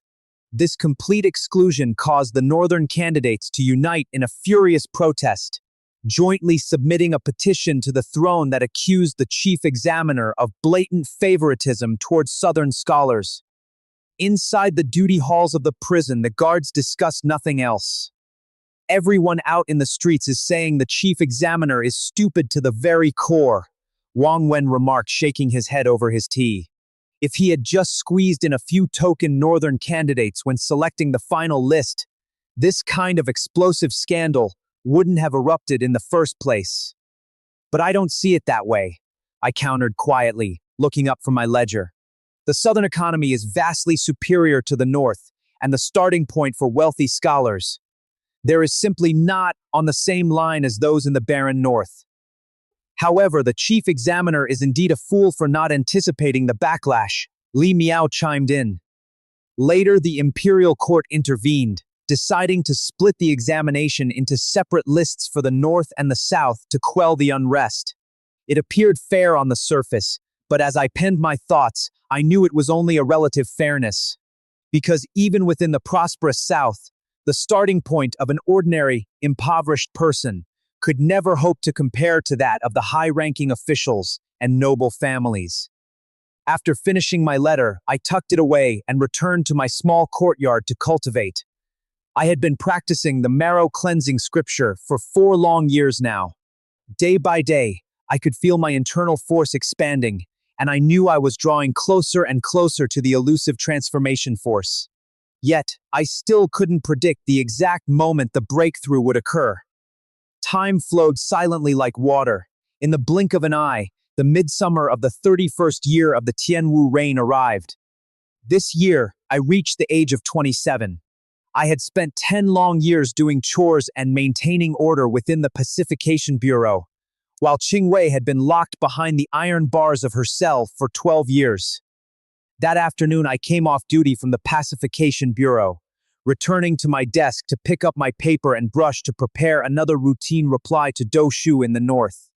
This complete exclusion caused the northern candidates to unite in a furious protest, jointly submitting a petition to the throne that accused the chief examiner of blatant favoritism towards southern scholars. Inside the duty halls of the prison, the guards discussed nothing else. Everyone out in the streets is saying the chief examiner is stupid to the very core, Wang Wen remarked, shaking his head over his tea. If he had just squeezed in a few token northern candidates when selecting the final list, this kind of explosive scandal wouldn't have erupted in the first place. But I don't see it that way, I countered quietly, looking up from my ledger. The southern economy is vastly superior to the north, and the starting point for wealthy scholars. There is simply not on the same line as those in the barren north. However, the chief examiner is indeed a fool for not anticipating the backlash, Li Miao chimed in. Later, the imperial court intervened, deciding to split the examination into separate lists for the north and the south to quell the unrest. It appeared fair on the surface, but as I penned my thoughts, I knew it was only a relative fairness. Because even within the prosperous South, the starting point of an ordinary, impoverished person could never hope to compare to that of the high-ranking officials and noble families. After finishing my letter, I tucked it away and returned to my small courtyard to cultivate. I had been practicing the marrow-cleansing scripture for 4 long years now. Day by day, I could feel my internal force expanding, and I knew I was drawing closer and closer to the elusive transformation force. Yet, I still couldn't predict the exact moment the breakthrough would occur. Time flowed silently like water. In the blink of an eye, the midsummer of the 31st year of the Tianwu reign arrived. This year, I reached the age of 27. I had spent 10 long years doing chores and maintaining order within the Pacification Bureau, while Qingwei had been locked behind the iron bars of her cell for 12 years. That afternoon, I came off duty from the Pacification Bureau, returning to my desk to pick up my paper and brush to prepare another routine reply to Doshu in the north.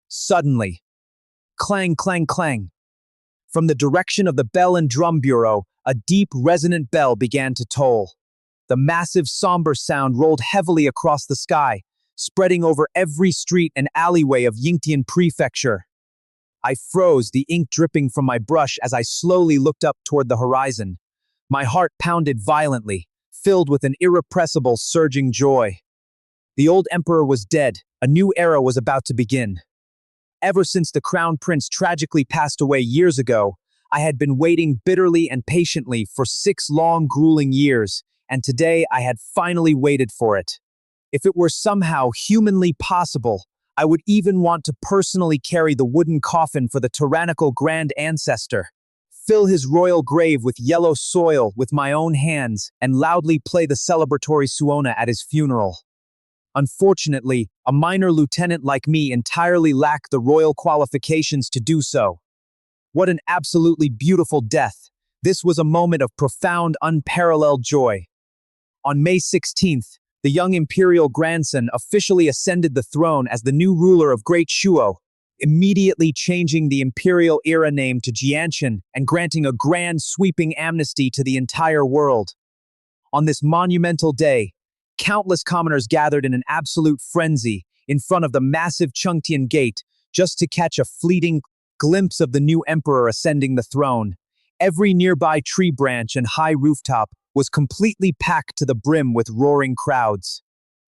Suddenly, clang, clang, clang. From the direction of the Bell and Drum Bureau, a deep, resonant bell began to toll. The massive, somber sound rolled heavily across the sky, spreading over every street and alleyway of Yingtian Prefecture. I froze, the ink dripping from my brush as I slowly looked up toward the horizon. My heart pounded violently, filled with an irrepressible, surging joy. The old emperor was dead. A new era was about to begin. Ever since the crown prince tragically passed away years ago, I had been waiting bitterly and patiently for 6 long, grueling years, and today I had finally waited for it. If it were somehow humanly possible, I would even want to personally carry the wooden coffin for the tyrannical grand ancestor. fill his royal grave with yellow soil with my own hands and loudly play the celebratory suona at his funeral. Unfortunately, a minor lieutenant like me entirely lacked the royal qualifications to do so. What an absolutely beautiful death. This was a moment of profound, unparalleled joy. On May 16th, the young imperial grandson officially ascended the throne as the new ruler of Great Shuo, immediately changing the imperial era name to Jianshan and granting a grand sweeping amnesty to the entire world. On this monumental day, countless commoners gathered in an absolute frenzy in front of the massive Chengtian gate just to catch a fleeting glimpse of the new emperor ascending the throne. Every nearby tree branch and high rooftop was completely packed to the brim with roaring crowds.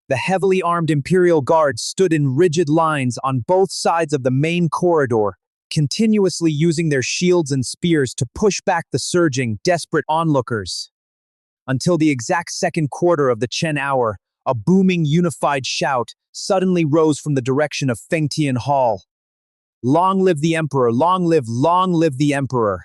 The heavily armed imperial guards stood in rigid lines on both sides of the main corridor, continuously using their shields and spears to push back the surging, desperate onlookers. Until the exact second quarter of the Chen hour, a booming unified shout suddenly rose from the direction of Fengtian Hall. "Long live the emperor! Long live the emperor!"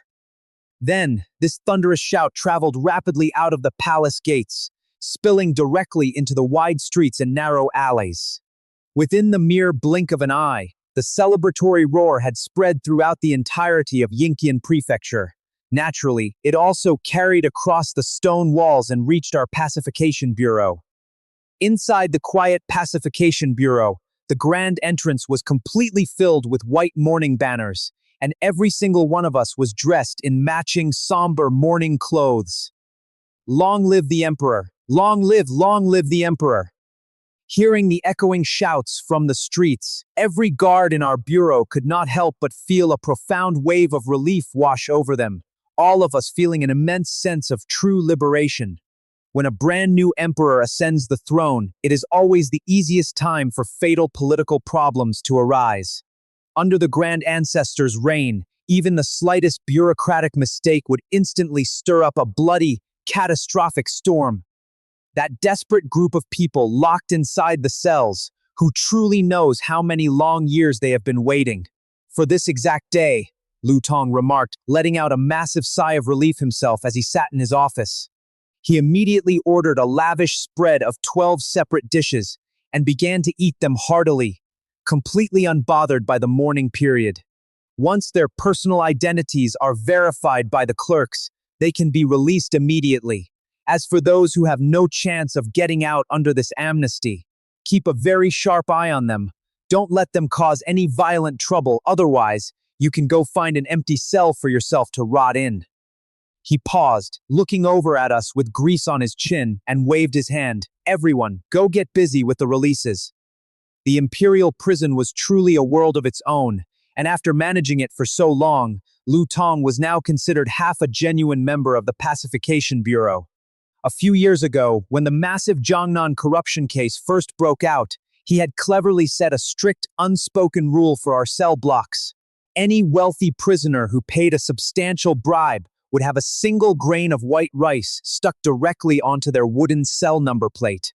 Then, this thunderous shout traveled rapidly out of the palace gates, spilling directly into the wide streets and narrow alleys. Within the mere blink of an eye, the celebratory roar had spread throughout the entirety of Yingqian Prefecture. Naturally, it also carried across the stone walls and reached our pacification bureau. Inside the quiet pacification bureau, the grand entrance was completely filled with white mourning banners, and every single one of us was dressed in matching somber mourning clothes. "Long live the emperor! Long live the emperor!" Hearing the echoing shouts from the streets, every guard in our bureau could not help but feel a profound wave of relief wash over them, all of us feeling an immense sense of true liberation. When a brand new emperor ascends the throne, it is always the easiest time for fatal political problems to arise. Under the Grand Ancestor's reign, even the slightest bureaucratic mistake would instantly stir up a bloody, catastrophic storm. That desperate group of people locked inside the cells, who truly knows how many long years they have been waiting. "For this exact day," Lu Tong remarked, letting out a massive sigh of relief himself as he sat in his office. He immediately ordered a lavish spread of 12 separate dishes and began to eat them heartily, completely unbothered by the mourning period. Once their personal identities are verified by the clerks, they can be released immediately. As for those who have no chance of getting out under this amnesty, keep a very sharp eye on them. Don't let them cause any violent trouble, otherwise, you can go find an empty cell for yourself to rot in. He paused, looking over at us with grease on his chin, and waved his hand. "Everyone, go get busy with the releases." The imperial prison was truly a world of its own, and after managing it for so long, Lu Tong was now considered half a genuine member of the Pacification Bureau. A few years ago, when the massive Jiangnan corruption case first broke out, he had cleverly set a strict, unspoken rule for our cell blocks. Any wealthy prisoner who paid a substantial bribe would have a single grain of white rice stuck directly onto their wooden cell number plate.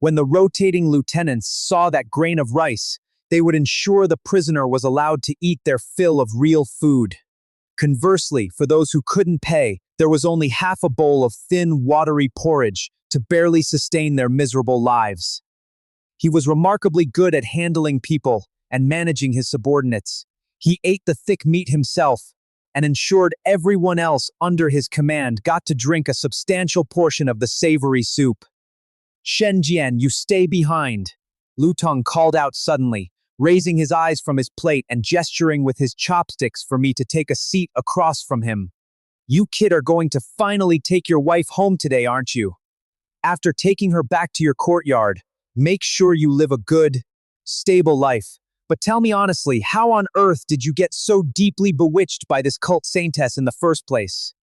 When the rotating lieutenants saw that grain of rice, they would ensure the prisoner was allowed to eat their fill of real food. Conversely, for those who couldn't pay, there was only half a bowl of thin, watery porridge to barely sustain their miserable lives. He was remarkably good at handling people and managing his subordinates. He ate the thick meat himself and ensured everyone else under his command got to drink a substantial portion of the savory soup. "Shen Jian, you stay behind," Lu Tong called out suddenly, raising his eyes from his plate and gesturing with his chopsticks for me to take a seat across from him. "You kid are going to finally take your wife home today, aren't you? After taking her back to your courtyard, make sure you live a good, stable life. But tell me honestly, how on earth did you get so deeply bewitched by this cult saintess in the first place?"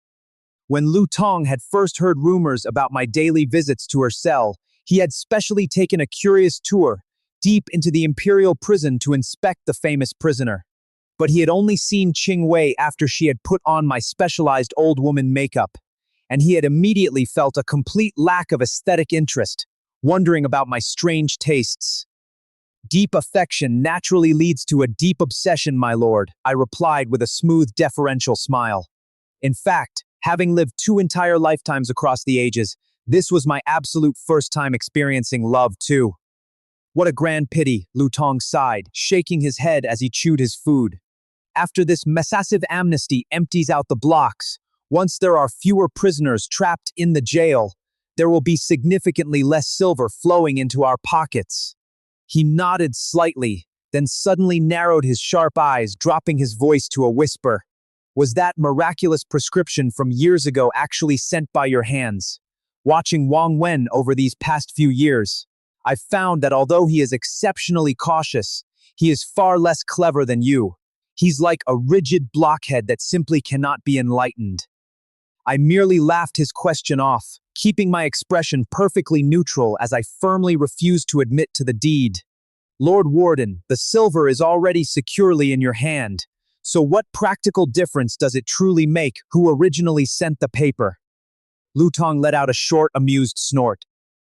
When Lu Tong had first heard rumors about my daily visits to her cell, he had specially taken a curious tour deep into the imperial prison to inspect the famous prisoner. But he had only seen Qing Wei after she had put on my specialized old woman makeup, and he had immediately felt a complete lack of aesthetic interest, wondering about my strange tastes. "Deep affection naturally leads to a deep obsession, my lord," I replied with a smooth, deferential smile. In fact, having lived 2 entire lifetimes across the ages, this was my absolute first time experiencing love too. What a grand pity, Lu Tong sighed, shaking his head as he chewed his food. After this massive amnesty empties out the blocks, once there are fewer prisoners trapped in the jail, there will be significantly less silver flowing into our pockets. He nodded slightly, then suddenly narrowed his sharp eyes, dropping his voice to a whisper. Was that miraculous prescription from years ago actually sent by your hands? Watching Wang Wen over these past few years, I've found that although he is exceptionally cautious, he is far less clever than you. He's like a rigid blockhead that simply cannot be enlightened. I merely laughed his question off, keeping my expression perfectly neutral as I firmly refused to admit to the deed. Lord Warden, the silver is already securely in your hand, so what practical difference does it truly make who originally sent the paper? Lu Tong let out a short, amused snort.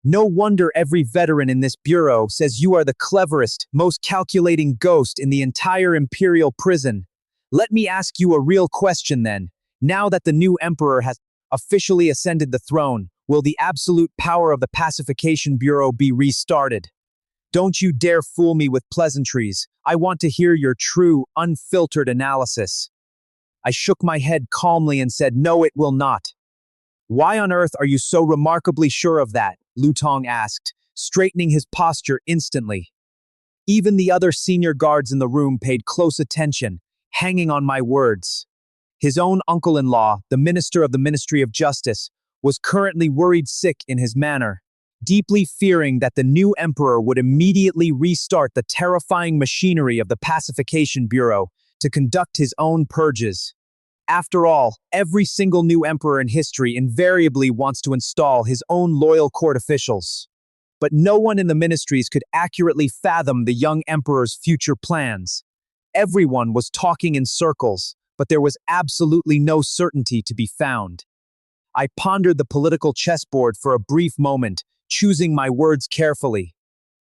No wonder every veteran in this bureau says you are the cleverest, most calculating ghost in the entire imperial prison. Let me ask you a real question then. Now that the new emperor has officially ascended the throne, will the absolute power of the Pacification Bureau be restarted? Don't you dare fool me with pleasantries. I want to hear your true, unfiltered analysis. I shook my head calmly and said, no, it will not. Why on earth are you so remarkably sure of that? Lu Tong asked, straightening his posture instantly. Even the other senior guards in the room paid close attention, hanging on my words. His own uncle-in-law, the minister of the Ministry of Justice, was currently worried sick in his manner, deeply fearing that the new emperor would immediately restart the terrifying machinery of the Pacification Bureau to conduct his own purges. After all, every single new emperor in history invariably wants to install his own loyal court officials. But no one in the ministries could accurately fathom the young emperor's future plans. Everyone was talking in circles, but there was absolutely no certainty to be found. I pondered the political chessboard for a brief moment, choosing my words carefully.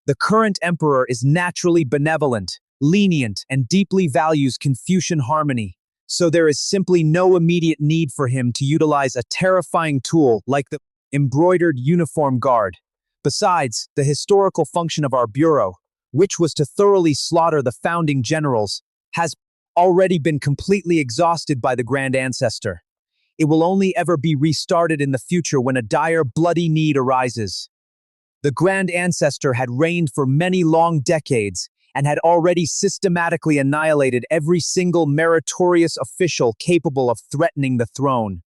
The current emperor is naturally benevolent, lenient, and deeply values Confucian harmony. So there is simply no immediate need for him to utilize a terrifying tool like the embroidered uniform guard. Besides, the historical function of our bureau, which was to thoroughly slaughter the founding generals, has already been completely exhausted by the Grand Ancestor. It will only ever be restarted in the future when a dire, bloody need arises. The Grand Ancestor had reigned for many long decades, and had already systematically annihilated every single meritorious official capable of threatening the throne.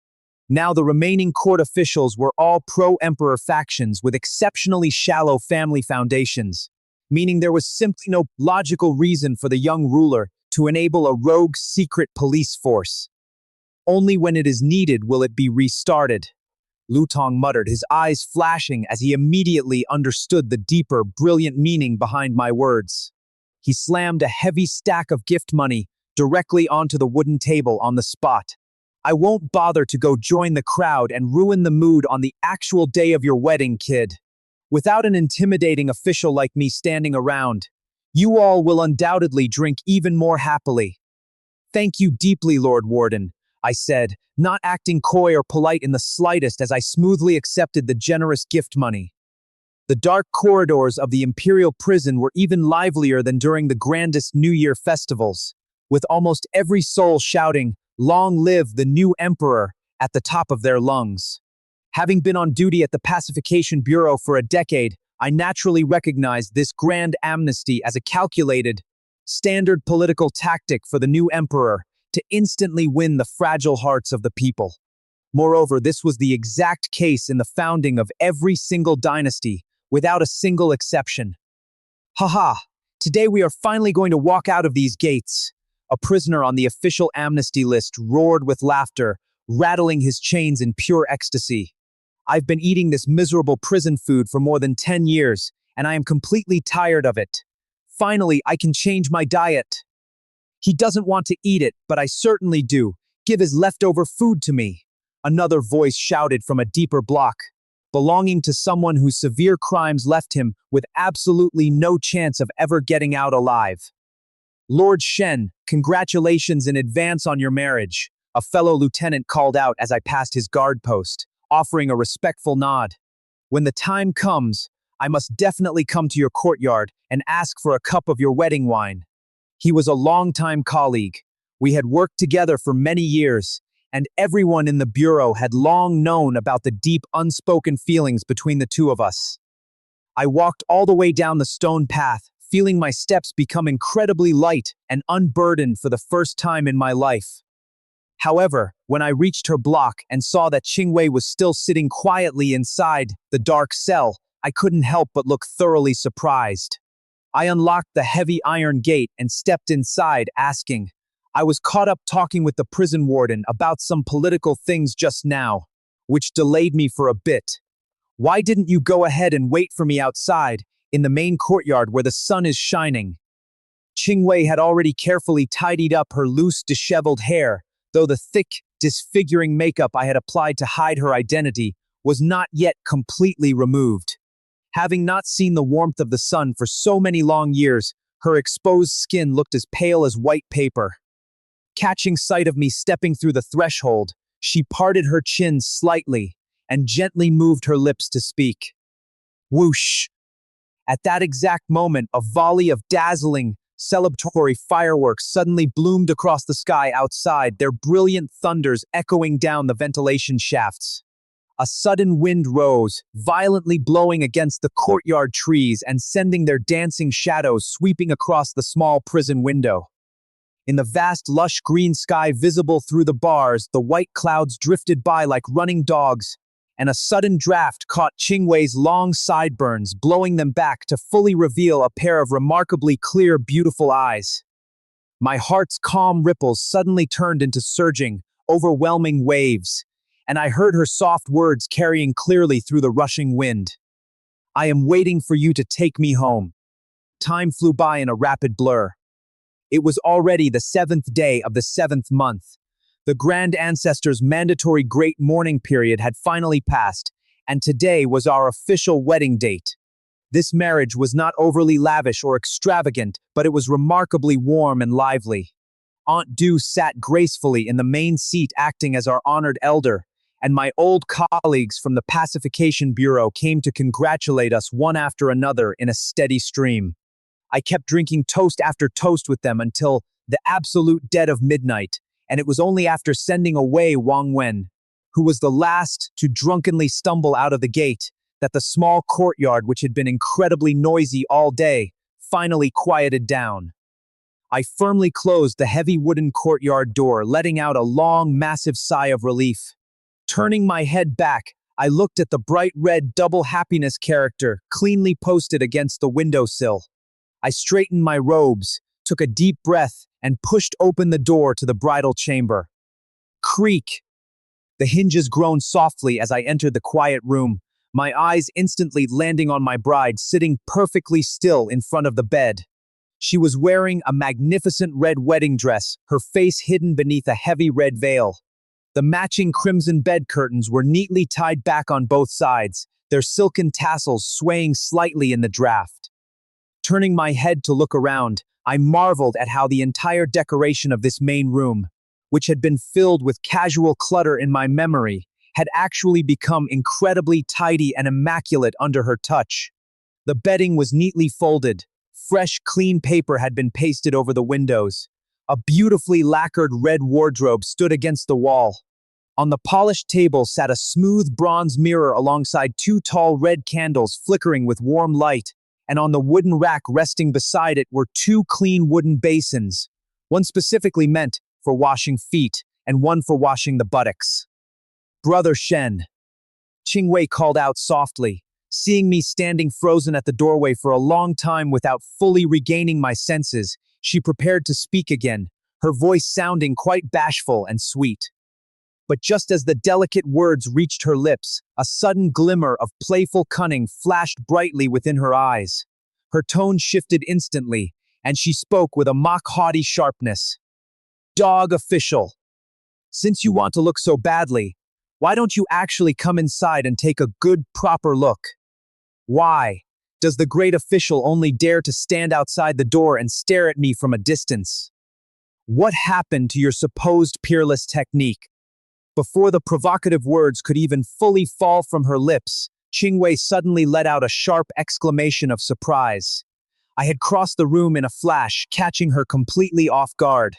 Now the remaining court officials were all pro-emperor factions with exceptionally shallow family foundations, meaning there was simply no logical reason for the young ruler to enable a rogue secret police force. Only when it is needed will it be restarted. Lu Tong muttered, his eyes flashing as he immediately understood the deeper, brilliant meaning behind my words. He slammed a heavy stack of gift money directly onto the wooden table on the spot. I won't bother to go join the crowd and ruin the mood on the actual day of your wedding, kid. Without an intimidating official like me standing around, you all will undoubtedly drink even more happily. Thank you deeply, Lord Warden, I said, not acting coy or polite in the slightest as I smoothly accepted the generous gift money. The dark corridors of the imperial prison were even livelier than during the grandest New Year festivals, with almost every soul shouting, "Long live the new emperor," at the top of their lungs. Having been on duty at the Pacification Bureau for a decade, I naturally recognized this grand amnesty as a calculated, standard political tactic for the new emperor to instantly win the fragile hearts of the people. Moreover, this was the exact case in the founding of every single dynasty, without a single exception. Haha, today we are finally going to walk out of these gates. A prisoner on the official amnesty list roared with laughter, rattling his chains in pure ecstasy. I've been eating this miserable prison food for more than 10 years, and I am completely tired of it. Finally, I can change my diet. He doesn't want to eat it, but I certainly do. Give his leftover food to me. Another voice shouted from a deeper block, belonging to someone whose severe crimes left him with absolutely no chance of ever getting out alive. Lord Shen, congratulations in advance on your marriage. a fellow lieutenant called out as I passed his guard post, offering a respectful nod. When the time comes, I must definitely come to your courtyard and ask for a cup of your wedding wine. He was a longtime colleague. We had worked together for many years, and everyone in the bureau had long known about the deep, unspoken feelings between the two of us. I walked all the way down the stone path, feeling my steps become incredibly light and unburdened for the first time in my life. However, when I reached her block and saw that Qingwei was still sitting quietly inside the dark cell, I couldn't help but look thoroughly surprised. I unlocked the heavy iron gate and stepped inside, asking, I was caught up talking with the prison warden about some political things just now, which delayed me for a bit. Why didn't you go ahead and wait for me outside, in the main courtyard where the sun is shining? Qingwei had already carefully tidied up her loose, disheveled hair, though the thick, disfiguring makeup I had applied to hide her identity was not yet completely removed. Having not seen the warmth of the sun for so many long years, her exposed skin looked as pale as white paper. Catching sight of me stepping through the threshold, she parted her chin slightly and gently moved her lips to speak. Whoosh! At that exact moment, a volley of dazzling, celebratory fireworks suddenly bloomed across the sky outside, their brilliant thunders echoing down the ventilation shafts. A sudden wind rose, violently blowing against the courtyard trees and sending their dancing shadows sweeping across the small prison window. In the vast, lush green sky visible through the bars, the white clouds drifted by like running dogs, and a sudden draft caught Qingwei's long sideburns, blowing them back to fully reveal a pair of remarkably clear, beautiful eyes. My heart's calm ripples suddenly turned into surging, overwhelming waves, and I heard her soft words carrying clearly through the rushing wind. I am waiting for you to take me home. Time flew by in a rapid blur. It was already the 7th day of the 7th month. The Grand Ancestor's mandatory Great Mourning period had finally passed, and today was our official wedding date. This marriage was not overly lavish or extravagant, but it was remarkably warm and lively. Aunt Du sat gracefully in the main seat acting as our honored elder, and my old colleagues from the Pacification Bureau came to congratulate us one after another in a steady stream. I kept drinking toast after toast with them until the absolute dead of midnight, and it was only after sending away Wang Wen, who was the last to drunkenly stumble out of the gate, that the small courtyard, which had been incredibly noisy all day, finally quieted down. I firmly closed the heavy wooden courtyard door, letting out a long, massive sigh of relief. Turning my head back, I looked at the bright red double happiness character cleanly posted against the windowsill. I straightened my robes, took a deep breath, and pushed open the door to the bridal chamber. Creak! The hinges groaned softly as I entered the quiet room, my eyes instantly landing on my bride sitting perfectly still in front of the bed. She was wearing a magnificent red wedding dress, her face hidden beneath a heavy red veil. The matching crimson bed curtains were neatly tied back on both sides, their silken tassels swaying slightly in the draft. Turning my head to look around, I marveled at how the entire decoration of this main room, which had been filled with casual clutter in my memory, had actually become incredibly tidy and immaculate under her touch. The bedding was neatly folded, fresh, clean paper had been pasted over the windows. A beautifully lacquered red wardrobe stood against the wall. On the polished table sat a smooth bronze mirror alongside 2 tall red candles flickering with warm light, and on the wooden rack resting beside it were 2 clean wooden basins, one specifically meant for washing feet and one for washing the buttocks. Brother Shen, Qingwei called out softly, seeing me standing frozen at the doorway for a long time without fully regaining my senses. She prepared to speak again, her voice sounding quite bashful and sweet. But just as the delicate words reached her lips, a sudden glimmer of playful cunning flashed brightly within her eyes. Her tone shifted instantly, and she spoke with a mock-haughty sharpness. Dog official, since you want to look so badly, why don't you actually come inside and take a good, proper look? Why does the great official only dare to stand outside the door and stare at me from a distance? What happened to your supposed peerless technique? Before the provocative words could even fully fall from her lips, Qingwei suddenly let out a sharp exclamation of surprise. I had crossed the room in a flash, catching her completely off guard.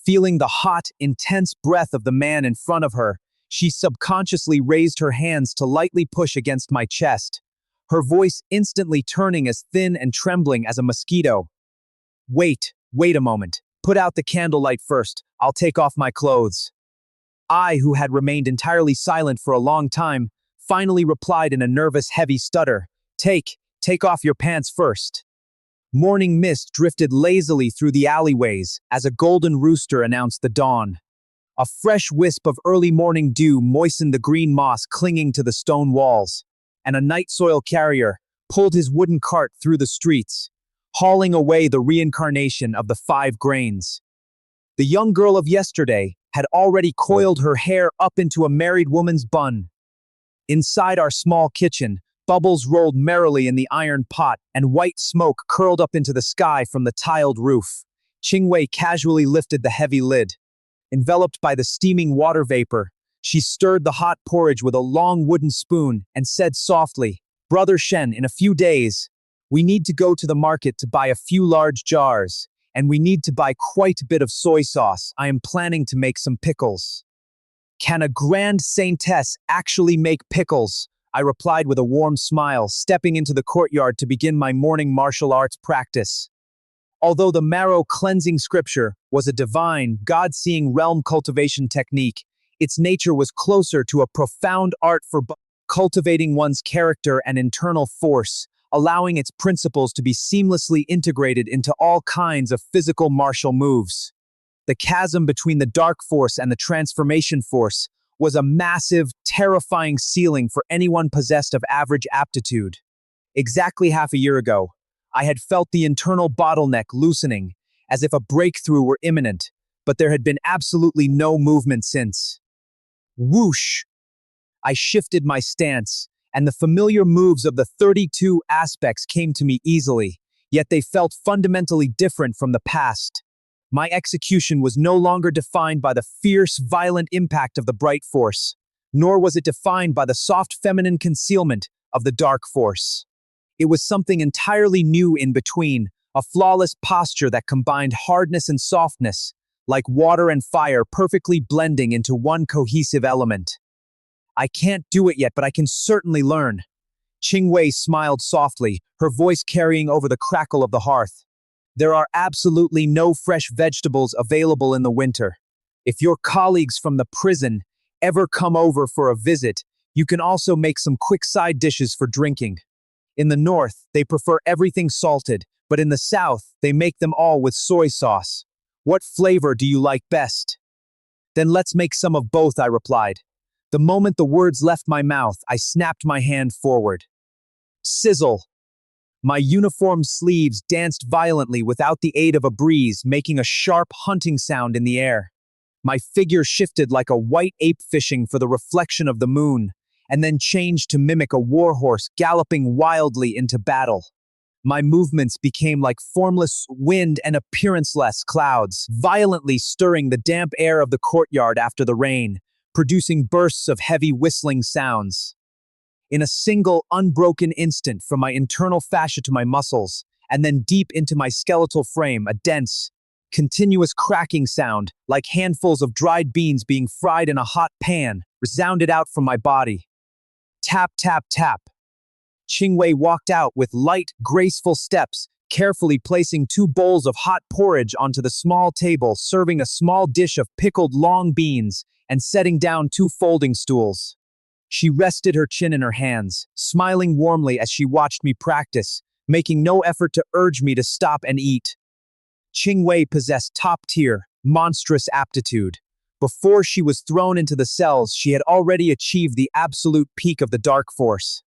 Feeling the hot, intense breath of the man in front of her, she subconsciously raised her hands to lightly push against my chest, her voice instantly turning as thin and trembling as a mosquito. Wait a moment. Put out the candlelight first. I'll take off my clothes. I, who had remained entirely silent for a long time, finally replied in a nervous, heavy stutter. Take off your pants first. Morning mist drifted lazily through the alleyways as a golden rooster announced the dawn. A fresh wisp of early morning dew moistened the green moss clinging to the stone walls, and a night soil carrier pulled his wooden cart through the streets, hauling away the reincarnation of the 5 grains. The young girl of yesterday had already coiled her hair up into a married woman's bun. Inside our small kitchen, bubbles rolled merrily in the iron pot and white smoke curled up into the sky from the tiled roof. Qingwei casually lifted the heavy lid. Enveloped by the steaming water vapor, she stirred the hot porridge with a long wooden spoon and said softly, "Brother Shen, in a few days, we need to go to the market to buy a few large jars, and we need to buy quite a bit of soy sauce. I am planning to make some pickles." "Can a grand saintess actually make pickles?" I replied with a warm smile, stepping into the courtyard to begin my morning martial arts practice. Although the marrow-cleansing scripture was a divine, God-seeing realm cultivation technique, its nature was closer to a profound art for cultivating one's character and internal force, allowing its principles to be seamlessly integrated into all kinds of physical martial moves. The chasm between the dark force and the transformation force was a massive, terrifying ceiling for anyone possessed of average aptitude. Exactly half a year ago, I had felt the internal bottleneck loosening, as if a breakthrough were imminent, but there had been absolutely no movement since. Whoosh! I shifted my stance, and the familiar moves of the 32 aspects came to me easily, yet they felt fundamentally different from the past. My execution was no longer defined by the fierce, violent impact of the bright force, nor was it defined by the soft feminine concealment of the dark force. It was something entirely new in between, a flawless posture that combined hardness and softness, like water and fire perfectly blending into one cohesive element. "I can't do it yet, but I can certainly learn." Qingwei smiled softly, her voice carrying over the crackle of the hearth. "There are absolutely no fresh vegetables available in the winter. If your colleagues from the prison ever come over for a visit, you can also make some quick side dishes for drinking. In the north, they prefer everything salted, but in the south, they make them all with soy sauce. What flavor do you like best?" "Then let's make some of both," I replied. The moment the words left my mouth, I snapped my hand forward. Sizzle! My uniform sleeves danced violently without the aid of a breeze, making a sharp hunting sound in the air. My figure shifted like a white ape fishing for the reflection of the moon, and then changed to mimic a warhorse galloping wildly into battle. My movements became like formless wind and appearanceless clouds, violently stirring the damp air of the courtyard after the rain, producing bursts of heavy whistling sounds. In a single, unbroken instant, from my internal fascia to my muscles, and then deep into my skeletal frame, a dense, continuous cracking sound, like handfuls of dried beans being fried in a hot pan, resounded out from my body. Tap, tap, tap. Qingwei walked out with light, graceful steps, carefully placing 2 bowls of hot porridge onto the small table, serving a small dish of pickled long beans, and setting down 2 folding stools. She rested her chin in her hands, smiling warmly as she watched me practice, making no effort to urge me to stop and eat. Qingwei possessed top-tier, monstrous aptitude. Before she was thrown into the cells, she had already achieved the absolute peak of the dark force.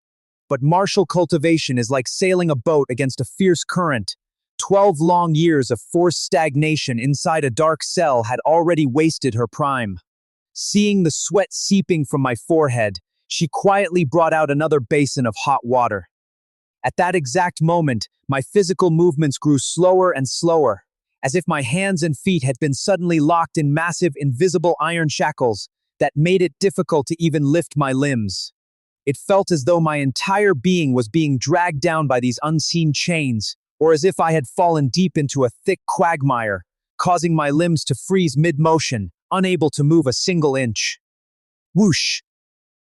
But martial cultivation is like sailing a boat against a fierce current. 12 long years of forced stagnation inside a dark cell had already wasted her prime. Seeing the sweat seeping from my forehead, she quietly brought out another basin of hot water. At that exact moment, my physical movements grew slower and slower, as if my hands and feet had been suddenly locked in massive invisible iron shackles that made it difficult to even lift my limbs. It felt as though my entire being was being dragged down by these unseen chains, or as if I had fallen deep into a thick quagmire, causing my limbs to freeze mid-motion, unable to move a single inch. Whoosh!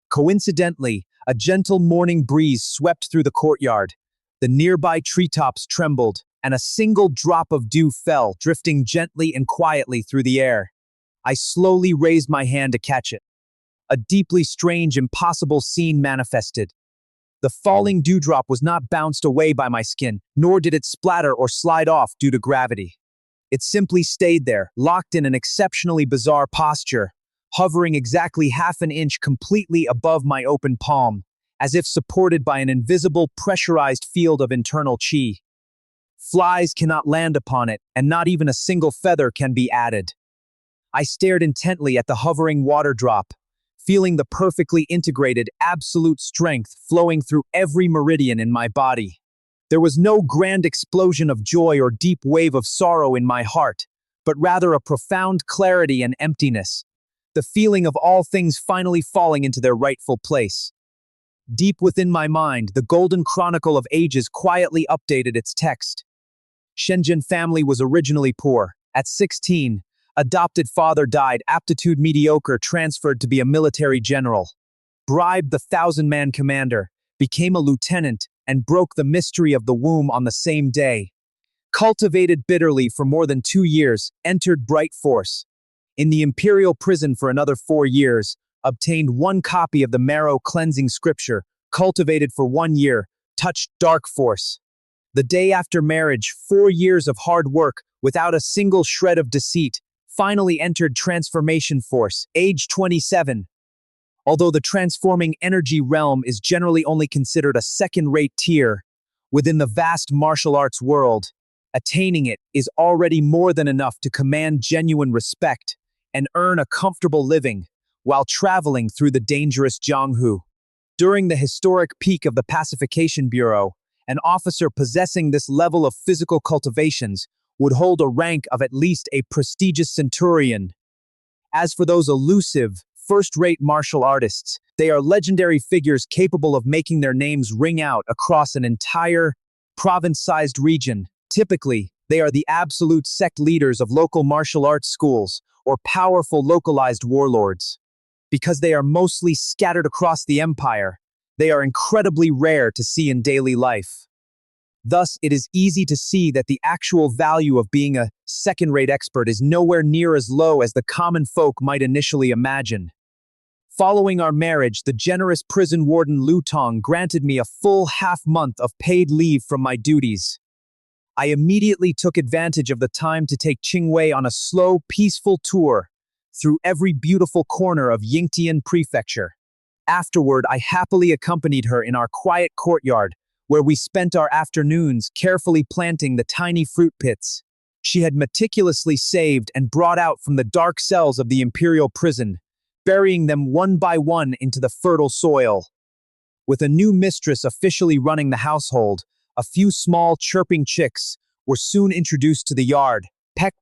Coincidentally, a gentle morning breeze swept through the courtyard. The nearby treetops trembled, and a single drop of dew fell, drifting gently and quietly through the air. I slowly raised my hand to catch it. A deeply strange, impossible scene manifested. The falling dewdrop was not bounced away by my skin, nor did it splatter or slide off due to gravity. It simply stayed there, locked in an exceptionally bizarre posture, hovering exactly half an inch completely above my open palm, as if supported by an invisible, pressurized field of internal chi. Flies cannot land upon it, and not even a single feather can be added. I stared intently at the hovering water drop, feeling the perfectly integrated, absolute strength flowing through every meridian in my body. There was no grand explosion of joy or deep wave of sorrow in my heart, but rather a profound clarity and emptiness, the feeling of all things finally falling into their rightful place. Deep within my mind, the Golden Chronicle of Ages quietly updated its text. Shenzhen family was originally poor. At 16, adopted father died, aptitude mediocre, transferred to be a military general. Bribed the 1,000-man commander, became a lieutenant, and broke the mystery of the womb on the same day. Cultivated bitterly for more than 2 years, entered Bright Force. In the imperial prison for another 4 years, obtained 1 copy of the marrow cleansing scripture, cultivated for 1 year, touched Dark Force. The day after marriage, 4 years of hard work, without a single shred of deceit, finally entered Transformation Force, age 27. Although the transforming energy realm is generally only considered a second-rate tier within the vast martial arts world, attaining it is already more than enough to command genuine respect and earn a comfortable living while traveling through the dangerous Jianghu. During the historic peak of the Pacification Bureau, an officer possessing this level of physical cultivations would hold a rank of at least a prestigious centurion. As for those elusive, first-rate martial artists, they are legendary figures capable of making their names ring out across an entire, province-sized region. Typically, they are the absolute sect leaders of local martial arts schools or powerful localized warlords. Because they are mostly scattered across the empire, they are incredibly rare to see in daily life. Thus, it is easy to see that the actual value of being a second-rate expert is nowhere near as low as the common folk might initially imagine. Following our marriage, the generous prison warden Lu Tong granted me a full half-month of paid leave from my duties. I immediately took advantage of the time to take Qingwei on a slow, peaceful tour through every beautiful corner of Yingtian Prefecture. Afterward, I happily accompanied her in our quiet courtyard, where we spent our afternoons carefully planting the tiny fruit pits she had meticulously saved and brought out from the dark cells of the imperial prison, burying them one by one into the fertile soil. With a new mistress officially running the household, a few small chirping chicks were soon introduced to the yard,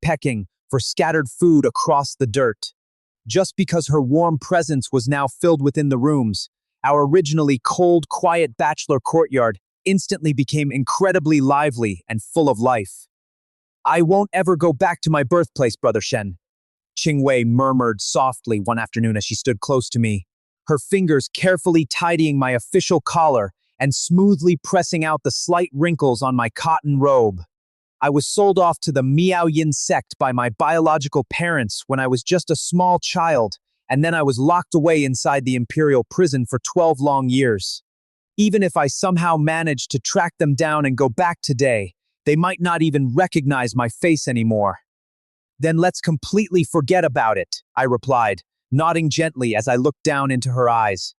pecking for scattered food across the dirt. Just because her warm presence was now filled within the rooms, our originally cold, quiet bachelor courtyard instantly became incredibly lively and full of life. "I won't ever go back to my birthplace, Brother Shen," Qingwei murmured softly one afternoon as she stood close to me, her fingers carefully tidying my official collar and smoothly pressing out the slight wrinkles on my cotton robe. "I was sold off to the Miao Yin sect by my biological parents when I was just a small child, and then I was locked away inside the imperial prison for 12 long years. Even if I somehow managed to track them down and go back today, they might not even recognize my face anymore." "Then let's completely forget about it," I replied, nodding gently as I looked down into her eyes.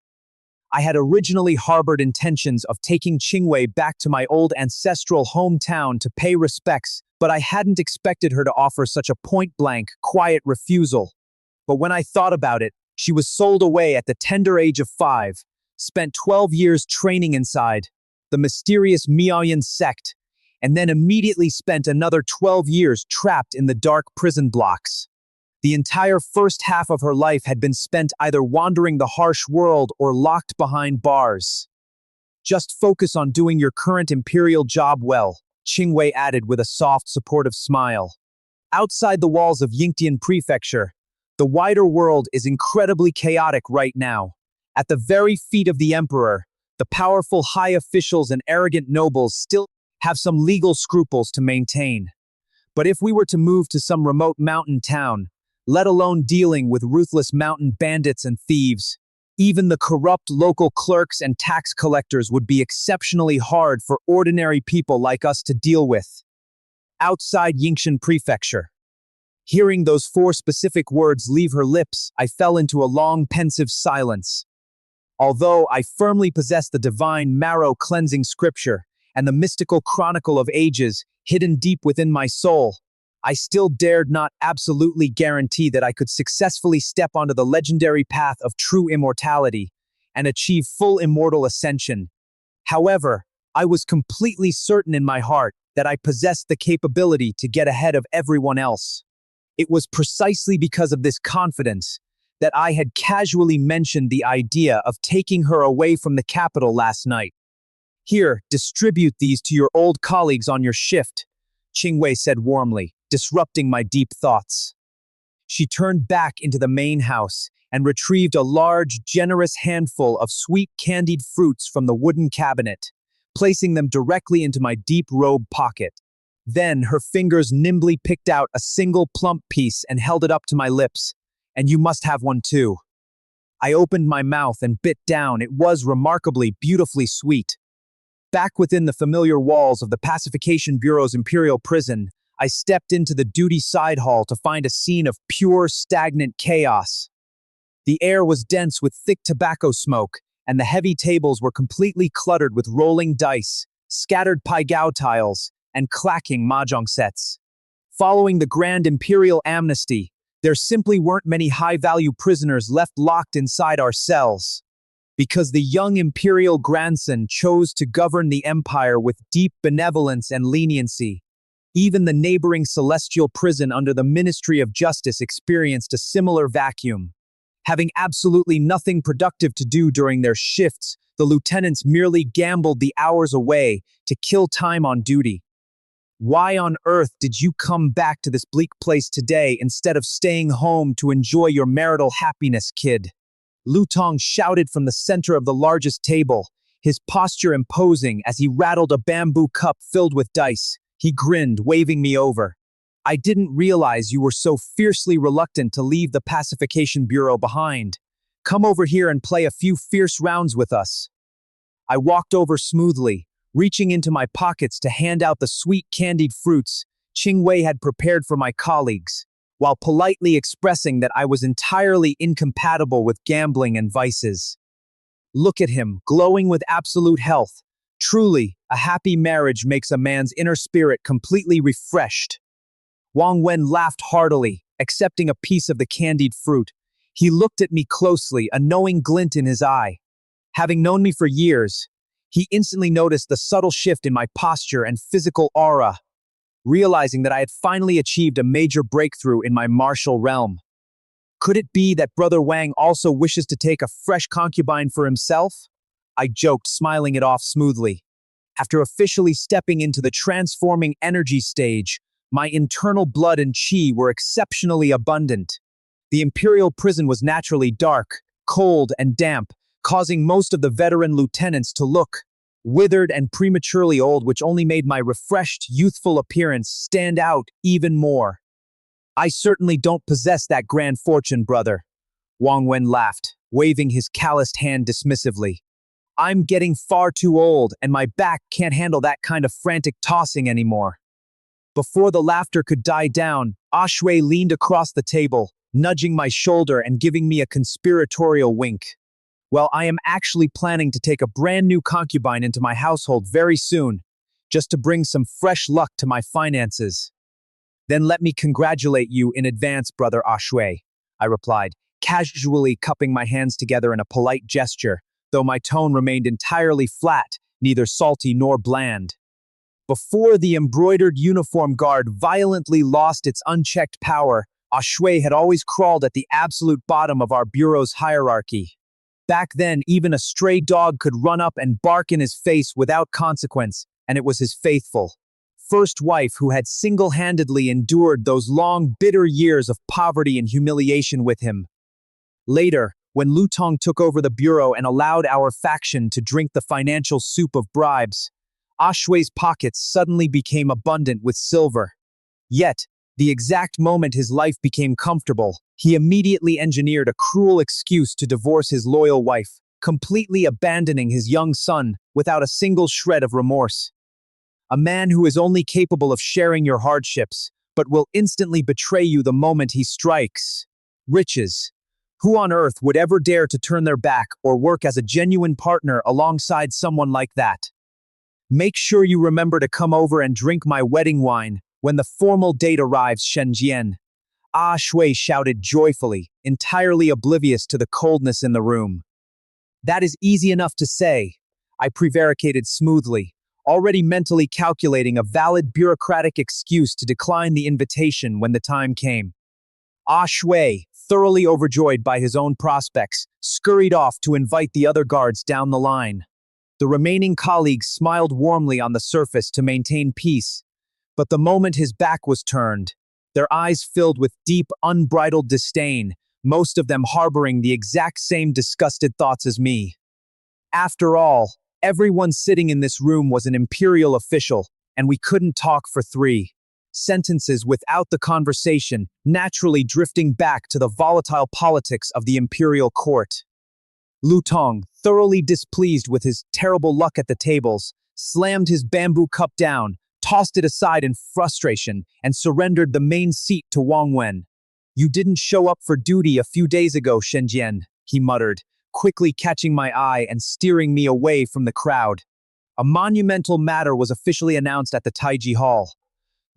I had originally harbored intentions of taking Qingwei back to my old ancestral hometown to pay respects, but I hadn't expected her to offer such a point-blank, quiet refusal. But when I thought about it, she was sold away at the tender age of 5, spent 12 years training inside the mysterious Miaoyan sect, and then immediately spent another 12 years trapped in the dark prison blocks. The entire first half of her life had been spent either wandering the harsh world or locked behind bars. Just focus on doing your current imperial job well, Qingwei added with a soft, supportive smile. Outside the walls of Yingtian Prefecture, the wider world is incredibly chaotic right now. At the very feet of the emperor, the powerful high officials and arrogant nobles still have some legal scruples to maintain. But if we were to move to some remote mountain town, let alone dealing with ruthless mountain bandits and thieves, even the corrupt local clerks and tax collectors would be exceptionally hard for ordinary people like us to deal with. Outside Yingtian Prefecture. Hearing those 4 specific words leave her lips, I fell into a long, pensive silence. Although I firmly possess the divine marrow-cleansing scripture and the mystical chronicle of ages hidden deep within my soul, I still dared not absolutely guarantee that I could successfully step onto the legendary path of true immortality and achieve full immortal ascension. However, I was completely certain in my heart that I possessed the capability to get ahead of everyone else. It was precisely because of this confidence that I had casually mentioned the idea of taking her away from the capital last night. Here, distribute these to your old colleagues on your shift, Qingwei said warmly, disrupting my deep thoughts. She turned back into the main house and retrieved a large, generous handful of sweet candied fruits from the wooden cabinet, placing them directly into my deep robe pocket. Then her fingers nimbly picked out a single plump piece and held it up to my lips. And you must have one too. I opened my mouth and bit down. It was remarkably, beautifully sweet. Back within the familiar walls of the Pacification Bureau's Imperial Prison, I stepped into the duty side hall to find a scene of pure, stagnant chaos. The air was dense with thick tobacco smoke, and the heavy tables were completely cluttered with rolling dice, scattered paigao tiles, and clacking mahjong sets. Following the Grand Imperial Amnesty, there simply weren't many high-value prisoners left locked inside our cells. Because the young imperial grandson chose to govern the empire with deep benevolence and leniency, even the neighboring celestial prison under the Ministry of Justice experienced a similar vacuum. Having absolutely nothing productive to do during their shifts, the lieutenants merely gambled the hours away to kill time on duty. Why on earth did you come back to this bleak place today instead of staying home to enjoy your marital happiness, kid? Lu Tong shouted from the center of the largest table, his posture imposing as he rattled a bamboo cup filled with dice. He grinned, waving me over. I didn't realize you were so fiercely reluctant to leave the Pacification Bureau behind. Come over here and play a few fierce rounds with us. I walked over smoothly, reaching into my pockets to hand out the sweet candied fruits Qingwei had prepared for my colleagues, while politely expressing that I was entirely incompatible with gambling and vices. Look at him, glowing with absolute health. Truly, a happy marriage makes a man's inner spirit completely refreshed. Wang Wen laughed heartily, accepting a piece of the candied fruit. He looked at me closely, a knowing glint in his eye. Having known me for years, he instantly noticed the subtle shift in my posture and physical aura, realizing that I had finally achieved a major breakthrough in my martial realm. Could it be that Brother Wang also wishes to take a fresh concubine for himself? I joked, smiling it off smoothly. After officially stepping into the transforming energy stage, my internal blood and qi were exceptionally abundant. The Imperial prison was naturally dark, cold, and damp, causing most of the veteran lieutenants to look withered and prematurely old, which only made my refreshed, youthful appearance stand out even more. I certainly don't possess that grand fortune, brother. Wang Wen laughed, waving his calloused hand dismissively. I'm getting far too old, and my back can't handle that kind of frantic tossing anymore. Before the laughter could die down, Ashui leaned across the table, nudging my shoulder and giving me a conspiratorial wink. Well, I am actually planning to take a brand new concubine into my household very soon, just to bring some fresh luck to my finances. Then let me congratulate you in advance, Brother Ashui, I replied, casually cupping my hands together in a polite gesture, though my tone remained entirely flat, neither salty nor bland. Before the embroidered uniform guard violently lost its unchecked power, Ashui had always crawled at the absolute bottom of our bureau's hierarchy. Back then, even a stray dog could run up and bark in his face without consequence, and it was his faithful first wife who had single-handedly endured those long, bitter years of poverty and humiliation with him. Later, when Lutong took over the bureau and allowed our faction to drink the financial soup of bribes, Ashui's pockets suddenly became abundant with silver. Yet, the exact moment his life became comfortable, he immediately engineered a cruel excuse to divorce his loyal wife, completely abandoning his young son without a single shred of remorse. A man who is only capable of sharing your hardships, but will instantly betray you the moment he strikes. Riches. Who on earth would ever dare to turn their back or work as a genuine partner alongside someone like that? Make sure you remember to come over and drink my wedding wine when the formal date arrives, Shenjian. Ah Shui shouted joyfully, entirely oblivious to the coldness in the room. That is easy enough to say, I prevaricated smoothly, already mentally calculating a valid bureaucratic excuse to decline the invitation when the time came. Ah Shui, thoroughly overjoyed by his own prospects, scurried off to invite the other guards down the line. The remaining colleagues smiled warmly on the surface to maintain peace, but the moment his back was turned, their eyes filled with deep, unbridled disdain, most of them harboring the exact same disgusted thoughts as me. After all, everyone sitting in this room was an imperial official, and we couldn't talk for 3 sentences without the conversation naturally drifting back to the volatile politics of the imperial court. Lutong, thoroughly displeased with his terrible luck at the tables, slammed his bamboo cup down, tossed it aside in frustration, and surrendered the main seat to Wang Wen. You didn't show up for duty a few days ago, Shenjian, he muttered, quickly catching my eye and steering me away from the crowd. A monumental matter was officially announced at the Taiji Hall.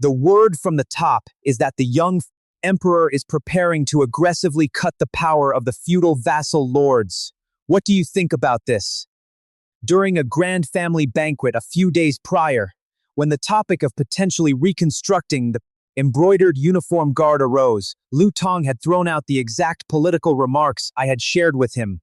The word from the top is that the young emperor is preparing to aggressively cut the power of the feudal vassal lords. What do you think about this? During a grand family banquet a few days prior, when the topic of potentially reconstructing the embroidered uniform guard arose, Lutong had thrown out the exact political remarks I had shared with him.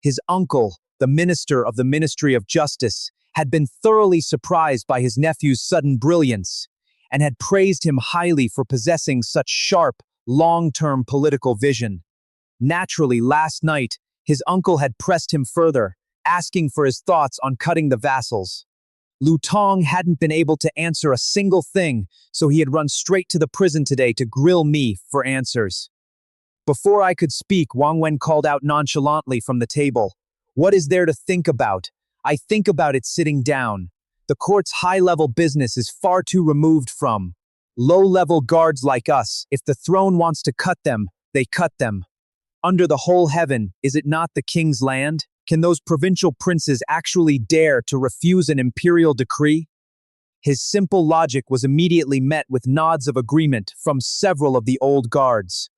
His uncle, the minister of the Ministry of Justice, had been thoroughly surprised by his nephew's sudden brilliance, and had praised him highly for possessing such sharp, long-term political vision. Naturally, last night, his uncle had pressed him further, asking for his thoughts on cutting the vassals. Lutong hadn't been able to answer a single thing, so he had run straight to the prison today to grill me for answers. Before I could speak, Wang Wen called out nonchalantly from the table. What is there to think about? I think about it sitting down. The court's high-level business is far too removed from low-level guards like us. If the throne wants to cut them, they cut them. Under the whole heaven, is it not the king's land? Can those provincial princes actually dare to refuse an imperial decree? His simple logic was immediately met with nods of agreement from several of the old guards.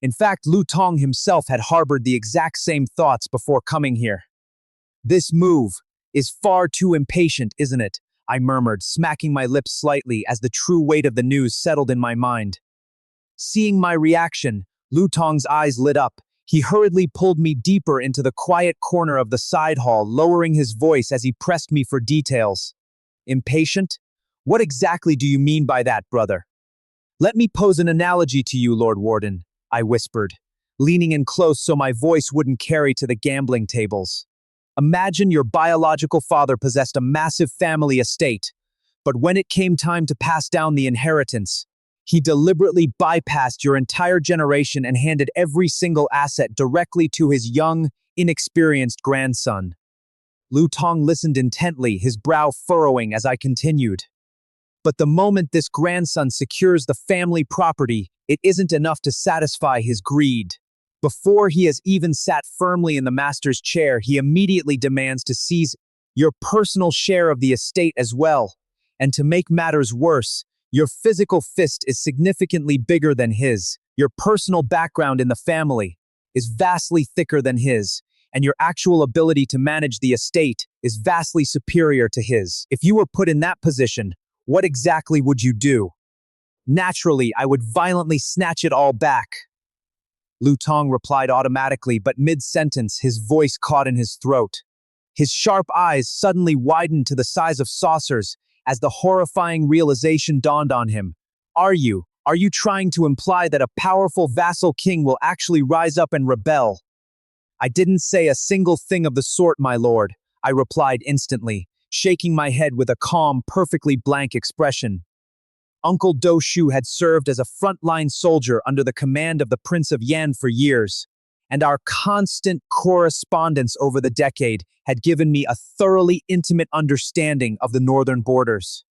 In fact, Lutong himself had harbored the exact same thoughts before coming here. This move is far too impatient, isn't it? I murmured, smacking my lips slightly as the true weight of the news settled in my mind. Seeing my reaction, Lutong's eyes lit up. He hurriedly pulled me deeper into the quiet corner of the side hall, lowering his voice as he pressed me for details. Impatient? What exactly do you mean by that, brother? Let me pose an analogy to you, Lord Warden, I whispered, leaning in close so my voice wouldn't carry to the gambling tables. Imagine your biological father possessed a massive family estate, but when it came time to pass down the inheritance, he deliberately bypassed your entire generation and handed every single asset directly to his young, inexperienced grandson. Lutong listened intently, his brow furrowing as I continued. But the moment this grandson secures the family property, it isn't enough to satisfy his greed. Before he has even sat firmly in the master's chair, he immediately demands to seize your personal share of the estate as well. And to make matters worse, your physical fist is significantly bigger than his. Your personal background in the family is vastly thicker than his, and your actual ability to manage the estate is vastly superior to his. If you were put in that position, What exactly would you do? Naturally, I would violently snatch it all back. Lu Tong replied automatically, but mid-sentence, his voice caught in his throat. His sharp eyes suddenly widened to the size of saucers as the horrifying realization dawned on him. Are you trying to imply that a powerful vassal king will actually rise up and rebel? I didn't say a single thing of the sort, my lord, I replied instantly, shaking my head with a calm, perfectly blank expression. Uncle Do Shu had served as a frontline soldier under the command of the Prince of Yan for years, and our constant correspondence over the decade had given me a thoroughly intimate understanding of the northern borders.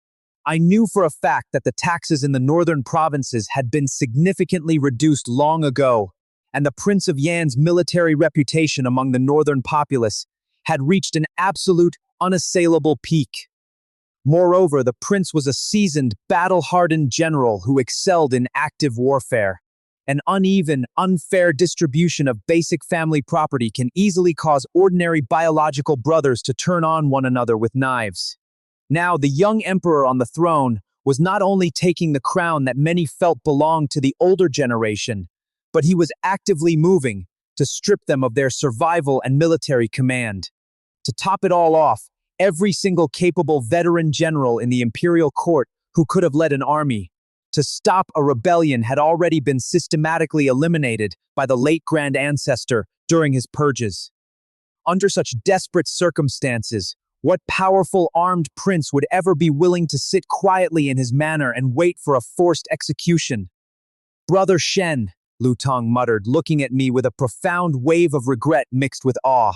I knew for a fact that the taxes in the northern provinces had been significantly reduced long ago, and the Prince of Yan's military reputation among the northern populace had reached an absolute, unassailable peak. Moreover, the prince was a seasoned, battle-hardened general who excelled in active warfare. An uneven, unfair distribution of basic family property can easily cause ordinary biological brothers to turn on one another with knives. Now, the young emperor on the throne was not only taking the crown that many felt belonged to the older generation, but he was actively moving to strip them of their survival and military command. To top it all off, every single capable veteran general in the imperial court who could have led an army to stop a rebellion had already been systematically eliminated by the late grand ancestor during his purges. Under such desperate circumstances, what powerful armed prince would ever be willing to sit quietly in his manor and wait for a forced execution? Brother Shen, Lu Tong muttered, looking at me with a profound wave of regret mixed with awe.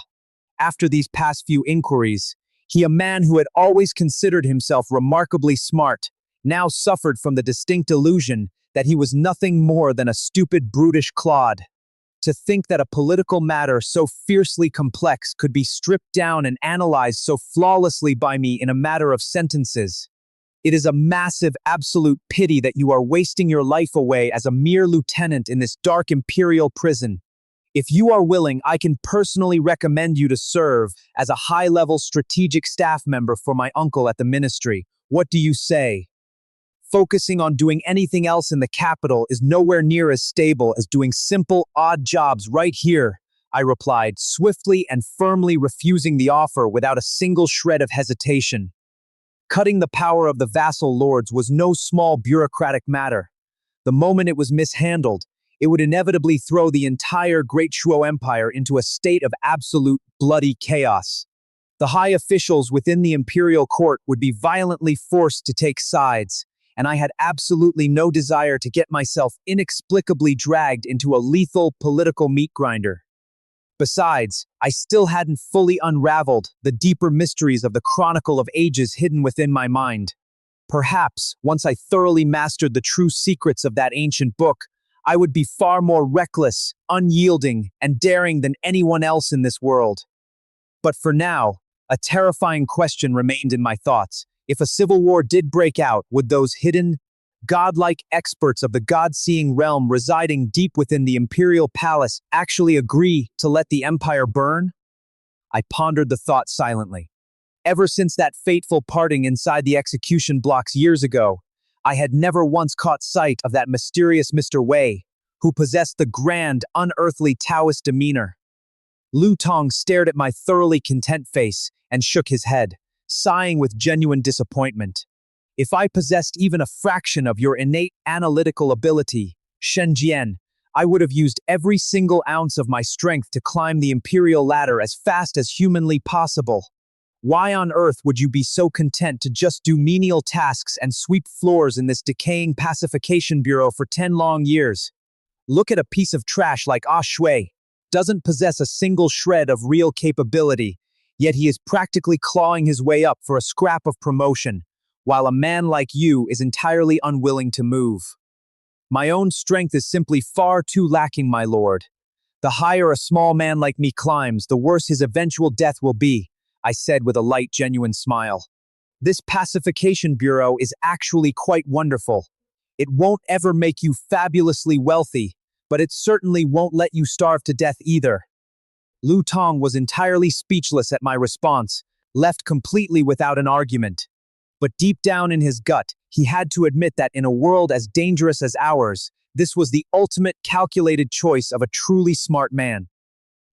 After these past few inquiries, he, a man who had always considered himself remarkably smart, now suffered from the distinct illusion that he was nothing more than a stupid, brutish clod. To think that a political matter so fiercely complex could be stripped down and analyzed so flawlessly by me in a matter of sentences. It is a massive, absolute pity that you are wasting your life away as a mere lieutenant in this dark imperial prison. If you are willing, I can personally recommend you to serve as a high-level strategic staff member for my uncle at the ministry. What do you say? Focusing on doing anything else in the capital is nowhere near as stable as doing simple, odd jobs right here, I replied, swiftly and firmly refusing the offer without a single shred of hesitation. Cutting the power of the vassal lords was no small bureaucratic matter. The moment it was mishandled, it would inevitably throw the entire Great Shuo Empire into a state of absolute bloody chaos. The high officials within the imperial court would be violently forced to take sides, and I had absolutely no desire to get myself inexplicably dragged into a lethal political meat grinder. Besides, I still hadn't fully unraveled the deeper mysteries of the Chronicle of Ages hidden within my mind. Perhaps, once I thoroughly mastered the true secrets of that ancient book, I would be far more reckless, unyielding, and daring than anyone else in this world. But for now, a terrifying question remained in my thoughts. If a civil war did break out, would those hidden, godlike experts of the god-seeing realm residing deep within the imperial palace actually agree to let the empire burn? I pondered the thought silently. Ever since that fateful parting inside the execution blocks years ago, I had never once caught sight of that mysterious Mr. Wei, who possessed the grand, unearthly Taoist demeanor. Lu Tong stared at my thoroughly content face and shook his head, sighing with genuine disappointment. If I possessed even a fraction of your innate analytical ability, Shen Jian, I would have used every single ounce of my strength to climb the imperial ladder as fast as humanly possible. Why on earth would you be so content to just do menial tasks and sweep floors in this decaying pacification bureau for 10 long years? Look at a piece of trash like Ah Shui. Doesn't possess a single shred of real capability, yet he is practically clawing his way up for a scrap of promotion, while a man like you is entirely unwilling to move. My own strength is simply far too lacking, my lord. The higher a small man like me climbs, the worse his eventual death will be, I said with a light, genuine smile. This pacification bureau is actually quite wonderful. It won't ever make you fabulously wealthy, but it certainly won't let you starve to death either. Lu Tong was entirely speechless at my response, left completely without an argument. But deep down in his gut, he had to admit that in a world as dangerous as ours, this was the ultimate calculated choice of a truly smart man.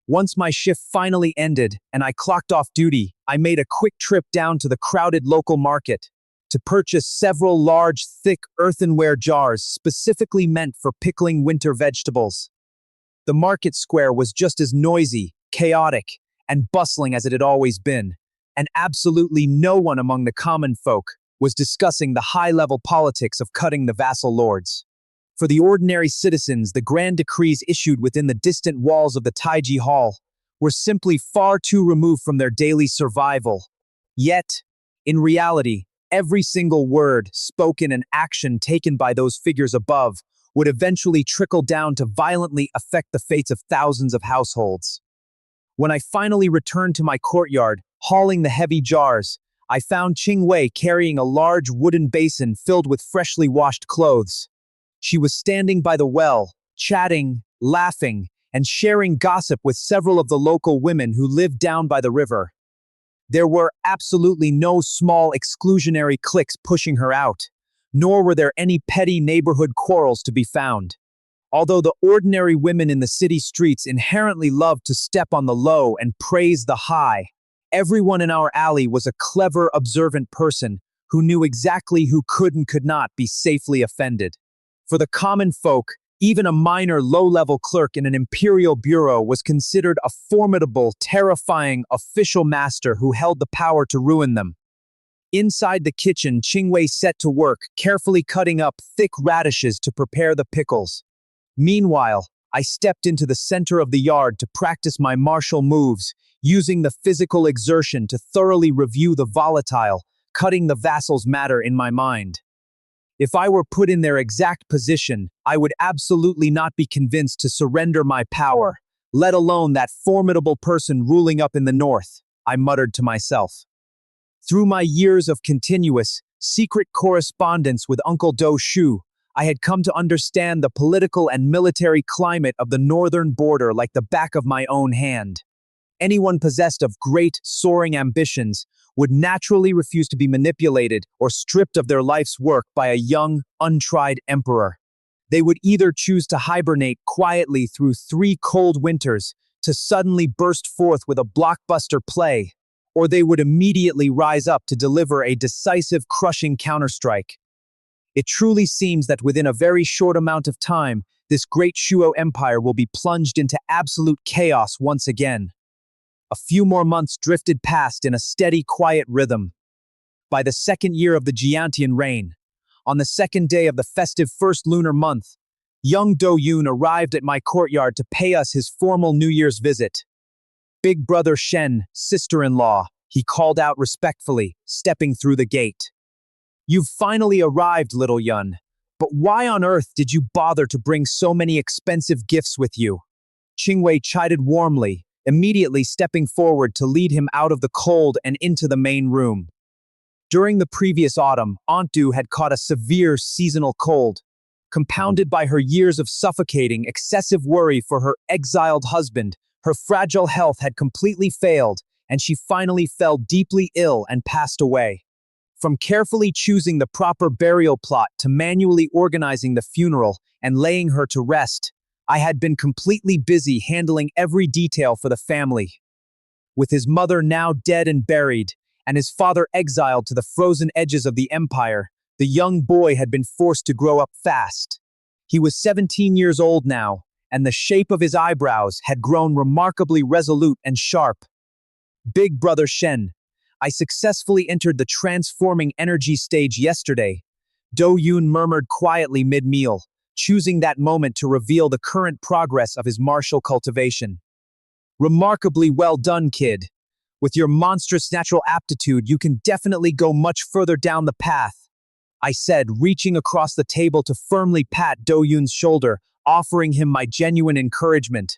Once my shift finally ended and I clocked off duty, I made a quick trip down to the crowded local market to purchase several large, thick earthenware jars specifically meant for pickling winter vegetables. The market square was just as noisy, chaotic, and bustling as it had always been, and absolutely no one among the common folk was discussing the high-level politics of cutting the vassal lords. For the ordinary citizens, the grand decrees issued within the distant walls of the Taiji Hall were simply far too removed from their daily survival. Yet, in reality, every single word, spoken, and action taken by those figures above would eventually trickle down to violently affect the fates of thousands of households. When I finally returned to my courtyard, hauling the heavy jars, I found Qing Wei carrying a large wooden basin filled with freshly washed clothes. She was standing by the well, chatting, laughing, and sharing gossip with several of the local women who lived down by the river. There were absolutely no small exclusionary cliques pushing her out, nor were there any petty neighborhood quarrels to be found. Although the ordinary women in the city streets inherently loved to step on the low and praise the high, everyone in our alley was a clever, observant person who knew exactly who could and could not be safely offended. For the common folk, even a minor low-level clerk in an imperial bureau was considered a formidable, terrifying official master who held the power to ruin them. Inside the kitchen, Qing Wei set to work, carefully cutting up thick radishes to prepare the pickles. Meanwhile, I stepped into the center of the yard to practice my martial moves, using the physical exertion to thoroughly review the volatile, cutting the vassal's matter in my mind. If I were put in their exact position, I would absolutely not be convinced to surrender my power, let alone that formidable person ruling up in the north, I muttered to myself. Through my years of continuous, secret correspondence with Uncle Do Shu, I had come to understand the political and military climate of the northern border like the back of my own hand. Anyone possessed of great, soaring ambitions would naturally refuse to be manipulated or stripped of their life's work by a young, untried emperor. They would either choose to hibernate quietly through 3 cold winters to suddenly burst forth with a blockbuster play, or they would immediately rise up to deliver a decisive, crushing counterstrike. It truly seems that within a very short amount of time, this great Shuo empire will be plunged into absolute chaos once again. A few more months drifted past in a steady, quiet rhythm. By the 2nd year of the Jiantian reign, on the 2nd day of the festive first lunar month, young Do Yun arrived at my courtyard to pay us his formal New Year's visit. Big brother Shen, sister-in-law, he called out respectfully, stepping through the gate. You've finally arrived, little Yun, but why on earth did you bother to bring so many expensive gifts with you? Qing Wei chided warmly, immediately stepping forward to lead him out of the cold and into the main room. During the previous autumn, Aunt Du had caught a severe seasonal cold, compounded by her years of suffocating, excessive worry for her exiled husband. Her fragile health had completely failed, and she finally fell deeply ill and passed away. From carefully choosing the proper burial plot to manually organizing the funeral and laying her to rest, I had been completely busy handling every detail for the family. With his mother now dead and buried, and his father exiled to the frozen edges of the empire, the young boy had been forced to grow up fast. He was 17 years old now, and the shape of his eyebrows had grown remarkably resolute and sharp. Big brother Shen, I successfully entered the transforming energy stage yesterday, Do Yun murmured quietly mid-meal, choosing that moment to reveal the current progress of his martial cultivation. Remarkably well done, kid. With your monstrous natural aptitude, you can definitely go much further down the path, I said, reaching across the table to firmly pat Do Yun's shoulder, offering him my genuine encouragement.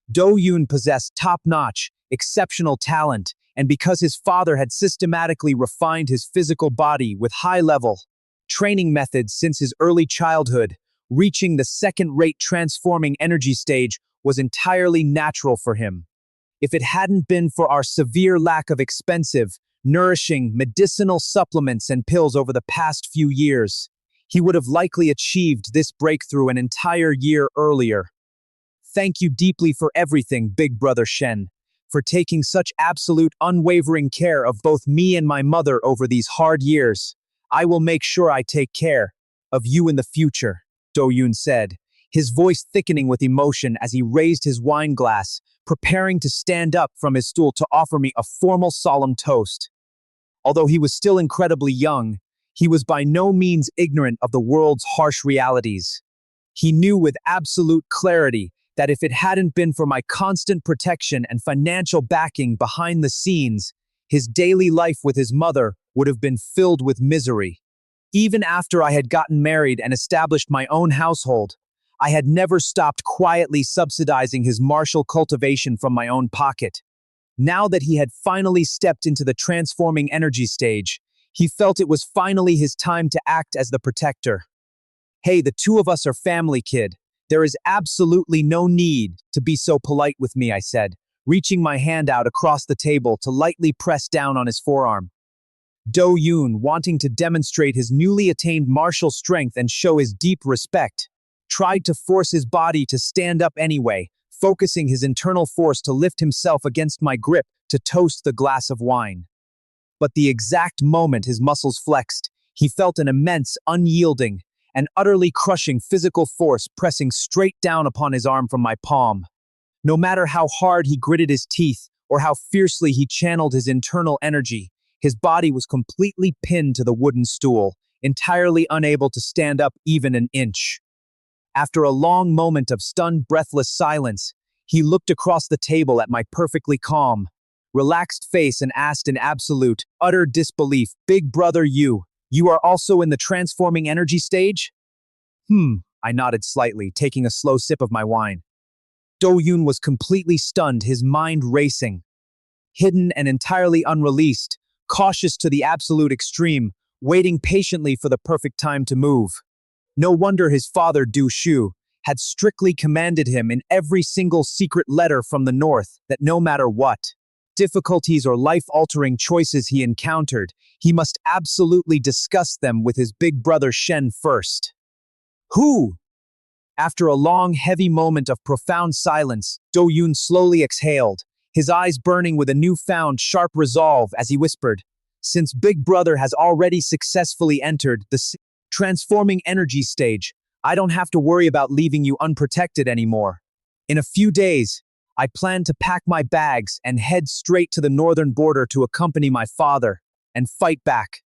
Do Yun possessed top-notch, exceptional talent, and because his father had systematically refined his physical body with high-level training methods since his early childhood, reaching the second-rate transforming energy stage was entirely natural for him. If it hadn't been for our severe lack of expensive, nourishing medicinal supplements and pills over the past few years. He would have likely achieved this breakthrough an entire year earlier. Thank you deeply for everything, Big Brother Shen, for taking such absolute unwavering care of both me and my mother over these hard years. I will make sure I take care of you in the future, Do-yoon said, his voice thickening with emotion as he raised his wine glass, preparing to stand up from his stool to offer me a formal solemn toast. Although he was still incredibly young, he was by no means ignorant of the world's harsh realities. He knew with absolute clarity that if it hadn't been for my constant protection and financial backing behind the scenes, his daily life with his mother would have been filled with misery. Even after I had gotten married and established my own household, I had never stopped quietly subsidizing his martial cultivation from my own pocket. Now that he had finally stepped into the transforming energy stage, he felt it was finally his time to act as the protector. Hey, the two of us are family, kid. There is absolutely no need to be so polite with me, I said, reaching my hand out across the table to lightly press down on his forearm. Do-yoon, wanting to demonstrate his newly attained martial strength and show his deep respect, tried to force his body to stand up anyway, focusing his internal force to lift himself against my grip to toast the glass of wine. But the exact moment his muscles flexed, he felt an immense, unyielding, and utterly crushing physical force pressing straight down upon his arm from my palm. No matter how hard he gritted his teeth or how fiercely he channeled his internal energy, his body was completely pinned to the wooden stool, entirely unable to stand up even an inch. After a long moment of stunned, breathless silence, he looked across the table at my perfectly calm, relaxed face and asked in absolute, utter disbelief, "Big brother, you are also in the transforming energy stage?" I nodded slightly, taking a slow sip of my wine. Do-yoon was completely stunned, his mind racing. Hidden and entirely unreleased, cautious to the absolute extreme, waiting patiently for the perfect time to move. No wonder his father, Du-shu, had strictly commanded him in every single secret letter from the north that no matter what difficulties or life-altering choices he encountered, he must absolutely discuss them with his big brother Shen first. Who? After a long, heavy moment of profound silence, Do-yoon slowly exhaled, his eyes burning with a newfound sharp resolve as he whispered, "Since Big Brother has already successfully entered the transforming energy stage, I don't have to worry about leaving you unprotected anymore. In a few days, I plan to pack my bags and head straight to the northern border to accompany my father and fight back